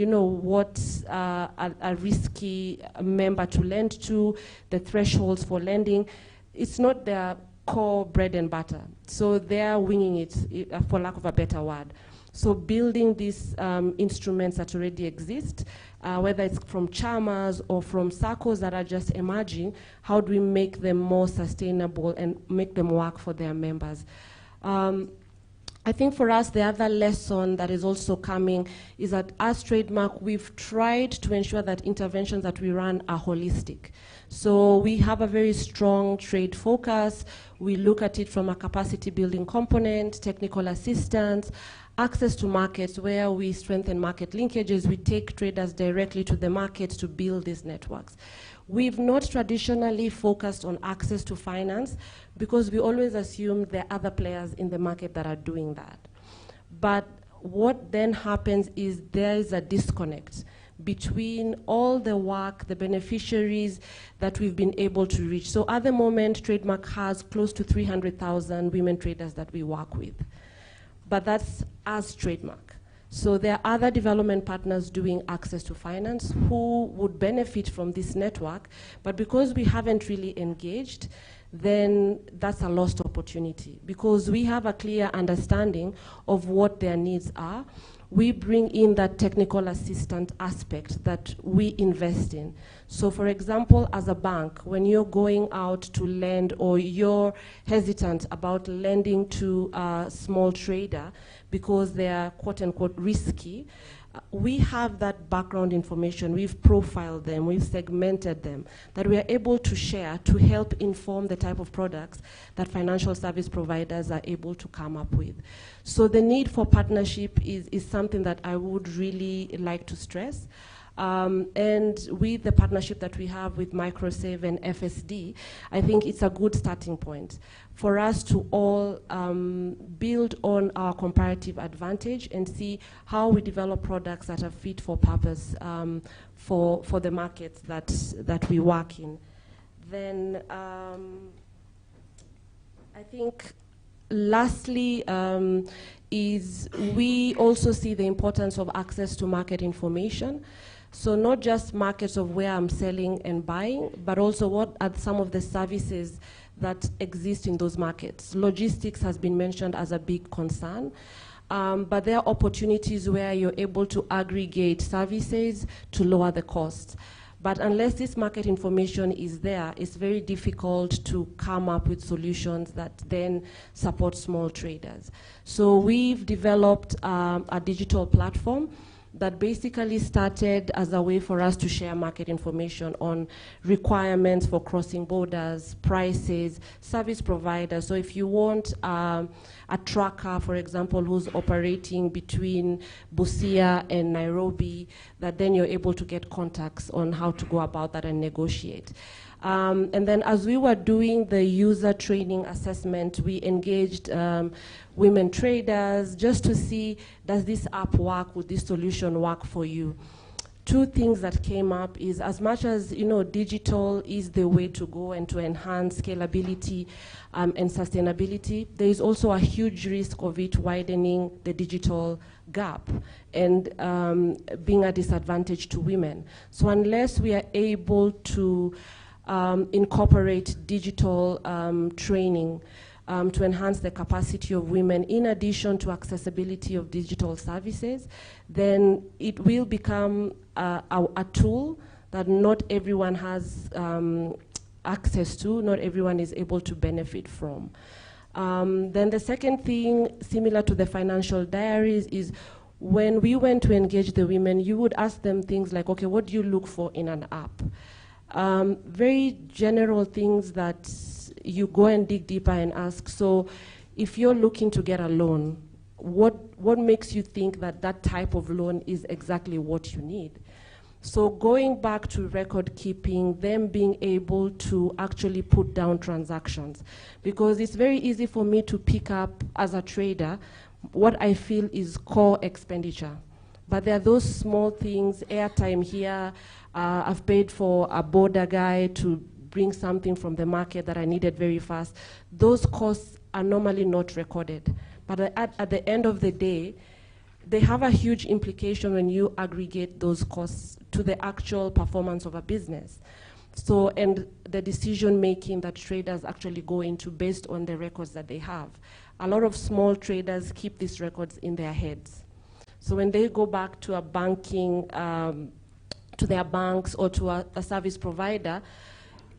what's a risky member to lend to, the thresholds for lending, it's not their core bread and butter. So they're winging it, for lack of a better word. So building these instruments that already exist, whether it's from chamas or from SACCOs that are just emerging, how do we make them more sustainable and make them work for their members? I think for us, the other lesson that is also coming is that as Trademark, we've tried to ensure that interventions that we run are holistic. So we have a very strong trade focus. We look at it from a capacity building component, technical assistance, access to markets where we strengthen market linkages. We take traders directly to the market to build these networks. We've not traditionally focused on access to finance because we always assume there are other players in the market that are doing that. But what then happens is there is a disconnect between all the work, the beneficiaries that we've been able to reach. So at the moment, Trademark has close to 300,000 women traders that we work with. But that's as Trademark. So there are other development partners doing access to finance who would benefit from this network, but because we haven't really engaged, then that's a lost opportunity. Because we have a clear understanding of what their needs are, we bring in that technical assistant aspect that we invest in. So for example, as a bank, when you're going out to lend or you're hesitant about lending to a small trader because they are quote unquote risky, we have that background information, we've profiled them, we've segmented them, that we are able to share to help inform the type of products that financial service providers are able to come up with. So the need for partnership is something that I would really like to stress. And with the partnership that we have with MicroSave and FSD, I think it's a good starting point for us to all build on our comparative advantage and see how we develop products that are fit for purpose for the markets that we work in. Then I think lastly is we also see the importance of access to market information. So not just markets of where I'm selling and buying, but also what are some of the services that exist in those markets. Logistics has been mentioned as a big concern, but there are opportunities where you're able to aggregate services to lower the cost. But unless this market information is there, it's very difficult to come up with solutions that then support small traders. So we've developed a digital platform that basically started as a way for us to share market information on requirements for crossing borders, prices, service providers. So if you want a tracker, for example, who's operating between Busia and Nairobi, that then you're able to get contacts on how to go about that and negotiate. And then as we were doing the user training assessment, we engaged women traders just to see, does this app work? Would this solution work for you? Two things that came up is, as much as digital is the way to go and to enhance scalability and sustainability, there is also a huge risk of it widening the digital gap and being a disadvantage to women. So unless we are able to incorporate digital training to enhance the capacity of women in addition to accessibility of digital services, then it will become a tool that not everyone has access to, not everyone is able to benefit from. Then the second thing, similar to the financial diaries, is when we went to engage the women, you would ask them things like, okay, what do you look for in an app? Very general things that you go and dig deeper and ask. So if you're looking to get a loan, what makes you think that that type of loan is exactly what you need? So going back to record keeping, them being able to actually put down transactions. Because it's very easy for me to pick up as a trader what I feel is core expenditure. But there are those small things, airtime here, I've paid for a border guy to bring something from the market that I needed very fast. Those costs are normally not recorded. But at the end of the day, they have a huge implication when you aggregate those costs to the actual performance of a business. So, and the decision making that traders actually go into based on the records that they have. A lot of small traders keep these records in their heads. So when they go back to a banking, to their banks or to a service provider,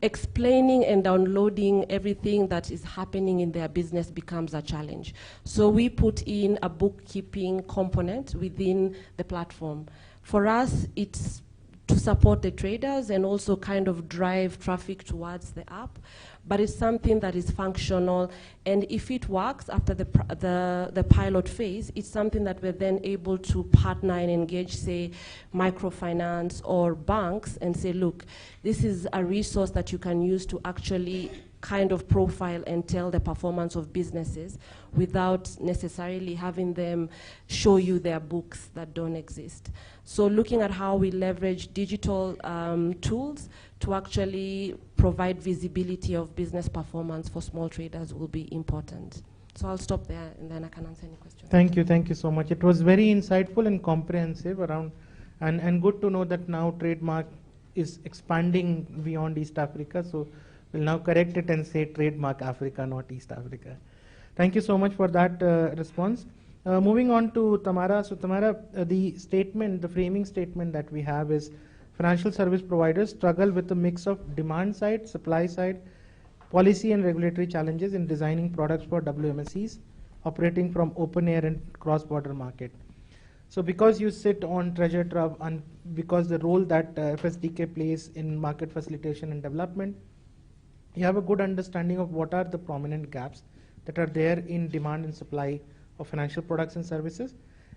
explaining and downloading everything that is happening in their business becomes a challenge. So we put in a bookkeeping component within the platform. For us, it's to support the traders and also kind of drive traffic towards the app. But it's something that is functional, and if it works after the pilot phase, it's something that we're then able to partner and engage, say, microfinance or banks and say, look, this is a resource that you can use to actually kind of profile and tell the performance of businesses without necessarily having them show you their books that don't exist. So looking at how we leverage digital tools to actually provide visibility of business performance for small traders will be important. So I'll stop there and then I can answer any questions. Thank you so much. It was very insightful and comprehensive around, and good to know that now Trademark is expanding beyond East Africa. So we'll now correct it and say Trademark Africa, not East Africa. Thank you so much for that response. Moving on to Tamara. So Tamara, the statement, the framing statement that we have is financial service providers struggle with a mix of demand side, supply side, policy and regulatory challenges in designing products for WMSEs operating from open air and cross-border market. So because you sit on Treasure Trove and because the role that FSDK plays in market facilitation and development, you have a good understanding of what are the prominent gaps that are there in demand and supply of financial products and services,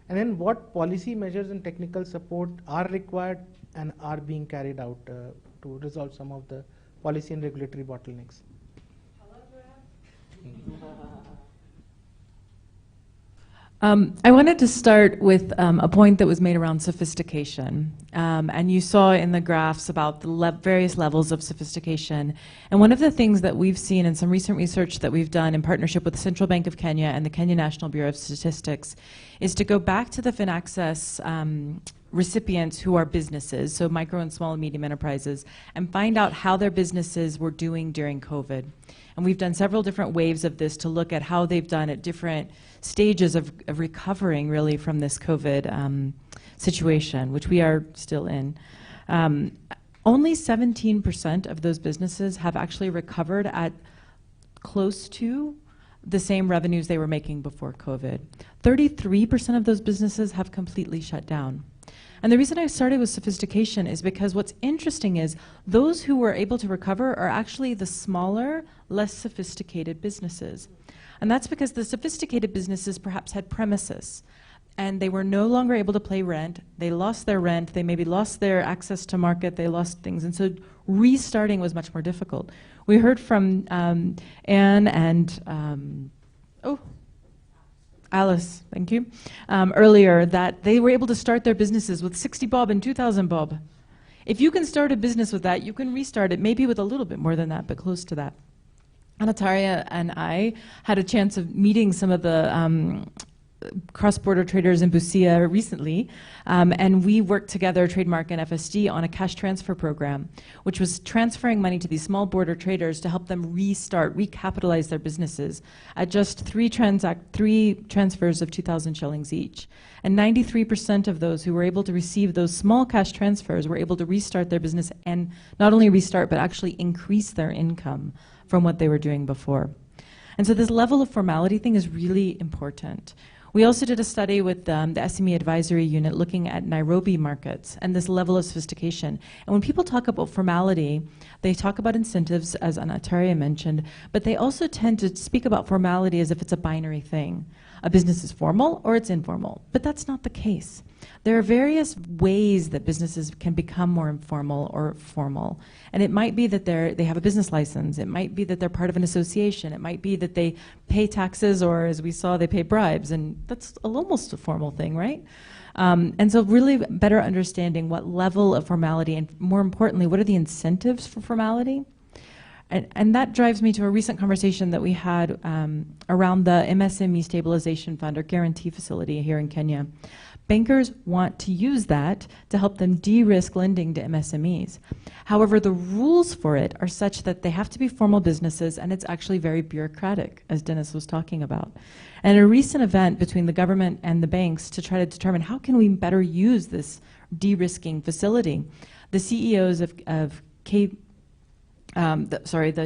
and then what policy measures and technical support are required and are being carried out to resolve some of the policy and regulatory bottlenecks. I wanted to start with a point that was made around sophistication. And you saw in the graphs about the various levels of sophistication. And one of the things that we've seen in some recent research that we've done in partnership with the Central Bank of Kenya and the Kenya National Bureau of Statistics is to go back to the FinAccess recipients who are businesses, so micro and small and medium enterprises, and find out how their businesses were doing during COVID. And we've done several different waves of this to look at how they've done at different stages of recovering really from this COVID situation, which we are still in. Only 17% of those businesses have actually recovered at close to the same revenues they were making before COVID. 33% of those businesses have completely shut down. And the reason I started with sophistication is because what's interesting is those who were able to recover are actually the smaller, less sophisticated businesses. And that's because the sophisticated businesses perhaps had premises and they were no longer able to pay rent. They lost their rent. They maybe lost their access to market. They lost things. And so restarting was much more difficult. We heard from Anne and Alice, thank you, earlier that they were able to start their businesses with 60 bob and 2,000 bob. If you can start a business with that, you can restart it maybe with a little bit more than that, but close to that. Anataria and I had a chance of meeting some of the cross-border traders in Busia recently, and we worked together, Trademark and FSD, on a cash transfer program, which was transferring money to these small border traders to help them restart, recapitalize their businesses at just three transfers of 2,000 shillings each. And 93% of those who were able to receive those small cash transfers were able to restart their business, and not only restart, but actually increase their income from what they were doing before. And so this level of formality thing is really important. We also did a study with the SME Advisory Unit looking at Nairobi markets and this level of sophistication. And when people talk about formality, they talk about incentives, as Anataria mentioned, but they also tend to speak about formality as if it's a binary thing. A business is formal or it's informal, but that's not the case. There are various ways that businesses can become more informal or formal. And it might be that they have a business license. It might be that they're part of an association. It might be that they pay taxes, or as we saw, they pay bribes. And that's almost a formal thing, right? And so really better understanding what level of formality, and more importantly, what are the incentives for formality? And that drives me to a recent conversation that we had around the MSME Stabilization Fund, or Guarantee Facility here in Kenya. Bankers want to use that to help them de-risk lending to MSMEs. However, the rules for it are such that they have to be formal businesses, and it's actually very bureaucratic, as Dennis was talking about. And a recent event between the government and the banks to try to determine how can we better use this de-risking facility, the CEOs of the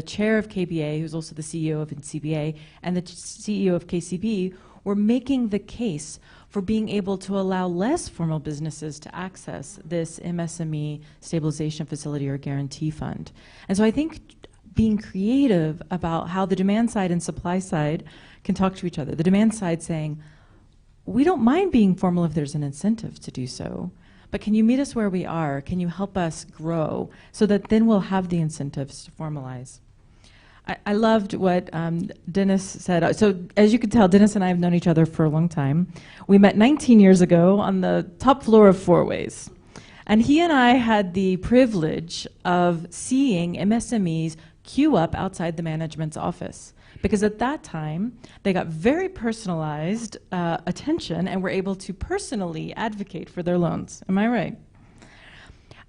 chair of KBA, who's also the CEO of CBA, and the CEO of KCB were making the case for being able to allow less formal businesses to access this MSME stabilization facility or guarantee fund. And so I think being creative about how the demand side and supply side can talk to each other. The demand side saying, we don't mind being formal if there's an incentive to do so, but can you meet us where we are? Can you help us grow so that then we'll have the incentives to formalize? I loved what Dennis said. So as you can tell, Dennis and I have known each other for a long time. We met 19 years ago on the top floor of Four Ways. And he and I had the privilege of seeing MSMEs queue up outside the management's office. Because at that time, they got very personalized attention and were able to personally advocate for their loans. Am I right?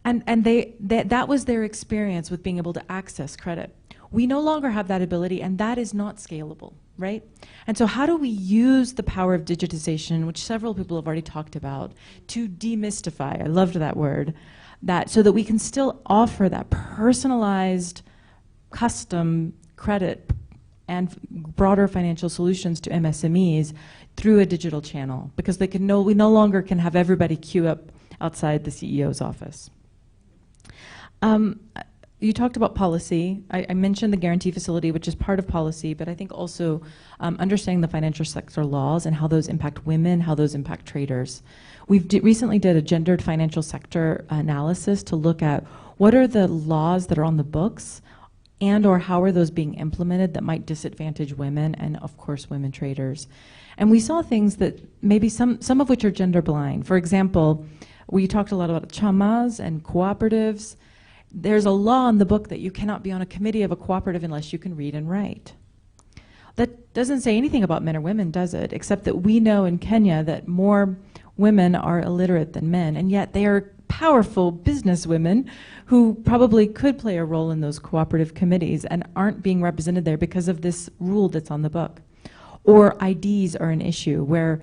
And that was their experience with being able to access credit. We no longer have that ability, and that is not scalable, right? And so how do we use the power of digitization, which several people have already talked about, to demystify, I loved that word, that so that we can still offer that personalized, custom credit and broader financial solutions to MSMEs through a digital channel, because we no longer can have everybody queue up outside the CEO's office. You talked about policy. I mentioned the guarantee facility, which is part of policy, but I think also understanding the financial sector laws and how those impact women, how those impact traders. We've recently did a gendered financial sector analysis to look at what are the laws that are on the books and or how are those being implemented that might disadvantage women and, of course, women traders. And we saw things that maybe some of which are gender blind. For example, we talked a lot about chamas and cooperatives. There's a law in the book that you cannot be on a committee of a cooperative unless you can read and write. That doesn't say anything about men or women, does it? Except that we know in Kenya that more women are illiterate than men, and yet they are powerful business women who probably could play a role in those cooperative committees and aren't being represented there because of this rule that's on the book. Or IDs are an issue where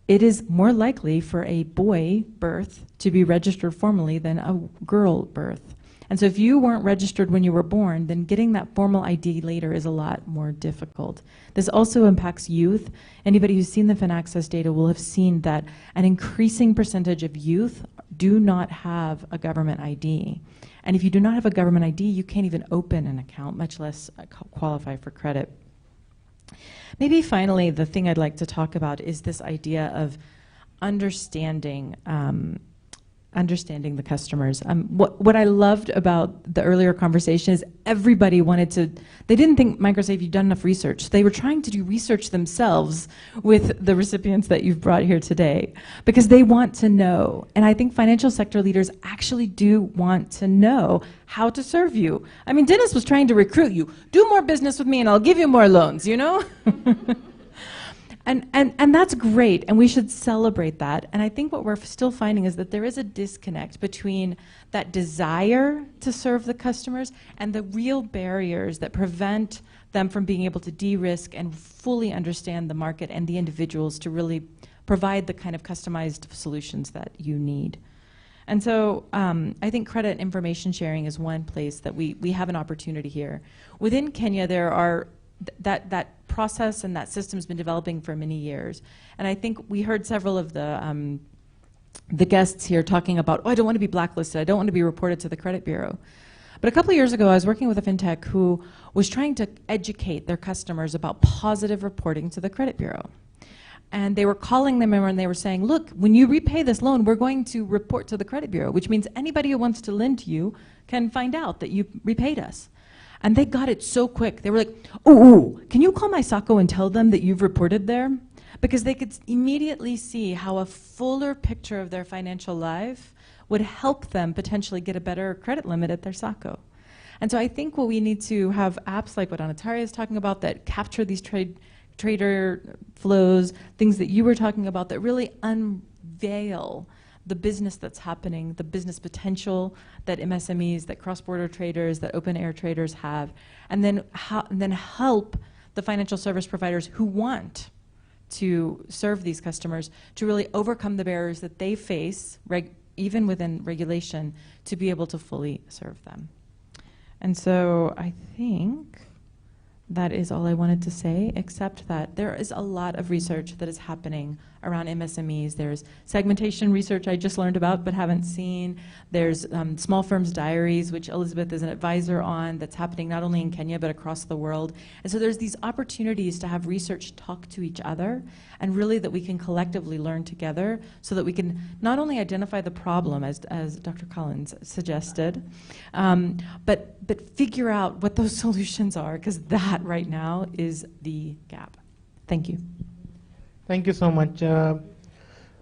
it is more likely for a boy birth to be registered formally than a girl birth. And so if you weren't registered when you were born, then getting that formal ID later is a lot more difficult. This also impacts youth. Anybody who's seen the FinAccess data will have seen that an increasing percentage of youth do not have a government ID. And if you do not have a government ID, you can't even open an account, much less qualify for credit. Maybe finally, the thing I'd like to talk about is this idea of understanding the customers. What I loved about the earlier conversation is everybody wanted to, they didn't think MicroSave you'd done enough research. They were trying to do research themselves with the recipients that you've brought here today because they want to know. And I think financial sector leaders actually do want to know how to serve you. I mean, Dennis was trying to recruit you. Do more business with me and I'll give you more loans, you know? And that's great, and we should celebrate that. And I think what we're still finding is that there is a disconnect between that desire to serve the customers and the real barriers that prevent them from being able to de-risk and fully understand the market and the individuals to really provide the kind of customized solutions that you need. And so I think credit information sharing is one place that we have an opportunity here. Within Kenya, there are that process and that system has been developing for many years. And I think we heard several of the guests here talking about, oh, I don't want to be blacklisted, I don't want to be reported to the credit bureau. But a couple of years ago, I was working with a fintech who was trying to educate their customers about positive reporting to the credit bureau. And they were calling them and they were saying, look, when you repay this loan, we're going to report to the credit bureau, which means anybody who wants to lend to you can find out that you repaid us. And they got it so quick. They were like, ooh, can you call my SACO and tell them that you've reported there? Because they could immediately see how a fuller picture of their financial life would help them potentially get a better credit limit at their SACO. And so I think what we need to have apps like what Anataria is talking about that capture these trader flows, things that you were talking about that really unveil the business that's happening, the business potential that MSMEs, that cross-border traders, that open-air traders have, and then help the financial service providers who want to serve these customers to really overcome the barriers that they face, even within regulation, to be able to fully serve them. And so I think that is all I wanted to say, except that there is a lot of research that is happening around MSMEs. There's segmentation research I just learned about but haven't seen. There's Small Firms Diaries, which Elizabeth is an advisor on, that's happening not only in Kenya but across the world. And so there's these opportunities to have research talk to each other, and really that we can collectively learn together so that we can not only identify the problem, as Dr. Collins suggested, but figure out what those solutions are, because that right now is the gap. Thank you. Thank you so much.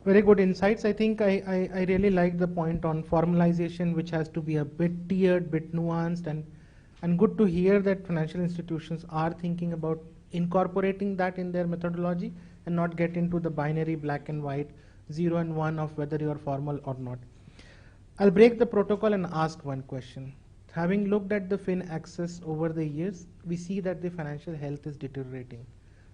Very good insights. I think I really like the point on formalization, which has to be a bit tiered, bit nuanced, and good to hear that financial institutions are thinking about incorporating that in their methodology and not get into the binary black and white, 0 and 1 of whether you are formal or not. I'll break the protocol and ask one question. Having looked at the fin access over the years, we see that the financial health is deteriorating.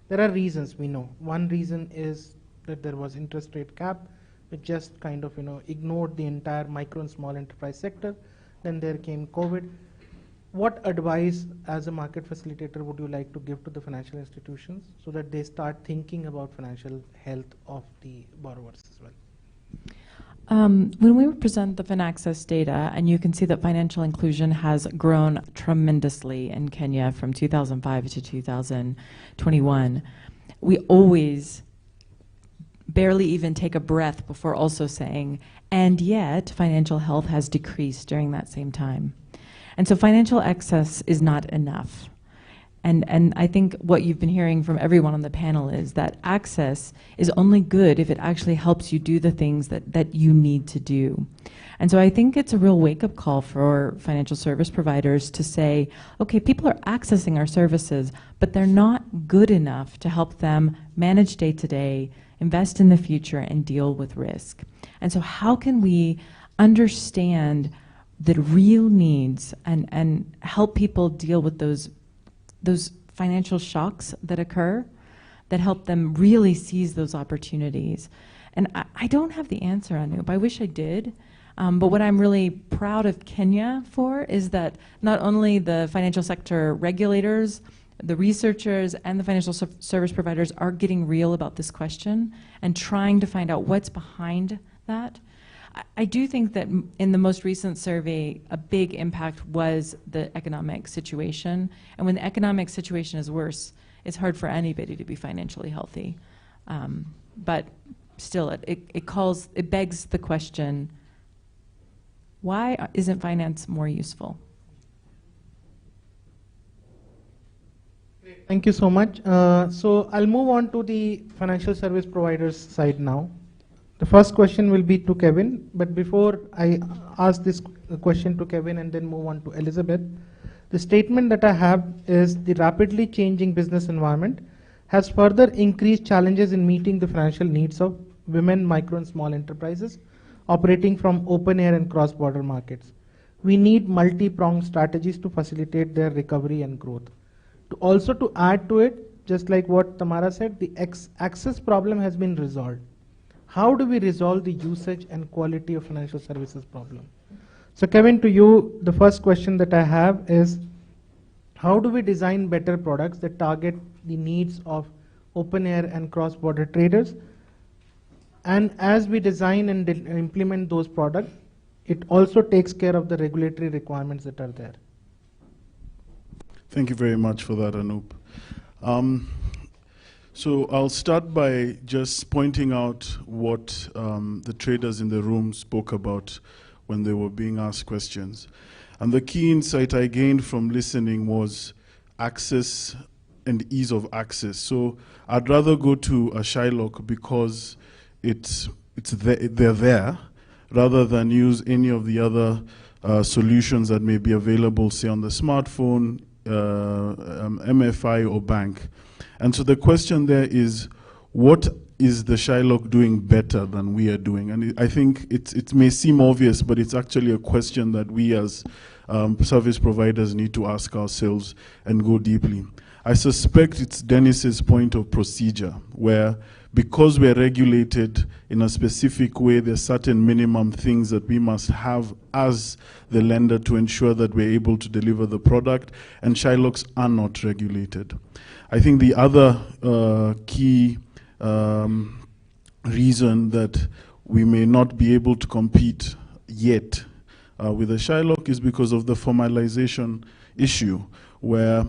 There are reasons, we know. One reason is that there was interest rate cap, which just kind of ignored the entire micro and small enterprise sector. Then there came COVID. What advice as a market facilitator would you like to give to the financial institutions so that they start thinking about financial health of the borrowers as well? When we present the FinAccess data, and you can see that financial inclusion has grown tremendously in Kenya from 2005 to 2021, we always barely even take a breath before also saying, and yet financial health has decreased during that same time. And so financial access is not enough. And I think what you've been hearing from everyone on the panel is that access is only good if it actually helps you do the things that you need to do. And so I think it's a real wake-up call for financial service providers to say, okay, people are accessing our services, but they're not good enough to help them manage day-to-day, invest in the future, and deal with risk. And so how can we understand the real needs and help people deal with those financial shocks that occur, that help them really seize those opportunities? And I don't have the answer, Anup. I wish I did. But what I'm really proud of Kenya for is that not only the financial sector regulators, the researchers, and the financial service providers are getting real about this question and trying to find out what's behind that. I do think that in the most recent survey, a big impact was the economic situation. And when the economic situation is worse, it's hard for anybody to be financially healthy. But still, it begs the question, why isn't finance more useful? Thank you so much. So I'll move on to the financial service providers side now. The first question will be to Kevin, but before I ask this question to Kevin and then move on to Elizabeth, the statement that I have is the rapidly changing business environment has further increased challenges in meeting the financial needs of women, micro and small enterprises operating from open air and cross-border markets. We need multi-pronged strategies to facilitate their recovery and growth. To add to it, just like what Tamara said, the access problem has been resolved. How do we resolve the usage and quality of financial services problem? So Kevin, to you, the first question that I have is, how do we design better products that target the needs of open air and cross-border traders? And as we design and implement those products, it also takes care of the regulatory requirements that are there. Thank you very much for that, Anup. So I'll start by just pointing out what the traders in the room spoke about when they were being asked questions. And the key insight I gained from listening was access and ease of access. So I'd rather go to a Shylock because they're there, rather than use any of the other solutions that may be available, say on the smartphone, MFI or bank. And so the question there is, what is the Shylock doing better than we are doing? And I think it may seem obvious, but it's actually a question that we as service providers need to ask ourselves and go deeply. I suspect it's Dennis's point of procedure, where because we're regulated in a specific way, there's certain minimum things that we must have as the lender to ensure that we're able to deliver the product, and Shylocks are not regulated. I think the other key reason that we may not be able to compete yet with the Shylock is because of the formalization issue, where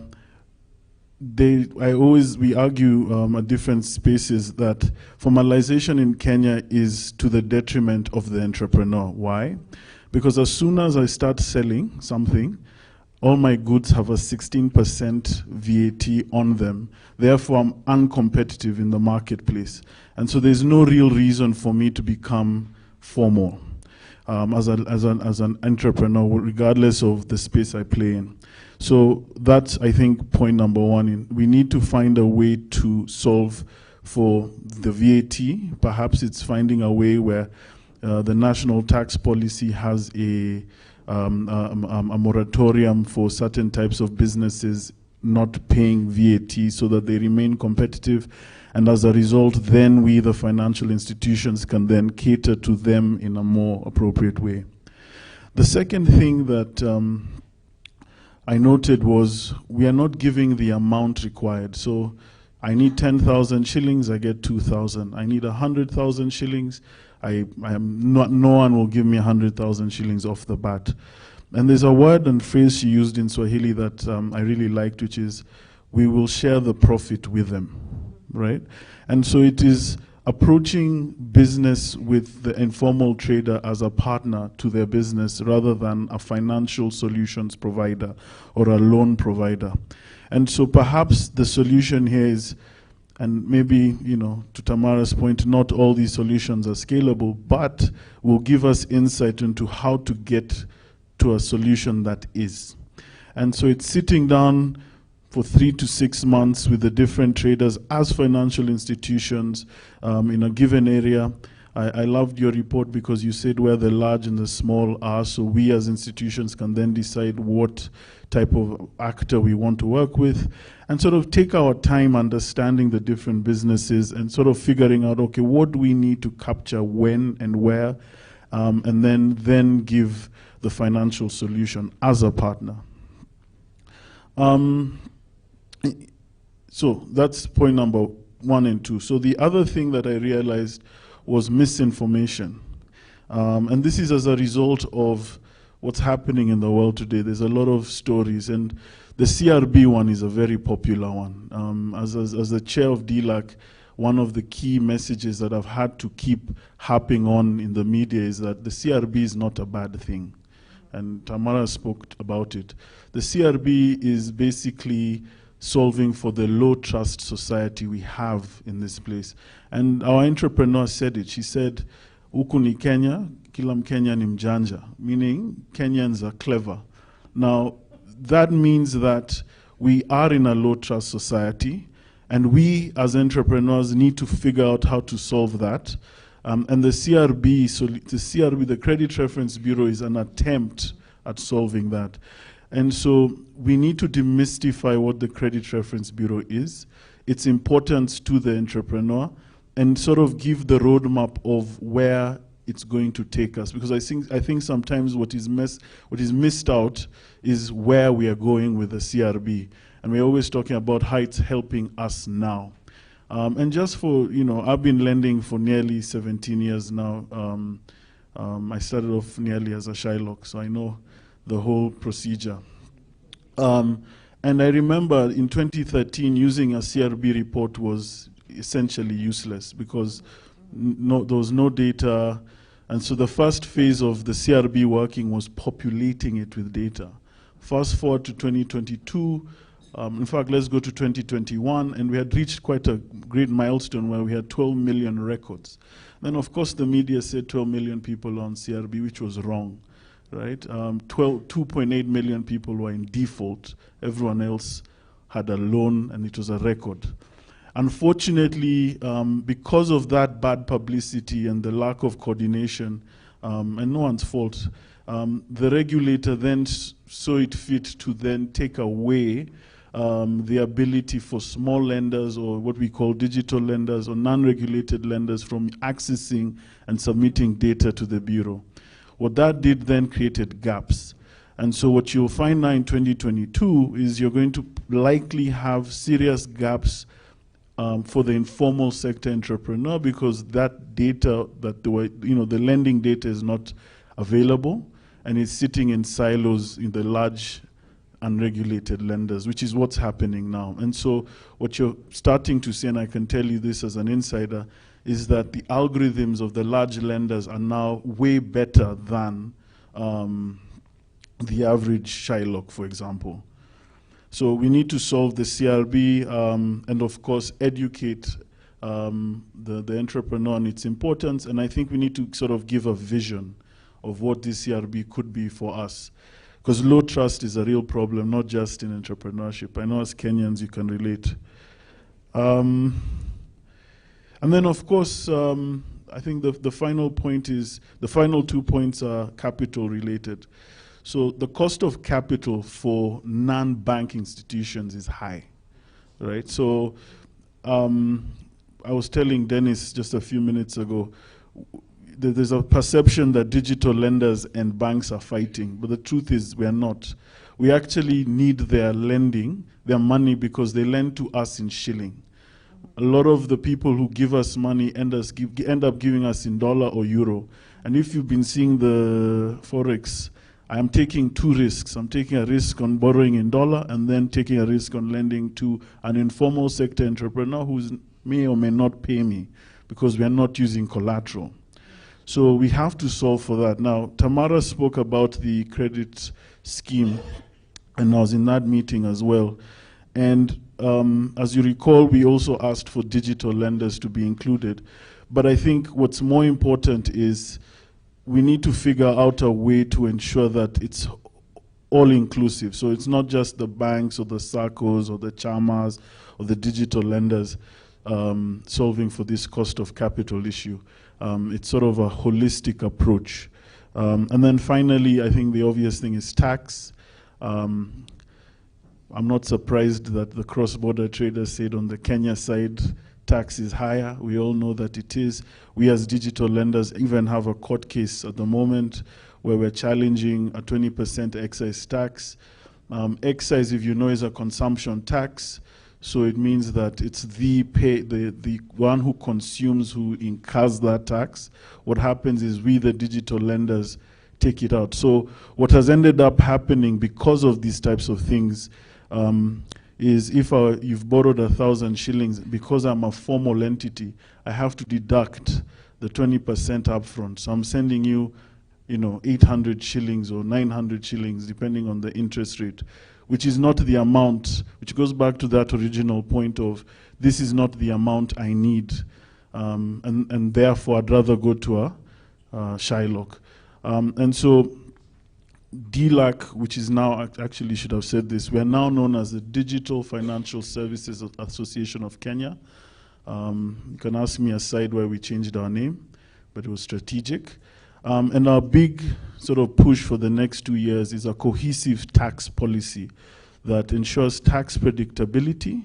we argue at different spaces that formalization in Kenya is to the detriment of the entrepreneur. Why? Because as soon as I start selling something, all my goods have a 16% VAT on them. Therefore, I'm uncompetitive in the marketplace. And so there's no real reason for me to become formal as an entrepreneur, regardless of the space I play in. So that's, I think, point number one. We need to find a way to solve for the VAT. Perhaps it's finding a way where the national tax policy has a moratorium for certain types of businesses not paying VAT so that they remain competitive. And as a result, then we, the financial institutions, can then cater to them in a more appropriate way. The second thing that I noted was we are not giving the amount required. So I need 10,000 shillings, I get 2,000. I need 100,000 shillings, no one will give me 100,000 shillings off the bat. And there's a word and phrase she used in Swahili that I really liked, which is, we will share the profit with them, right? And so it is approaching business with the informal trader as a partner to their business rather than a financial solutions provider or a loan provider. And so perhaps the solution here is, and maybe, to Tamara's point, not all these solutions are scalable, but will give us insight into how to get to a solution that is. And so it's sitting down for 3 to 6 months with the different traders as financial institutions in a given area. I loved your report because you said where the large and the small are, so we as institutions can then decide what type of actor we want to work with, and sort of take our time understanding the different businesses and sort of figuring out, okay, what do we need to capture when and where, and then give the financial solution as a partner. So that's point number 1 and 2. So the other thing that I realized was misinformation. And this is as a result of what's happening in the world today. There's a lot of stories, and the CRB one is a very popular one. As the chair of DLAC, one of the key messages that I've had to keep harping on in the media is that the CRB is not a bad thing. And Tamara spoke about it. The CRB is basically solving for the low trust society we have in this place. And our entrepreneur said it. She said, "Huku ni Kenya, kila Mkenya ni mjanja," meaning Kenyans are clever. Now, that means that we are in a low trust society, and we as entrepreneurs need to figure out how to solve that. And the CRB, the Credit Reference Bureau, is an attempt at solving that. And so we need to demystify what the Credit Reference Bureau is, its importance to the entrepreneur, and sort of give the roadmap of where it's going to take us. Because I think sometimes what is missed out is where we are going with the CRB. And we're always talking about how it's helping us now. And just for, I've been lending for nearly 17 years now. I started off nearly as a Shylock, so I know the whole procedure. And I remember in 2013, using a CRB report was essentially useless because there was no data. And so the first phase of the CRB working was populating it with data. Fast forward to 2022, in fact, let's go to 2021, and we had reached quite a great milestone where we had 12 million records. Then, of course, the media said 12 million people on CRB, which was wrong, right? 2.8 million people were in default. Everyone else had a loan, and it was a record. Unfortunately, because of that bad publicity and the lack of coordination, and no one's fault, the regulator then saw it fit to then take away the ability for small lenders, or what we call digital lenders or non-regulated lenders, from accessing and submitting data to the Bureau. What that did then created gaps. And so what you'll find now in 2022 is you're going to likely have serious gaps for the informal sector entrepreneur, because that data, the lending data is not available, and it's sitting in silos in the large unregulated lenders, which is what's happening now. And so what you're starting to see, and I can tell you this as an insider, is that the algorithms of the large lenders are now way better than the average Shylock, for example. So we need to solve the CRB and, of course, educate the entrepreneur on its importance. And I think we need to sort of give a vision of what this CRB could be for us. Because low trust is a real problem, not just in entrepreneurship. I know as Kenyans you can relate. And then, of course, I think the final point is, the final 2 points are capital related. So the cost of capital for non-bank institutions is high, right? So I was telling Dennis just a few minutes ago, there's a perception that digital lenders and banks are fighting, but the truth is we are not. We actually need their lending, their money, because they lend to us in shilling. A lot of the people who give us money end up giving us in dollar or euro. And if you've been seeing the Forex, I am taking two risks. I'm taking a risk on borrowing in dollar and then taking a risk on lending to an informal sector entrepreneur who may or may not pay me because we are not using collateral. So we have to solve for that. Now, Tamara spoke about the credit scheme, and I was in that meeting as well. And as you recall, we also asked for digital lenders to be included. But I think what's more important is we need to figure out a way to ensure that it's all inclusive. So it's not just the banks or the SACCOs or the chamas or the digital lenders solving for this cost of capital issue. It's sort of a holistic approach. And then finally, I think the obvious thing is tax. I'm not surprised that the cross-border traders said on the Kenya side, tax is higher. We all know that it is. We as digital lenders even have a court case at the moment where we're challenging a 20% excise tax. Excise, if you know, is a consumption tax. So it means that it's the one who consumes who incurs that tax. What happens is we, the digital lenders, take it out. So what has ended up happening because of these types of things is if you've borrowed 1,000 shillings, because I'm a formal entity, I have to deduct the 20% upfront. So I'm sending you, 800 shillings or 900 shillings, depending on the interest rate, which is not the amount, which goes back to that original point of this is not the amount I need, and therefore I'd rather go to a Shylock. And so DLAC, which is now, actually should have said this, we're now known as the Digital Financial Services Association of Kenya. You can ask me aside why we changed our name, but it was strategic. And our big sort of push for the next 2 years is a cohesive tax policy that ensures tax predictability,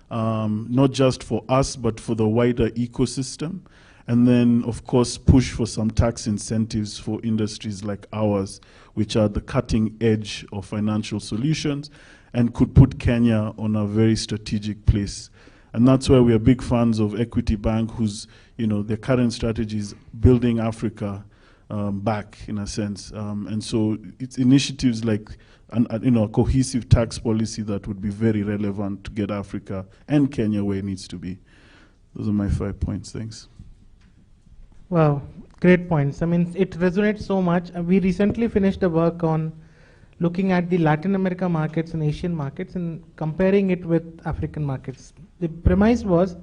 not just for us, but for the wider ecosystem. And then, of course, push for some tax incentives for industries like ours, which are the cutting edge of financial solutions and could put Kenya on a very strategic place. And that's why we are big fans of Equity Bank, whose, their current strategy is building Africa back, in a sense. And so it's initiatives like a cohesive tax policy that would be very relevant to get Africa and Kenya where it needs to be. Those are my 5 points. Thanks. Wow, great points. I mean, it resonates so much. We recently finished a work on looking at the Latin America markets and Asian markets and comparing it with African markets. The premise was,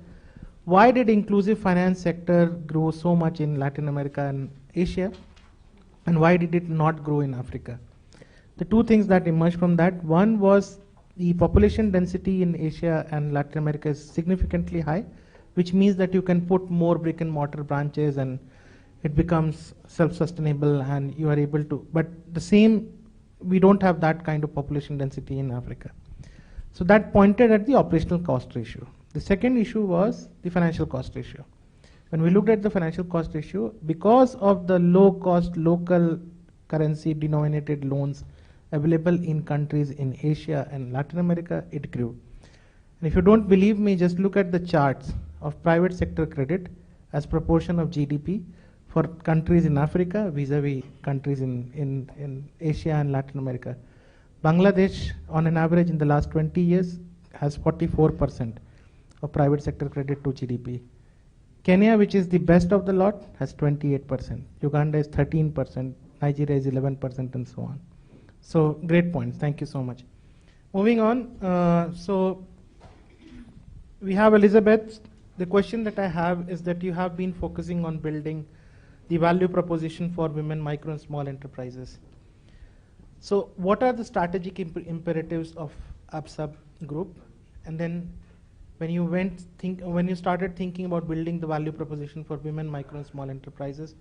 why did inclusive finance sector grow so much in Latin America and Asia, and why did it not grow in Africa? The two things that emerged from that, one was the population density in Asia and Latin America is significantly high, which means that you can put more brick and mortar branches and it becomes self-sustainable and you are able to, but the same, we don't have that kind of population density in Africa. So that pointed at the operational cost ratio. The second issue was the financial cost ratio. When we looked at the financial cost ratio, because of the low cost local currency denominated loans available in countries in Asia and Latin America, it grew. And if you don't believe me, just look at the charts of private sector credit as proportion of GDP for countries in Africa vis-a-vis countries in Asia and Latin America. Bangladesh, on an average in the last 20 years, has 44% of private sector credit to GDP. Kenya, which is the best of the lot, has 28%. Uganda is 13%. Nigeria is 11%, and so on. So great points. Thank you so much. Moving on. So we have Elizabeth. The question that I have is that you have been focusing on building the value proposition for women, micro and small enterprises. So what are the strategic imperatives of ABSA Group? And then when you started thinking about building the value proposition for women, micro and small enterprises,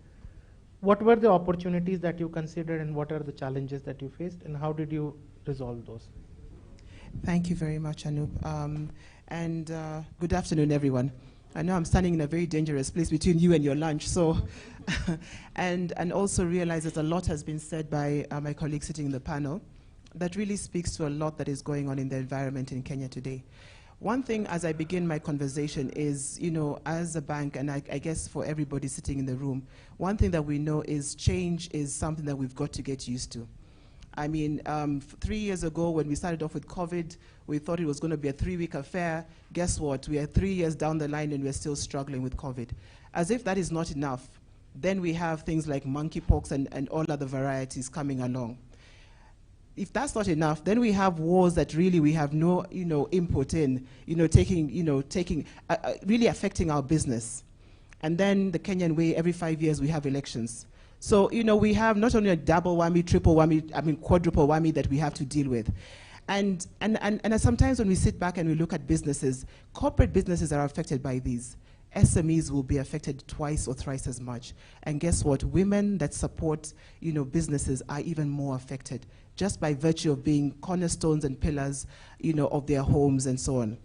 what were the opportunities that you considered and what are the challenges that you faced and how did you resolve those? Thank you very much, Anup. Good afternoon, everyone. I know I'm standing in a very dangerous place between you and your lunch, so and also realize that a lot has been said by my colleagues sitting in the panel that really speaks to a lot that is going on in the environment in Kenya today. One thing as I begin my conversation is, you know, as a bank, and I guess for everybody sitting in the room, one thing that we know is change is something that we've got to get used to. I mean, 3 years ago when we started off with COVID, we thought it was going to be a 3-week affair. Guess what? We are 3 years down the line and we're still struggling with COVID. As if that is not enough, then we have things like monkeypox and all other varieties coming along. If that's not enough, then we have wars that really we have no, input in, really affecting our business. And then the Kenyan way, every 5 years we have elections. So, we have not only a double whammy, triple whammy, quadruple whammy that we have to deal with. And sometimes when we sit back and we look at businesses, corporate businesses are affected by these. SMEs will be affected twice or thrice as much. And guess what? Women that support, businesses are even more affected, just by virtue of being cornerstones and pillars, of their homes and so on.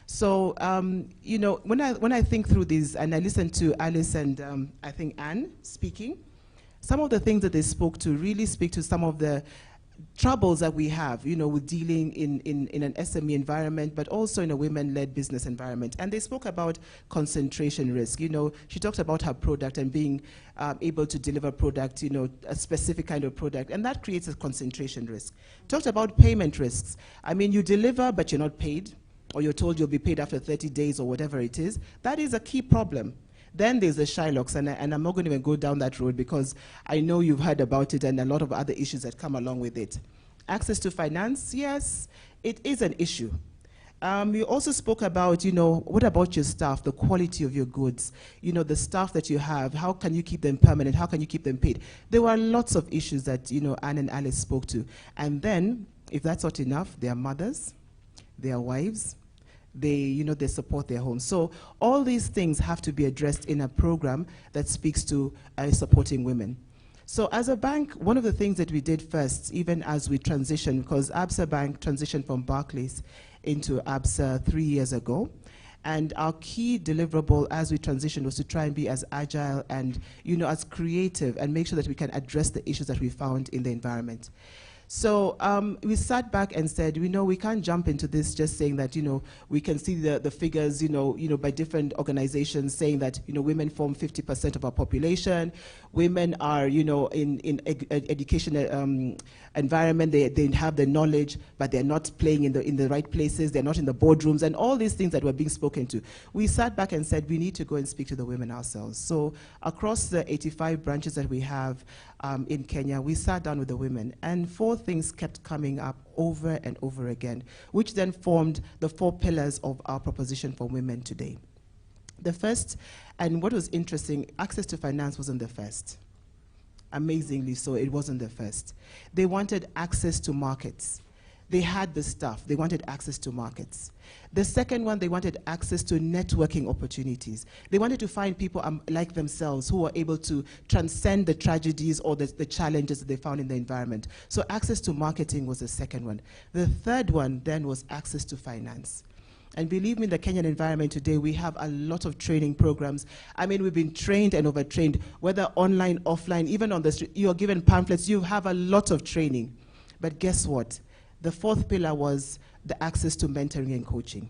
So, when I think through these, and I listen to Alice and I think Anne speaking, some of the things that they spoke to really speak to some of the troubles that we have, with dealing in an SME environment, but also in a women-led business environment. And they spoke about concentration risk. She talked about her product and being able to deliver product, a specific kind of product, and that creates a concentration risk. Talked about payment risks. I mean, you deliver, but you're not paid, or you're told you'll be paid after 30 days or whatever it is. That is a key problem. Then there's the Shylocks, and I'm not going to even go down that road because I know you've heard about it and a lot of other issues that come along with it. Access to finance, yes, it is an issue. You also spoke about, what about your staff, the quality of your goods, the staff that you have, how can you keep them permanent, how can you keep them paid? There were lots of issues that, Anne and Alice spoke to. And then, if that's not enough, they are mothers, they are wives, they support their homes. So all these things have to be addressed in a program that speaks to supporting women. So as a bank, one of the things that we did first, even as we transitioned, because ABSA Bank transitioned from Barclays into ABSA 3 years ago, and our key deliverable as we transitioned was to try and be as agile and as creative and make sure that we can address the issues that we found in the environment. So we sat back and said, we can't jump into this just saying that, we can see the figures, by different organizations saying that, women form 50% of our population. Women are, in education environment, they have the knowledge, but they're not playing in the right places. They're not in the boardrooms and all these things that were being spoken to. We sat back and said, we need to go and speak to the women ourselves. So across the 85 branches that we have in Kenya, we sat down with the women, and 4 things kept coming up over and over again, which then formed the 4 pillars of our proposition for women today. The first, and what was interesting, access to finance wasn't the first. Amazingly so, it wasn't the first. They wanted access to markets. They had the stuff. They wanted access to markets. The second one, they wanted access to networking opportunities. They wanted to find people like themselves who were able to transcend the tragedies or the challenges that they found in the environment. So access to marketing was the second one. The third one then was access to finance. And believe me, in the Kenyan environment today, we have a lot of training programs. I mean, we've been trained and overtrained, whether online, offline, even on the street. You're given pamphlets. You have a lot of training. But guess what? The fourth pillar was the access to mentoring and coaching.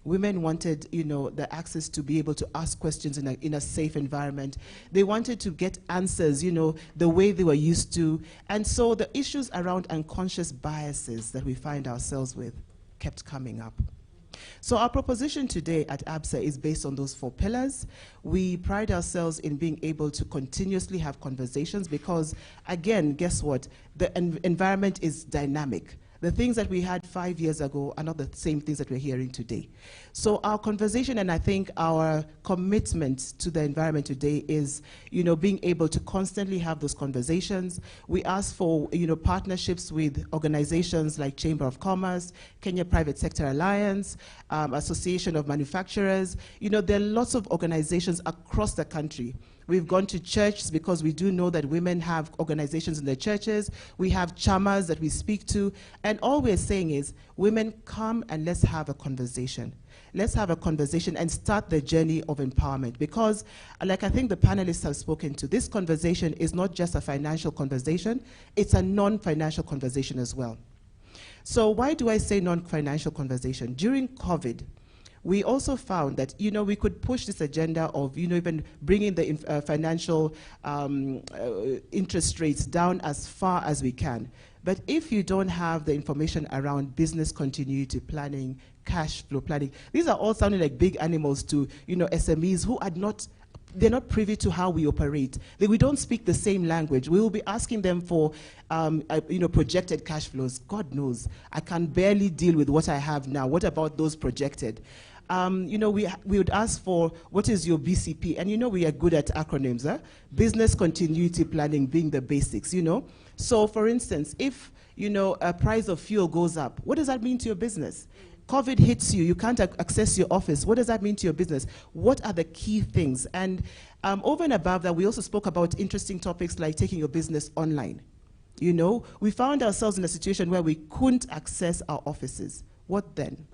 Women wanted, the access to be able to ask questions in a safe environment. They wanted to get answers, the way they were used to. And so the issues around unconscious biases that we find ourselves with kept coming up. So our proposition today at ABSA is based on those 4 pillars. We pride ourselves in being able to continuously have conversations because, again, guess what? The environment is dynamic. The things that we had 5 years ago are not the same things that we're hearing today. So our conversation, and I think our commitment to the environment today is, being able to constantly have those conversations. We ask for, partnerships with organizations like Chamber of Commerce, Kenya Private Sector Alliance, Association of Manufacturers. There are lots of organizations across the country. We've gone to churches because we do know that women have organizations in their churches. We have chamas that we speak to. And all we're saying is, women, come and let's have a conversation. Let's have a conversation and start the journey of empowerment. Because, like I think the panelists have spoken to, this conversation is not just a financial conversation, it's a non-financial conversation as well. So why do I say non-financial conversation? During COVID, we also found that, we could push this agenda of, even bringing the financial interest rates down as far as we can. But if you don't have the information around business continuity planning, cash flow planning, these are all sounding like big animals to, SMEs who are not, they're not privy to how we operate. We don't speak the same language. We will be asking them for, projected cash flows. God knows, I can barely deal with what I have now. What about those projected? We would ask for, what is your BCP? And we are good at acronyms, Business continuity planning being the basics, So for instance, if, a price of fuel goes up, what does that mean to your business? COVID hits you, you can't access your office. What does that mean to your business? What are the key things? And over and above that, we also spoke about interesting topics like taking your business online. We found ourselves in a situation where we couldn't access our offices. What then?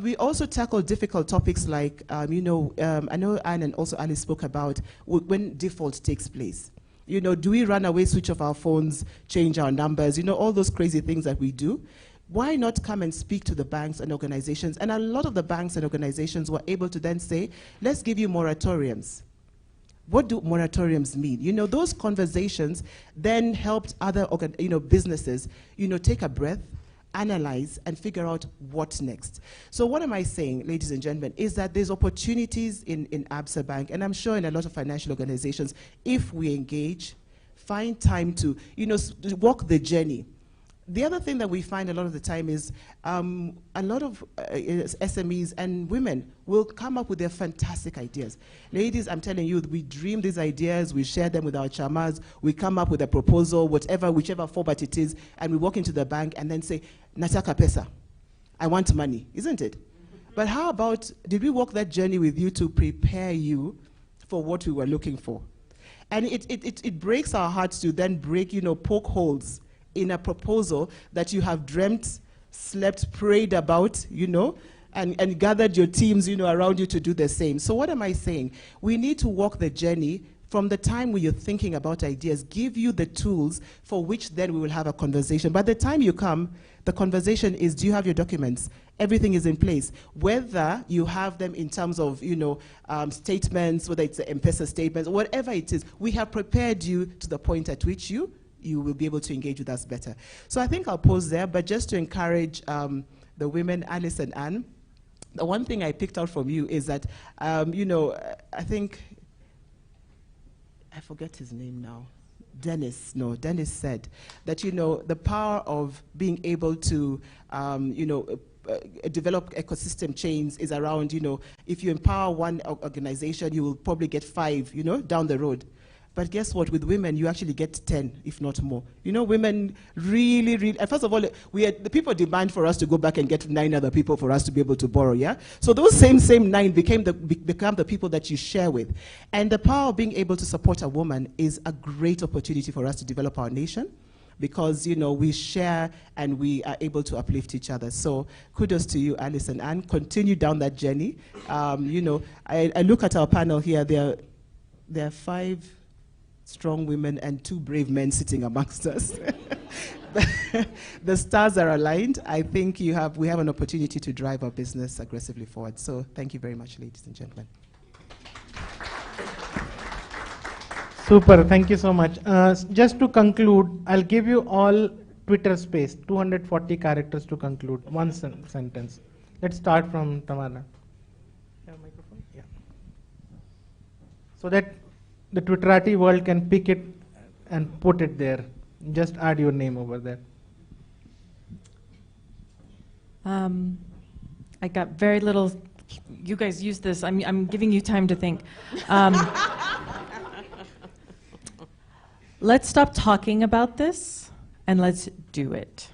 We also tackled difficult topics like, I know Anne and also Alice spoke about when default takes place. Do we run away, switch off our phones, change our numbers, all those crazy things that we do? Why not come and speak to the banks and organizations? And a lot of the banks and organizations were able to then say, let's give you moratoriums. What do moratoriums mean? Those conversations then helped other businesses, take a breath, analyze, and figure out what's next. So what am I saying, ladies and gentlemen, is that there's opportunities in ABSA Bank, and I'm sure in a lot of financial organizations, if we engage, find time to, walk the journey. The other thing that we find a lot of the time is a lot of SMEs and women will come up with their fantastic ideas. Ladies, I'm telling you, we dream these ideas, we share them with our chamas, we come up with a proposal, whichever format it is, and we walk into the bank and then say, Nataka pesa, I want money, isn't it? But how about, did we walk that journey with you to prepare you for what we were looking for? And it breaks our hearts to then break, poke holes in a proposal that you have dreamt, slept, prayed about, and gathered your teams, around you to do the same. So what am I saying? We need to walk the journey from the time when you're thinking about ideas, give you the tools for which then we will have a conversation. By the time you come, the conversation is, do you have your documents? Everything is in place. Whether you have them in terms of, statements, whether it's the M-Pesa statements, whatever it is, we have prepared you to the point at which you will be able to engage with us better. So I think I'll pause there, but just to encourage the women, Alice and Anne, the one thing I picked out from you is that, I think, I forget his name now, Dennis said that, the power of being able to, develop ecosystem chains is around, if you empower one organization, you will probably get 5, down the road. But guess what? With women, you actually get 10, if not more. Women really, first of all, the people demand for us to go back and get 9 other people for us to be able to borrow, yeah? So those same 9 become the people that you share with. And the power of being able to support a woman is a great opportunity for us to develop our nation, because, we share and we are able to uplift each other. So kudos to you, Alice and Anne. Continue down that journey. I look at our panel here. There are 5 strong women and 2 brave men sitting amongst us. The stars are aligned. I think we have an opportunity to drive our business aggressively forward. So thank you very much, ladies and gentlemen. Super, thank you so much. Just to conclude, I'll give you all Twitter space, 240 characters to conclude, one sentence. Let's start from Tamara. You have a microphone? Yeah. So that the Twitterati world can pick it and put it there. Just add your name over there. I got very little. You guys use this. I'm giving you time to think. Let's stop talking about this and let's do it.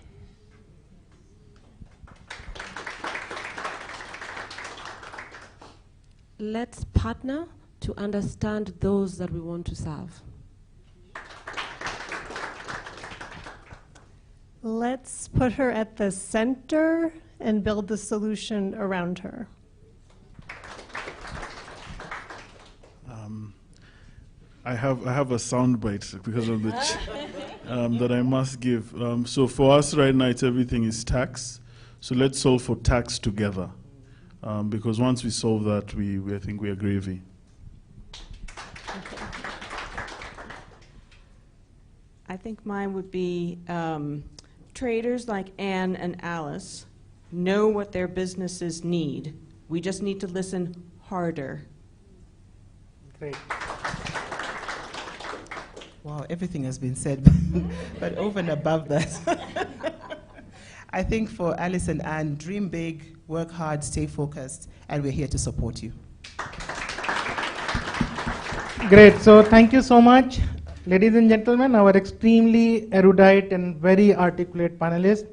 Let's partner to understand those that we want to serve. Let's put her at the center and build the solution around her. I have a soundbite because of the that I must give. So for us right now, everything is tax. So let's solve for tax together, because once we solve that, I think we are gravy. I think mine would be traders like Anne and Alice know what their businesses need. We just need to listen harder. Great. Wow, everything has been said, but over and above that, I think for Alice and Anne, dream big, work hard, stay focused, and we're here to support you. Great, so thank you so much. Ladies and gentlemen, our extremely erudite and very articulate panelists,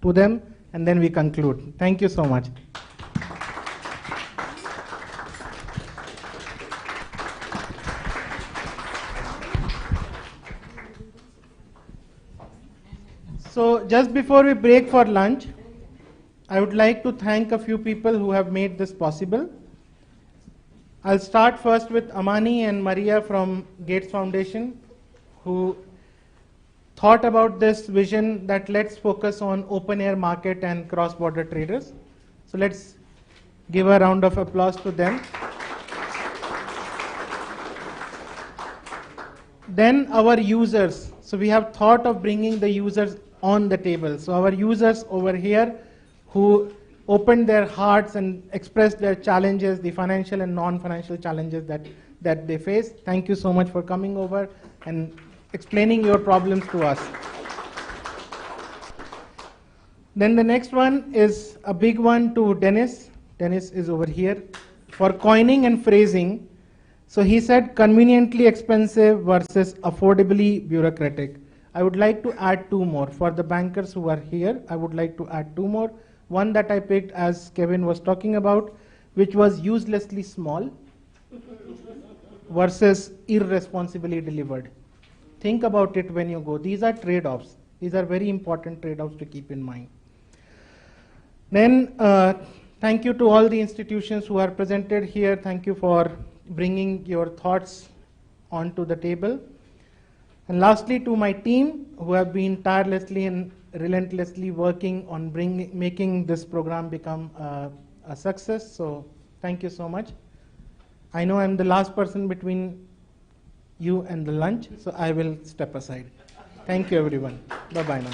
to them, and then we conclude. Thank you so much. So just before we break for lunch, I would like to thank a few people who have made this possible. I'll start first with Amani and Maria from Gates Foundation, who thought about this vision that let's focus on open air market and cross-border traders. So let's give a round of applause to them. Then our users. So we have thought of bringing the users on the table. So our users over here who opened their hearts and expressed their challenges, the financial and non-financial challenges that they face. Thank you so much for coming over and explaining your problems to us. Then the next one is a big one to Dennis. Dennis is over here. For coining and phrasing, so he said conveniently expensive versus affordably bureaucratic. I would like to add 2 more. For the bankers who are here, I would like to add 2 more. One that I picked, as Kevin was talking about, which was uselessly small versus irresponsibly delivered. Think about it when you go. These are trade-offs. These are very important trade-offs to keep in mind. Then thank you to all the institutions who are presented here. Thank you for bringing your thoughts onto the table. And lastly, to my team who have been tirelessly and relentlessly working on making this program become a success. So thank you so much. I know I'm the last person between you and the lunch, so I will step aside. Thank you, everyone. Bye-bye now.